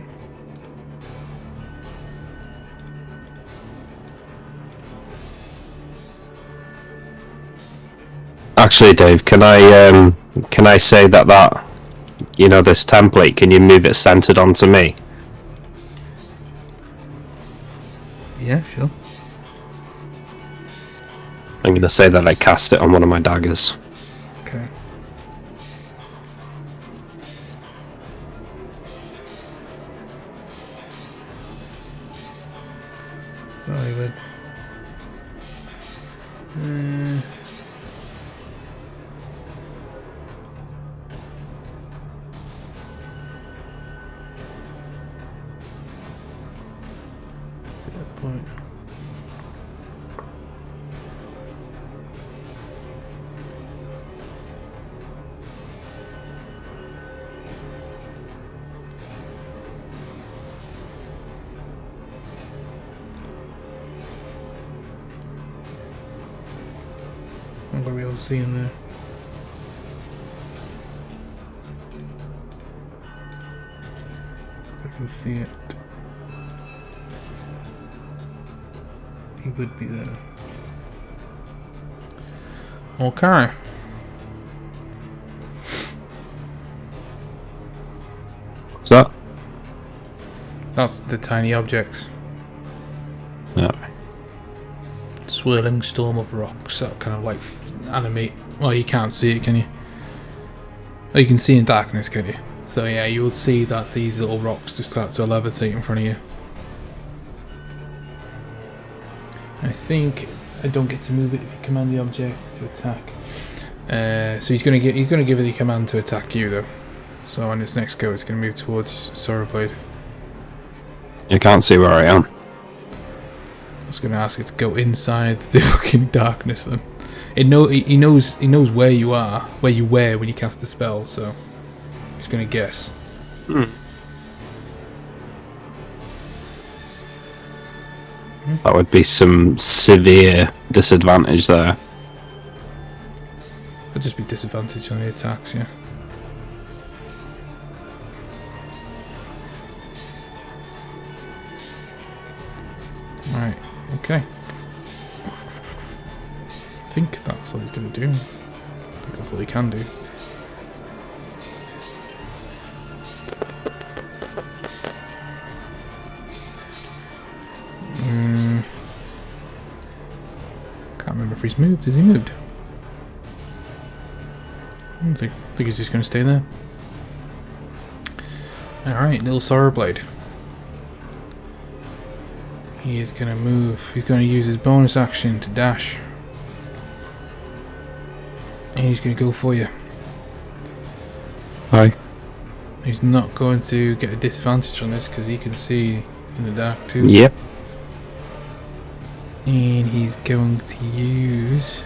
Actually, Dave, can I say that you know, this template, can you move it centered onto me?
Yeah, sure.
I'm gonna say that I cast it on one of my daggers.
Okay. Sorry, bud. To that point. I'm gonna be able to see in there. I can see it. He would be there. Okay.
What's that?
That's the tiny objects.
No.
Swirling storm of rocks that kind of like animate. Well, you can't see it, can you? Oh, you can see in darkness, can you? So yeah, you will see that these little rocks just start to levitate in front of you. I think I don't get to move it if you command the object to attack. So he's gonna give it the command to attack you though. So on its next go, it's gonna move towards Sorrowblade.
You can't see where I am.
I was gonna ask it to go inside the fucking darkness then. He knows where you are, where you were when you cast the spell, so he's gonna guess.
That would be some severe disadvantage there.
It'll just be disadvantage on the attacks, yeah. Right, okay. I think that's all he's gonna do. I think that's all he can do. Can't remember if he's moved. Has he moved? I think he's just gonna stay there. Alright, little Sorrowblade. He is gonna move. He's gonna use his bonus action to dash. And he's gonna go for you.
Hi.
He's not going to get a disadvantage on this because he can see in the dark too.
Yep.
And he's going to use...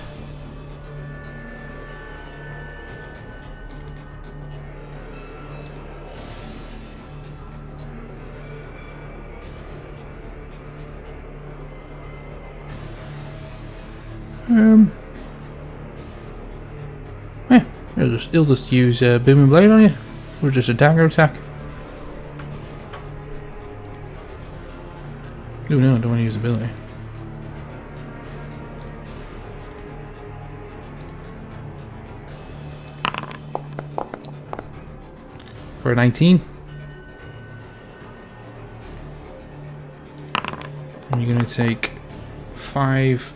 Yeah, he'll just use Booming Blade on you. Or just a dagger attack. Oh no, I don't want to use ability. for a 19. And you're going to take 5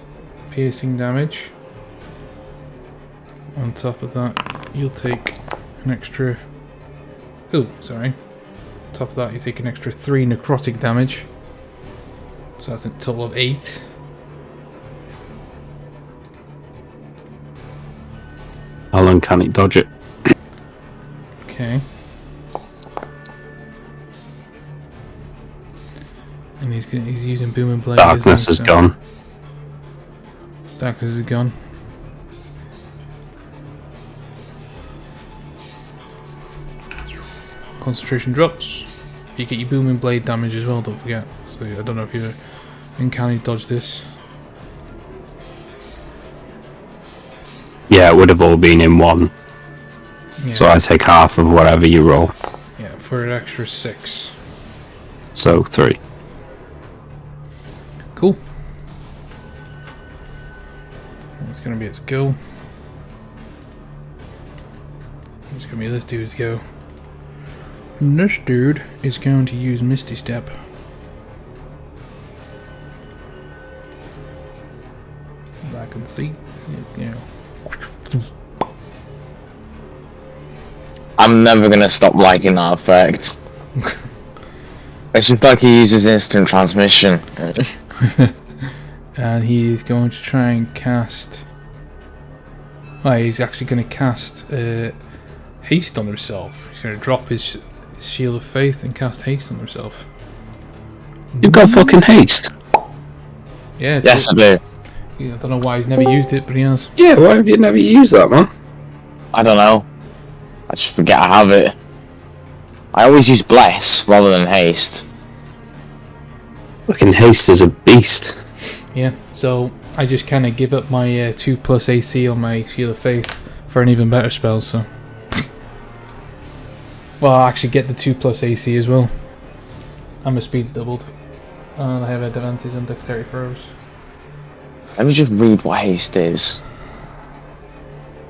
piercing damage. On top of that, you'll take an extra... Oh, sorry. On top of that, you take an extra 3 necrotic damage. So that's a total of 8.
How long can it dodge it?
Okay. And he's using Boom and Blade.
Darkness is gone.
Darkness is gone. Concentration drops. You get your Boom and Blade damage as well, don't forget. So I don't know if you uncanny dodge this.
Yeah, it would have all been in one.
Yeah.
So I take half of whatever you roll.
Yeah, for an extra 6.
So 3.
Cool. That's gonna be its go. It's gonna be this dude's go. And this dude is going to use Misty Step. As I can see, you know.
I'm never gonna stop liking that effect. It's just like he uses instant transmission.
And he's going to try and cast... Oh, he's actually going to cast haste on himself. He's going to drop his Shield of Faith and cast haste on himself.
You've got fucking haste.
Yeah,
Yes, I do.
I don't know why he's never used it, but he has.
Yeah, why have you never used that, man?
I don't know. I just forget I have it. I always use Bless rather than Haste.
Fucking haste is a beast.
Yeah, so I just kind of give up my 2+ AC on my Shield of Faith for an even better spell, so... Well, I actually get the 2+ AC as well. And my speed's doubled. And I have advantage on dexterity throws.
Let me just read what Haste is.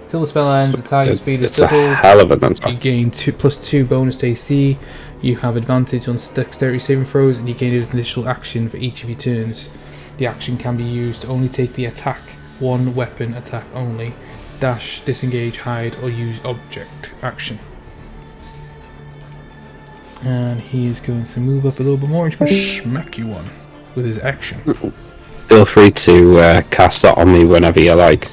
Till the spell ends, the target speed is
It's a
doubled.
hell of an answer.
You gain +2 bonus to AC. You have advantage on dexterity saving throws, and you gain an additional action for each of your turns. The action can be used to only take the attack, one weapon attack only, dash, disengage, hide, or use object action. And he is going to move up a little bit more. He's going to smack you one with his action.
Feel free to cast that on me whenever you like.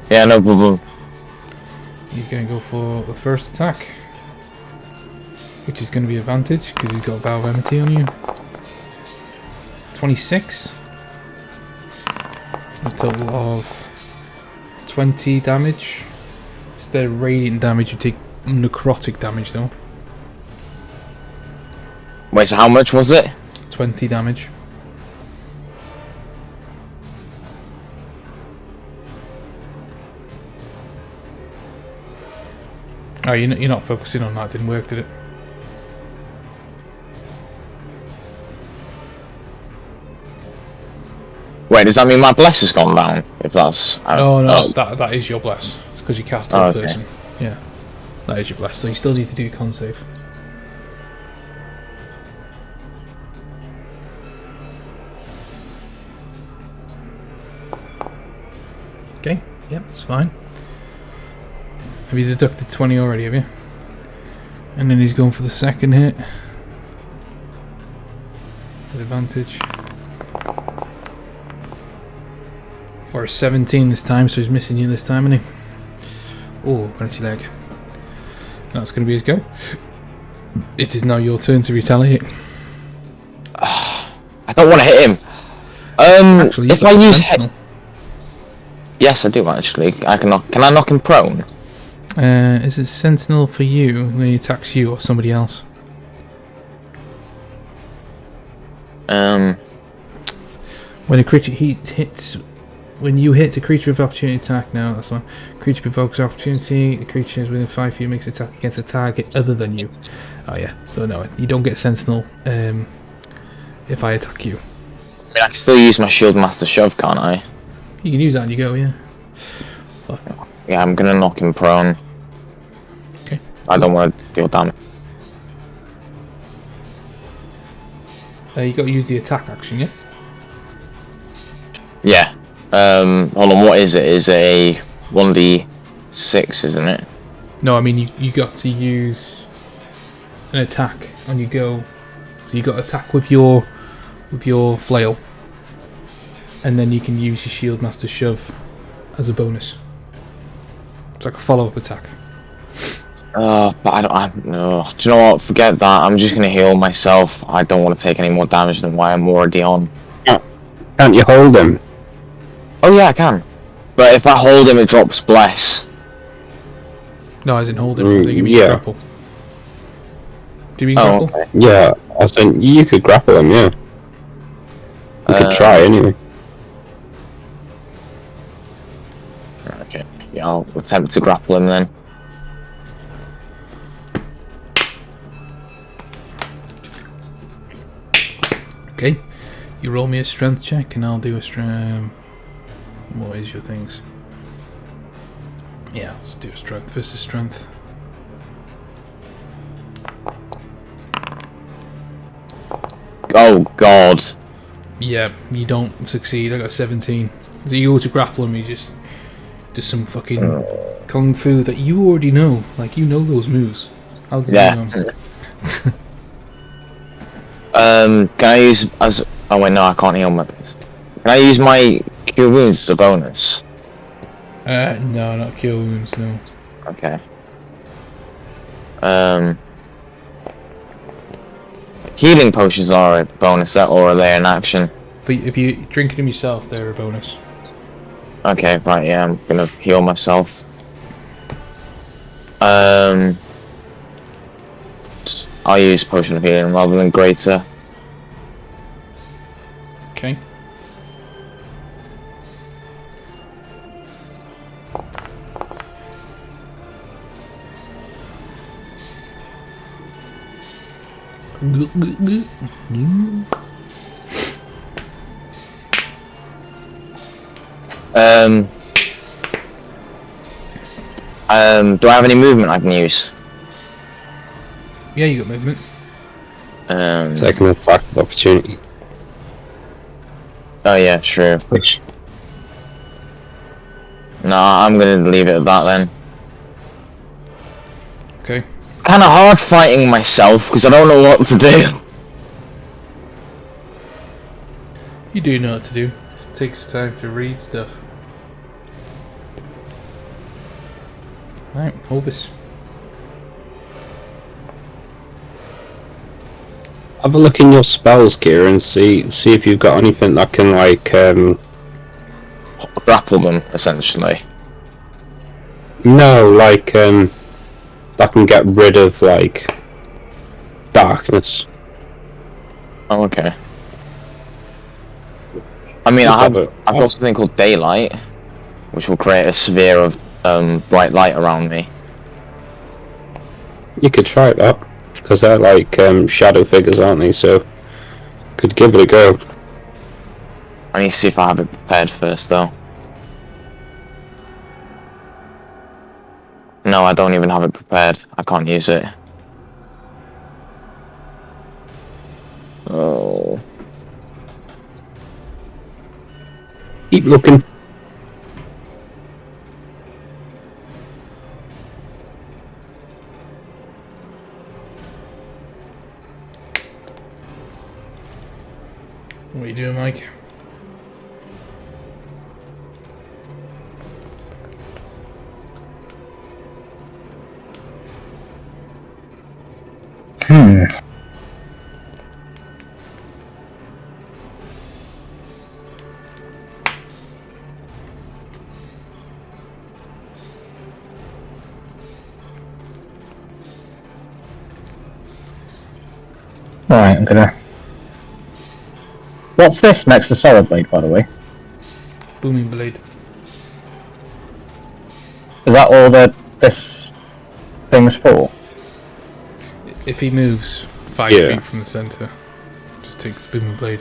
Yeah, no problem.
He's going to go for the first attack, which is going to be advantage because he's got Vow of Enmity on you. 26. A total of 20 damage. Instead of radiant damage, you take necrotic damage though.
Wait, so how much was it?
20 damage. Oh, you're not focusing on that. Didn't work, did it?
Wait, does that mean my Bless has gone down? If that's...
Oh no, that is your bless. It's because you cast
Oh,
third
okay.
person. Yeah, that is your bless. So you still need to do con save. Okay, yep, it's fine. Have you deducted 20 already, have you? And then he's going for the second hit. With advantage. For a 17 this time, so he's missing you this time, isn't he? Oh, crunchy leg. That's going to be his go. It is now your turn to retaliate.
I don't want to hit him.
Actually,
If I use head... Yes, I do actually. Can I knock him prone?
Is it sentinel for you when he attacks you or somebody else?
Um,
When a creature hits, when you hit a creature with opportunity attack, now that's one. Creature provokes opportunity. The creature is within 5 feet, makes attack against a target other than you. Oh yeah, so no, you don't get sentinel. If I attack you,
I mean, I can still use my Shield Master Shove, can't I?
you can use that and you go, yeah. Fuck.
Yeah, I'm gonna knock him prone. I don't want to deal damage.
You got to use the attack action, yeah?
Yeah. Hold on, what is it? Is it a 1d6, isn't it?
No, I mean you got to use an attack on your go. So you got to attack with your flail, and then you can use your shield master shove as a bonus. It's like a follow-up attack.
But I don't know. Do you know what? Forget that. I'm just gonna heal myself. I don't want to take any more damage than what I'm already on.
Can't you hold him?
Oh yeah, I can. But if I hold him, it drops bless.
No, as in hold him. They give you a grapple. Do you mean grapple?
Okay.
Yeah, I was saying you could grapple him. Yeah, you could try anyway.
Okay. Yeah, I'll attempt to grapple him then.
Okay, you roll me a strength check, and I'll do a strength. What is your things? Yeah, let's do a strength versus strength.
Oh god.
Yeah, you don't succeed. I got 17. So you go to grapple him, you just do some fucking kung fu that you already know. Like, you know those moves. How do you know them?
Can I use as? Oh wait, no, I can't heal my. Can I use my cure wounds as a bonus?
No, not cure wounds. No.
Okay. Healing potions are a bonus set, or are they an action?
If you drinking them yourself, they're a bonus.
Okay, right. Yeah, I'm gonna heal myself. I'll use potion of healing rather than greater.
Okay.
Do I have any movement I can use?
Yeah, you got movement.
Second attack of opportunity.
Oh yeah, true.
Which
No, I'm gonna leave it at that then.
Okay.
It's kind of hard fighting myself because I don't know what to do.
You do know what to do. It takes time to read stuff. Alright, hold this.
Have a look in your spells, Kira, and see if you've got anything that can like
Grapple them, essentially.
no, like that can get rid of like darkness.
Oh, okay. I mean, I've got something called daylight, which will create a sphere of bright light around me.
You could try that because they're like shadow figures, aren't they? So could give it a go.
I need to see if I have it prepared first, though. No, I don't even have it prepared. I can't use it. Oh.
Keep looking.
What are you doing, Mike?
Right, I'm gonna. What's this next to Solid Blade, by the way?
Booming blade.
Is that all that this thing's for?
If he moves 5
Yeah.
feet from the center, just takes the booming blade.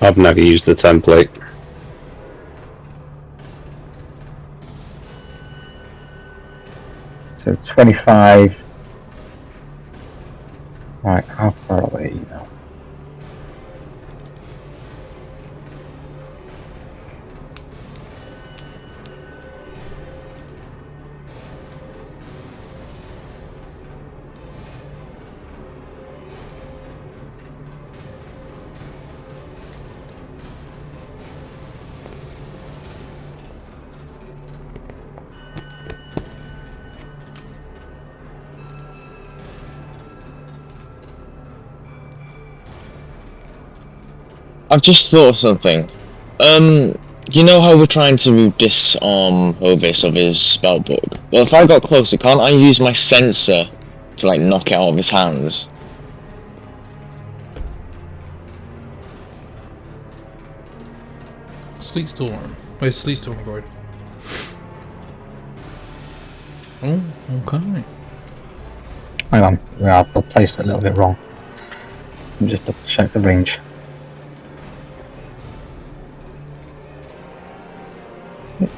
I've never used the template.
So 25. Right, how far away are you now?
I've just thought of something. You know how we're trying to disarm Hovis of his spellbook? Well, if I got closer, can't I use my sensor to, like, knock it out of his hands?
Sleet Storm. Where's Sleet Storm going? Oh, okay.
Hang on, yeah, I've placed it a little bit wrong. Let me just double check the range.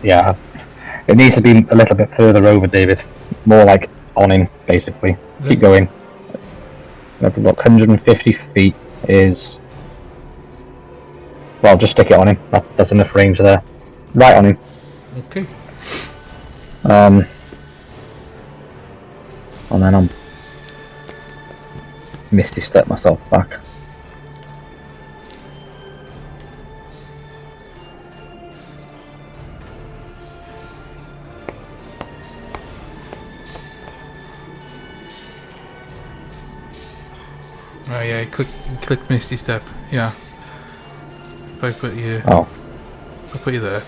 Yeah, it needs to be a little bit further over, David. More like on him, basically.
Yeah.
Keep going. Have to look. 150 feet is. Well, just stick it on him. That's enough range there. Right on him.
Okay.
And then I'm Misty step myself back.
Oh yeah, click Misty Step. Yeah. If I put you,
Oh,
I'll put you there,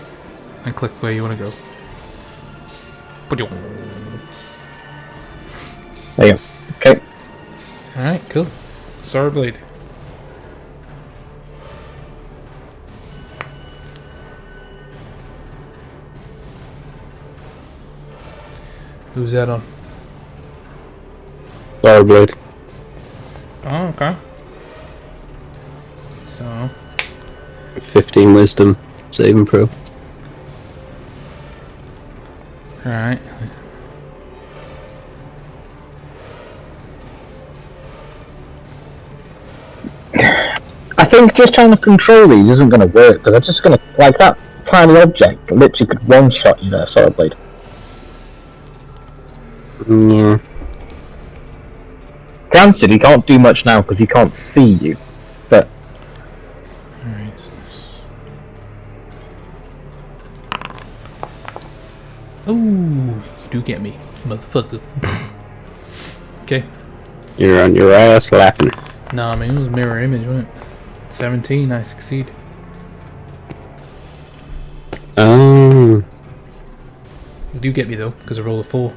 and click where you want to go.
there you go. Okay.
All right, cool. Star Blade. Who's that on?
Starblade.
Oh, okay. So,
15 wisdom. Saving throw.
alright.
I think just trying to control these isn't going to work because they're just going to, like that tiny object literally could one-shot you there, Solid Blade.
Yeah.
Granted, he can't do much now because he can't see you, but
Alright. Oh, you do get me, motherfucker. Okay.
You're on your ass laughing.
Nah, man, it was mirror image, wasn't it? 17, I succeed.
Oh.
You do get me though, because I rolled a 4.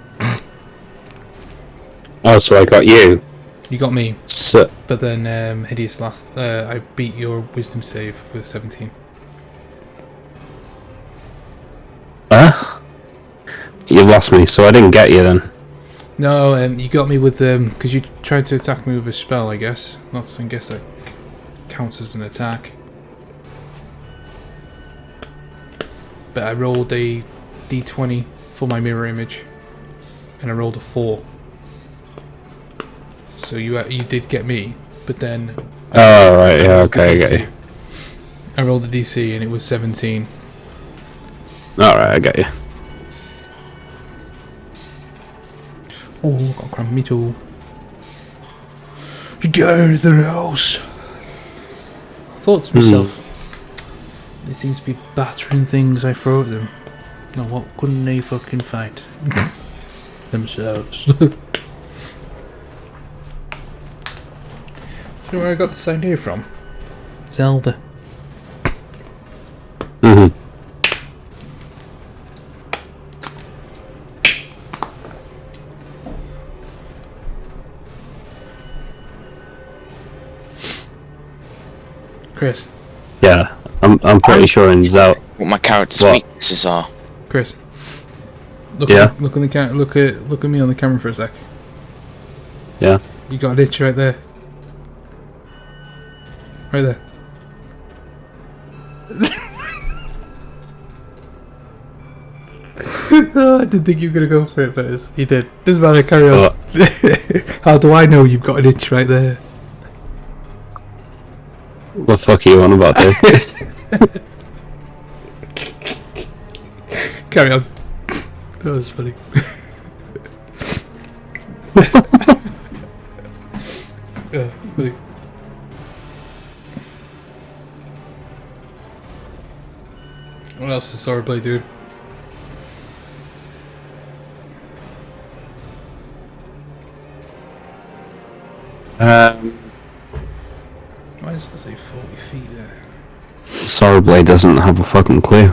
Oh, so I got you.
You got me,
So,
but then Hideous last. I beat your wisdom save with 17.
you lost me, so I didn't get you then.
No, you got me with because you tried to attack me with a spell, I guess. Not, I guess that counts as an attack. But I rolled a d20 for my mirror image, and I rolled a 4. So you did get me, but then.
Oh, right, yeah, okay, I get you.
I rolled a DC and it was 17.
Alright, I get you.
Oh, got cramp me too. You got anything else? I thought to myself, they seem to be battering things I throw at them. Now what couldn't they fucking fight? Themselves. You know where I got this idea from? Zelda.
Mm-hmm.
Chris.
Yeah, I'm pretty sure in Zelda.
What my character's
What?
weaknesses are.
Chris. Look
Yeah?
look on the look at me on the camera for a sec.
Yeah.
You got an itch right there. Right there. Oh, I didn't think you were going to go for it, but you did. Doesn't matter, carry on. How do I know you've got an inch right there?
What the fuck are you on about, Dave?
Carry on. That was funny. Funny. What else is Swordblade doing? Why does that say 40 feet there?
Swordblade doesn't have a fucking clue.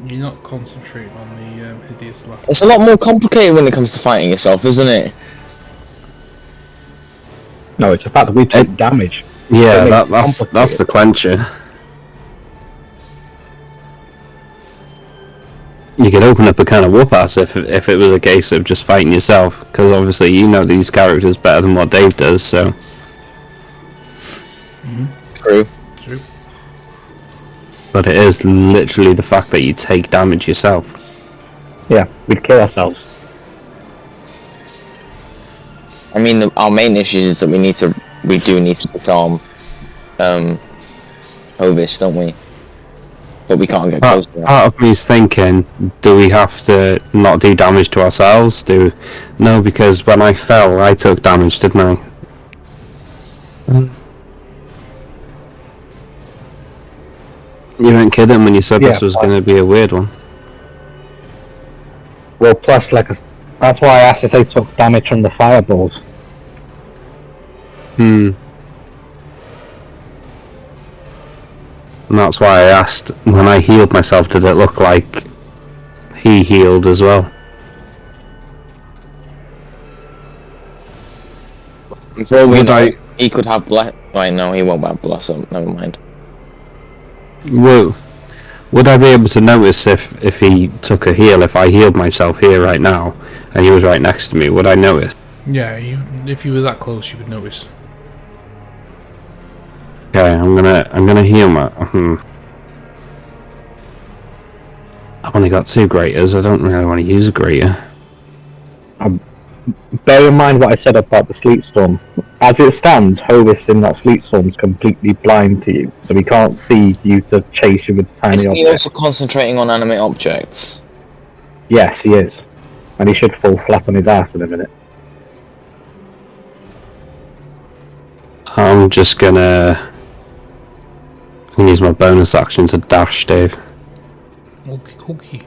You're not concentrating on the hideous laugh.
It's a lot more complicated when it comes to fighting yourself, isn't it?
No, it's the fact that we take damage.
Yeah,
That makes it
that's
complicated.
the clencher. You could open up a can of whoop-ass if it was a case of just fighting yourself, because obviously you know these characters better than what Dave does, so...
True.
True.
But it is literally the fact that you take damage yourself.
Yeah, we'd kill ourselves.
I mean, our main issue is that we do need to disarm Hovis, don't we? But we can't get close to that.
Part of me is thinking, do we have to not do damage to ourselves? No, because when I fell, I took damage, didn't I? You weren't kidding when you said this
Yeah,
was going to be a weird one.
Well, plus, that's why I asked if they took damage from the fireballs.
And that's why I asked, when I healed myself, did it look like he healed as well?
For all we
Would
know, he could have bless. Right, no, he won't have bless up. Never mind.
Would I be able to notice if he took a heal, if I healed myself here right now, and he was right next to me, would I notice?
Yeah, if you were that close, you would notice.
Okay, I'm gonna heal my... I've only got 2 graters, I don't really want to use a greater.
Bear in mind what I said about the sleet storm. As it stands, Hovis in that sleet storm is completely blind to you, so he can't see you to chase you with the tiny
Isn't he
object.
also concentrating on animate objects?
Yes, he is. And he should fall flat on his ass in a minute.
I'm just gonna use my bonus action to dash, Dave.
Okay.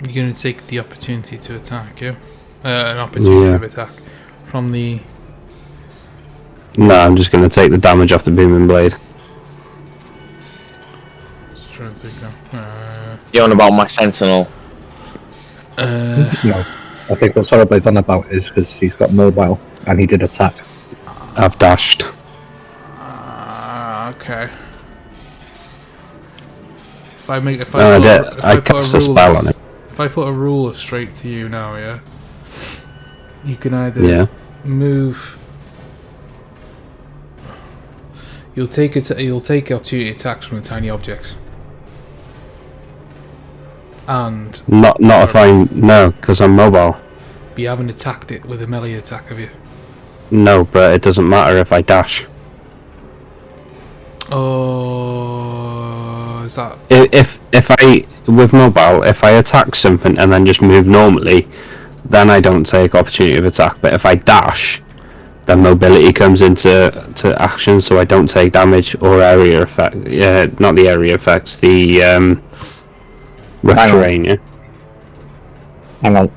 You're going to take the opportunity to attack, yeah? An opportunity of attack from the...
No, I'm just gonna take the damage off the booming blade.
Just trying to think now.
You're on about my sentinel.
No. I think what Sorrowblade's on about is because he's got mobile, and he did attack.
I've dashed.
Okay. I
cast a spell on it.
If I put a ruler straight to you now, yeah, you can either move. You'll take opportunity attacks from the tiny objects, and
Not if because I'm mobile.
But you haven't attacked it with a melee attack, have you?
No, but it doesn't matter if I dash.
Oh, is that?
If I with mobile, if I attack something and then just move normally, then I don't take opportunity of attack. But if I dash, then mobility comes into action, so I don't take damage or area effect. Yeah, not the area effects. The rough terrain. Yeah.
Hang on.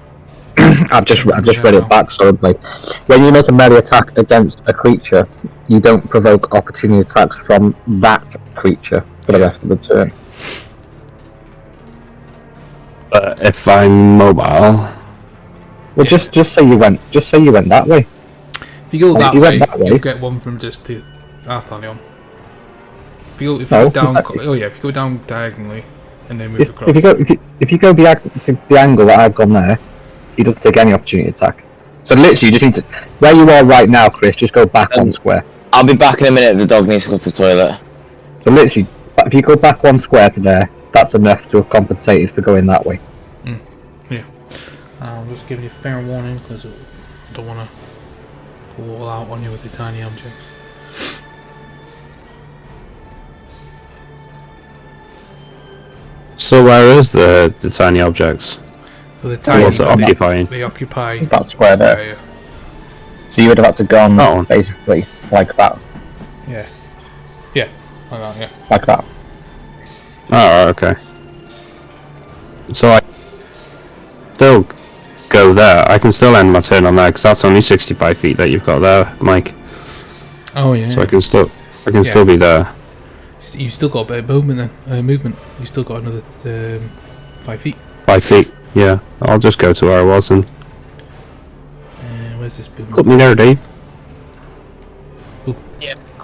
I've just read it back, Sorrowblade. When you make a melee attack against a creature, you don't provoke opportunity attacks from that creature for the rest of the turn.
But if I'm mobile,
well, just say you went that way.
If you go that
you
way,
went that way,
you'll get one from just the Arthalion. If you go down, if you go down diagonally and then move across.
If you go the angle that I've gone there, he doesn't take any opportunity attack. So literally, you just need to... Where you are right now, Chris, just go back 1 square.
I'll be back in a minute. The dog needs to go to the toilet.
So literally, if you go back 1 square to there, that's enough to have compensated for going that way.
Yeah. I'm just giving you fair warning because I don't want to go all out on you with the tiny objects.
So where is the tiny objects?
So the tiny
What's it occupying?
They occupy
That square there.
yeah.
So you would have had to go on
Oh.
basically like that.
Yeah. Yeah. Like that, yeah.
Like that.
Oh, okay. So I still go there. I can still end my turn on there because that's only 65 feet that you've got there, Mike.
Oh yeah.
So I can still
Yeah.
still be there.
You've still got a bit of movement then. Movement. You still got another 5 feet.
5 feet. Yeah. I'll just go to where I was and
Where's this
put
movement?
me there, Dave.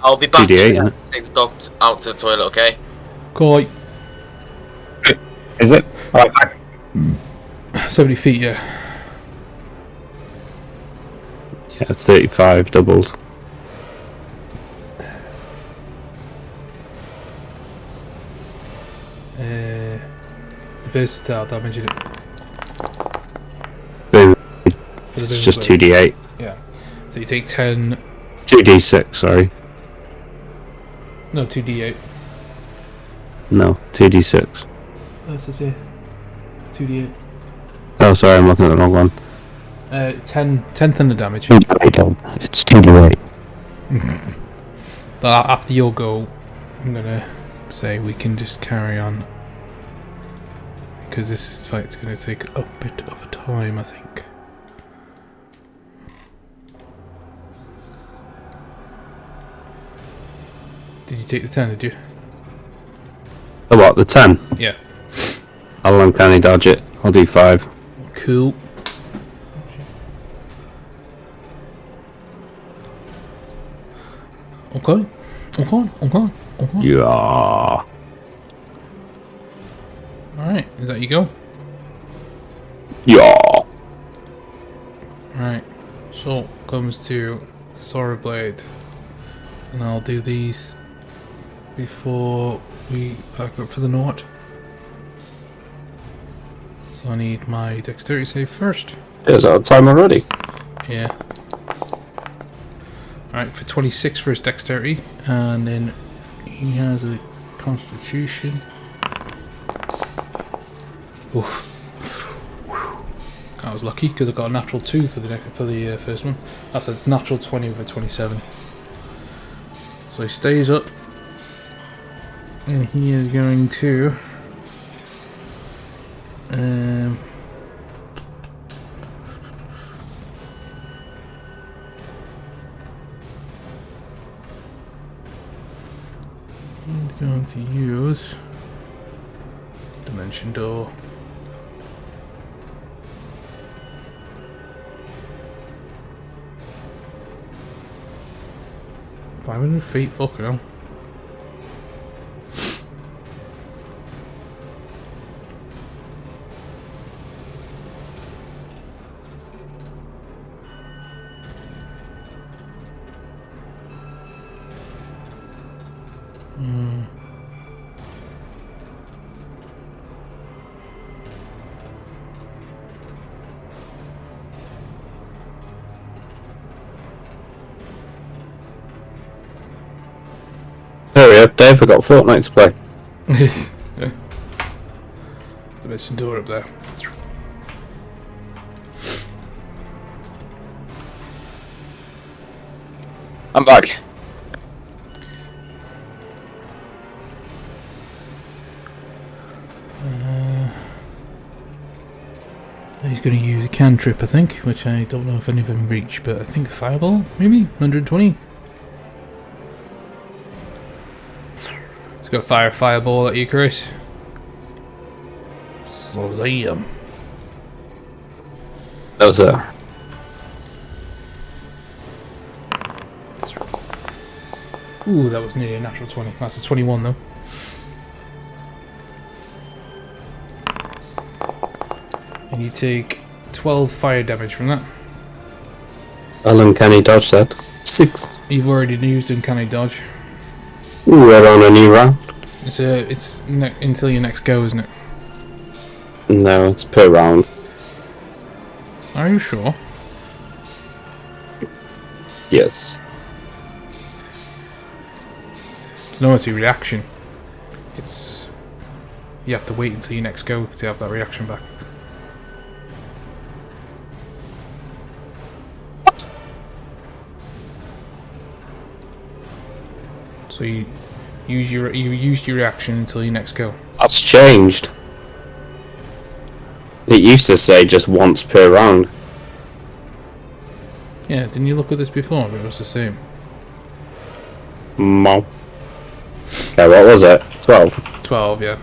I'll be back
2d8,
in a
innit?
minute to take the dog out to the toilet, okay?
Koi.
Is it? Right back.
70 feet, yeah.
Yeah, 35 doubled.
The versatile damage in it.
Boom.
For the
It's just
visible.
2d8.
Yeah. So you take 10.
2d6, sorry.
No, 2d8.
No, 2d6.
What's this here? 2d8.
Oh, sorry, I'm looking at the wrong one.
10 thunder damage.
It's 2d8.
But after your go, I'm gonna say we can just carry on. Because this fight's gonna take a bit of a time, I think. Did you take the 10, did you?
Oh, what, the 10?
Yeah.
I'll uncanny dodge it. I'll do 5.
Cool. Okay. Okay.
Yeah.
Alright, is that you go?
Yeah.
Alright. So, comes to Sword Blade. And I'll do these before we pack up for the night. So I need my dexterity save first.
Is that time already?
Yeah. Alright, for 26 for his dexterity. And then he has a constitution. Oof. I was lucky because I got a natural 2 for the first one. That's a natural 20 with a 27. So he stays up. And he is going to... he's going to use Dimension Door. $500 feet, fucking hell.
Hurry up, Dave. I've got Fortnite to play.
Dimension Door up there.
I'm back.
He's going to use a cantrip, I think, which I don't know if any of them reach, but I think a fireball, maybe? 120? He's going to fire a fireball at you, Chris. Slam.
That was a...
Ooh, that was nearly a natural 20. That's a 21, though. And you take 12 fire damage from that.
I'll uncanny dodge that. 6.
You've already used Uncanny Dodge.
Ooh, we're on a new round.
It's until your next go, isn't it?
No, it's per round.
Are you sure?
Yes.
It's no, it's a reaction. It's... You have to wait until your next go to have that reaction back. So you used your reaction until your next go.
That's changed. It used to say just once per round.
Yeah, didn't you look at this before? But it was the same.
Mo. Okay, what was it? 12.
12, yeah.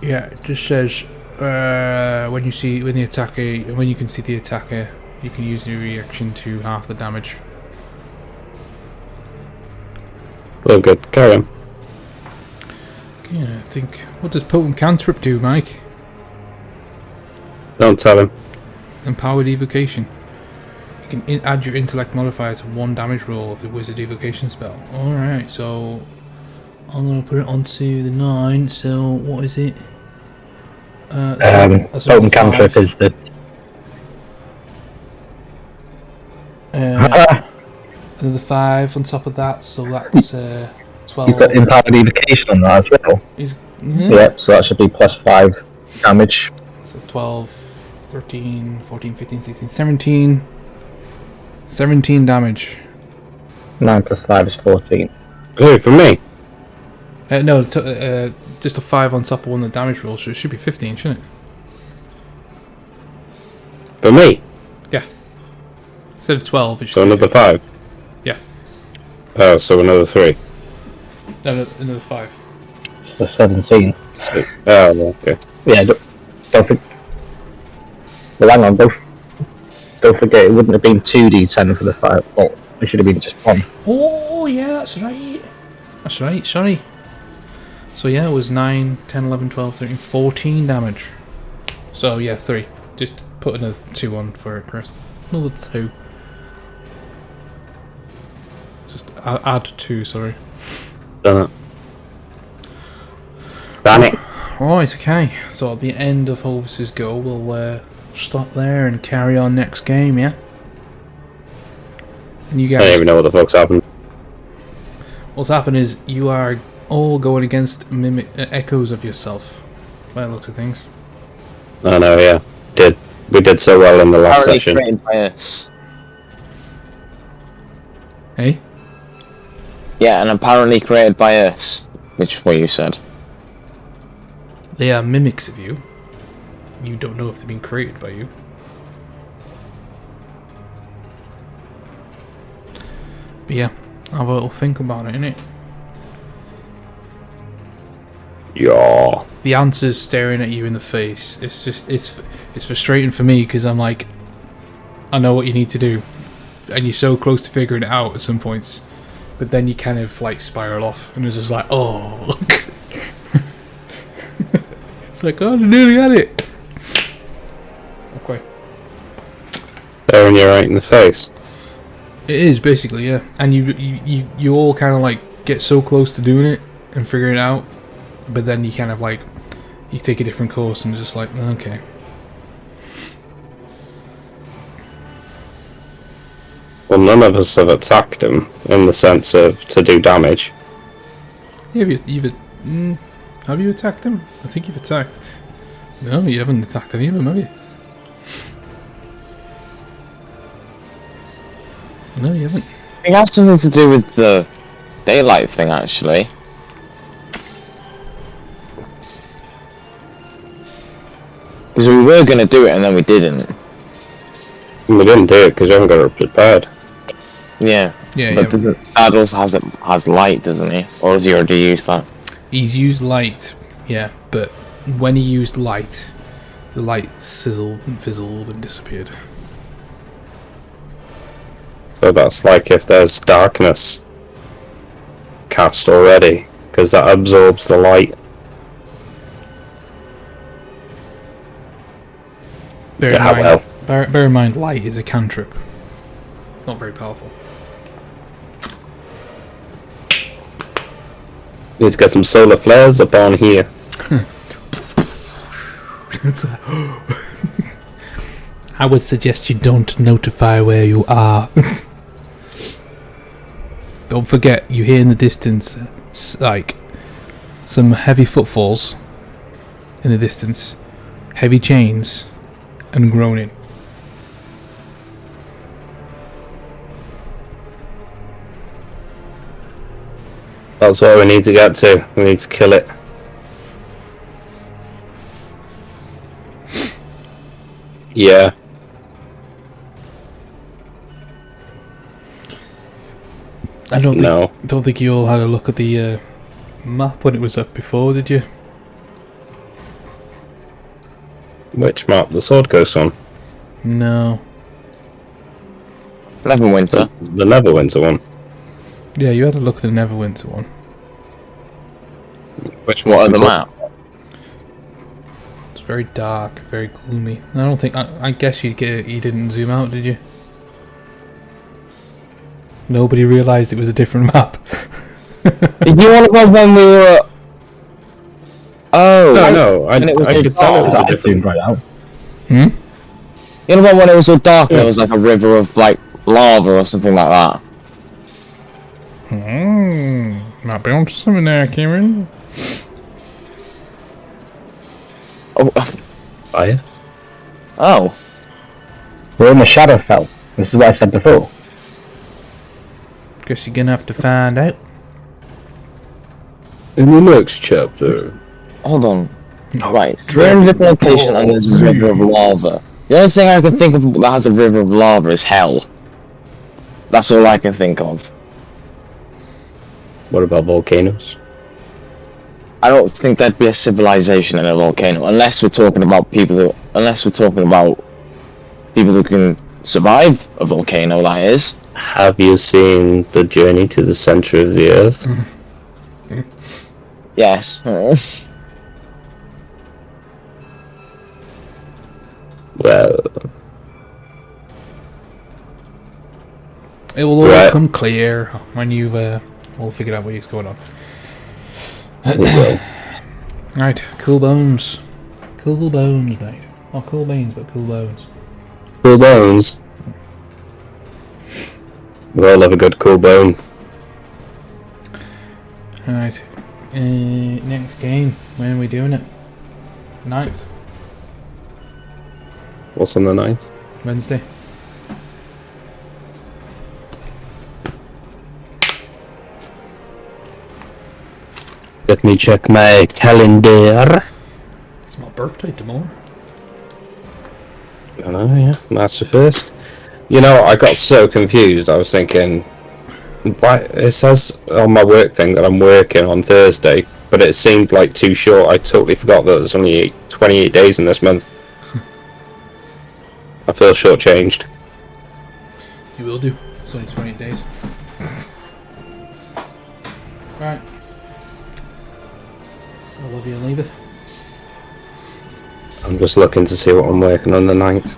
Yeah, it just says when you can see the attacker, you can use your reaction to half the damage.
Well, good. Carry on.
Okay, I think. What does potent cantrip do, Mike?
Don't tell him.
Empowered evocation. You can add your intellect modifier to 1 damage roll of the wizard evocation spell. Alright, so I'm gonna put it onto the 9, so what is it? That's a
Potent
5.
cantrip is the...
Another 5 on top of that, so that's 12.
You've got empowered evocation on that as well. Yep, so that should be +5 damage.
So 12, 13, 14, 15, 16, 17. 17 damage.
9 + 5 is 14.
Hey, for me.
No, just a 5 on top of one of the damage rolls, so it should be 15, shouldn't it?
For me.
Yeah. Instead of 12, it should
So
be
another
15.
5.
Yeah.
Oh, so another 3.
No, another 5.
So 17.
So, oh, okay.
Yeah, don't think... Well, hang on, don't forget, it wouldn't have been 2d10 for the 5. Well, it should have been just 1.
Oh, yeah, that's right. That's right, sorry. So yeah, it was 9, 10, 11, 12, 13, 14 damage. So yeah, 3. Just put another 2 on for it, Chris. Another 2. Just add 2, sorry.
Done it. Damn it.
Right, okay. So at the end of Holvis's go, we'll stop there and carry on next game, yeah? And you
I don't
guys...
even know what the fuck's happened.
What's happened is you are all going against mimic echoes of yourself, by the looks of things.
I know, yeah. We did so well in the last
Apparently
session.
created by us.
Hey?
Yeah, and apparently created by us, which is what you said.
They are mimics of you. You don't know if they've been created by you. But yeah, have a little think about it, innit?
Yeah.
The answer's staring at you in the face. It's just, it's frustrating for me because I'm like, I know what you need to do, and you're so close to figuring it out at some points, but then you kind of like spiral off, and it's just like, oh, it's like, oh, I nearly had it. Okay.
Staring you right in the face.
It is basically, yeah, and you all kind of like get so close to doing it and figuring it out, but then you kind of like you take a different course and just like, okay.
Well, none of us have attacked him in the sense of to do damage.
Yeah, have you attacked him? I think you've attacked. No, you haven't attacked any of them, have you? No, you haven't.
It has something to do with the daylight thing, actually. Because we were going to do it and then we didn't.
We didn't do it because we haven't got it prepared.
Yeah.
Yeah,
But
yeah.
doesn't Dad also has light, doesn't he? Or has he already used that?
He's used light, yeah, but when he used light, the light sizzled and fizzled and disappeared.
So that's like if there's darkness cast already, because that absorbs the light.
Bear in
Yeah,
mind,
well.
bear in mind, light is a cantrip. Not very powerful.
Need to get some solar flares up on here.
I would suggest you don't notify where you are. Don't forget, you hear in the distance, like, some heavy footfalls in the distance, heavy chains, and groaning.
That's what we need to get to. We need to kill it. Yeah.
I don't think you all had a look at the map when it was up before, did you?
Which map? The Sword Coast one?
No.
Neverwinter.
The Neverwinter one.
Yeah, you had a look at the Neverwinter one.
Which
What
one?
are the map?
It's very dark, very gloomy. I don't think. I guess you didn't zoom out, did you? Nobody realised it was a different map.
Did you want to go when we were? Oh.
No, I could tell it was a different.
right out.
Hmm?
You know when it was so dark and there was like a river of like lava or something like that?
Might be on something there, Cameron.
Oh.
Fire?
Oh.
We're in the Shadowfell. This is what I said before.
Guess you're gonna have to find out.
In the next chapter.
Hold on. Right. We're in a different location and there's a river of lava. The only thing I can think of that has a river of lava is hell. That's all I can think of.
What about volcanoes?
I don't think there'd be a civilization in a volcano unless we're talking about people who can survive a volcano, that is.
Have you seen The Journey to the Center of the Earth?
Yes.
Well,
It will all
Right.
become clear when you've all figured out what's going on.
we will.
Right, cool bones. Cool bones, mate. Not cool beans, but cool bones.
Cool bones. We all love a good cool bone.
Alright. Next game. When are we doing it? 9th?
What's on the 9th?
Wednesday?
Let me check my calendar.
It's my birthday tomorrow.
Oh yeah, March the 1st. You know, I got so confused. I was thinking, why it says on my work thing that I'm working on Thursday, but it seemed like too short. I totally forgot that there's only 28 days in this month. I feel shortchanged.
You will do. It's only 28 days. Right. I love you, leave it.
I'm just looking to see what I'm working on the 9th.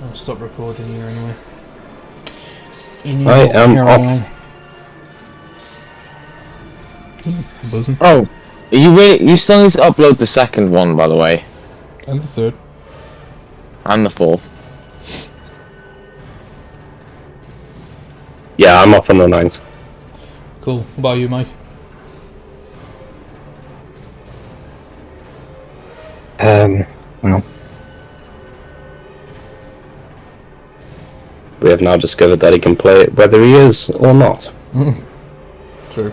I'll stop recording here anyway.
I am off.
Buzzing.
Oh, you still need to upload the second one, by the way,
And the third.
and the fourth.
Yeah, I'm off on the 9th.
Cool. What about you, Mike?
Well,
We have now discovered that he can play it whether he is or not.
True.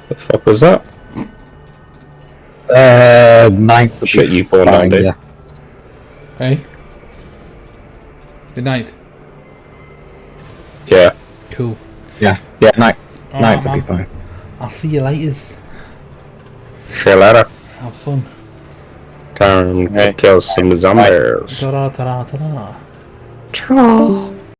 The fuck was that?
9th.
Shit, you born on, dude.
Yeah.
Hey? The 9th.
Yeah.
Cool.
Yeah, 9th.
Alright,
9th would be
man.
fine.
I'll see you later.
See you later.
Have fun.
Time to
Okay.
kill some zombies.
Ta-da, ta-da, ta-da.
Ta-da.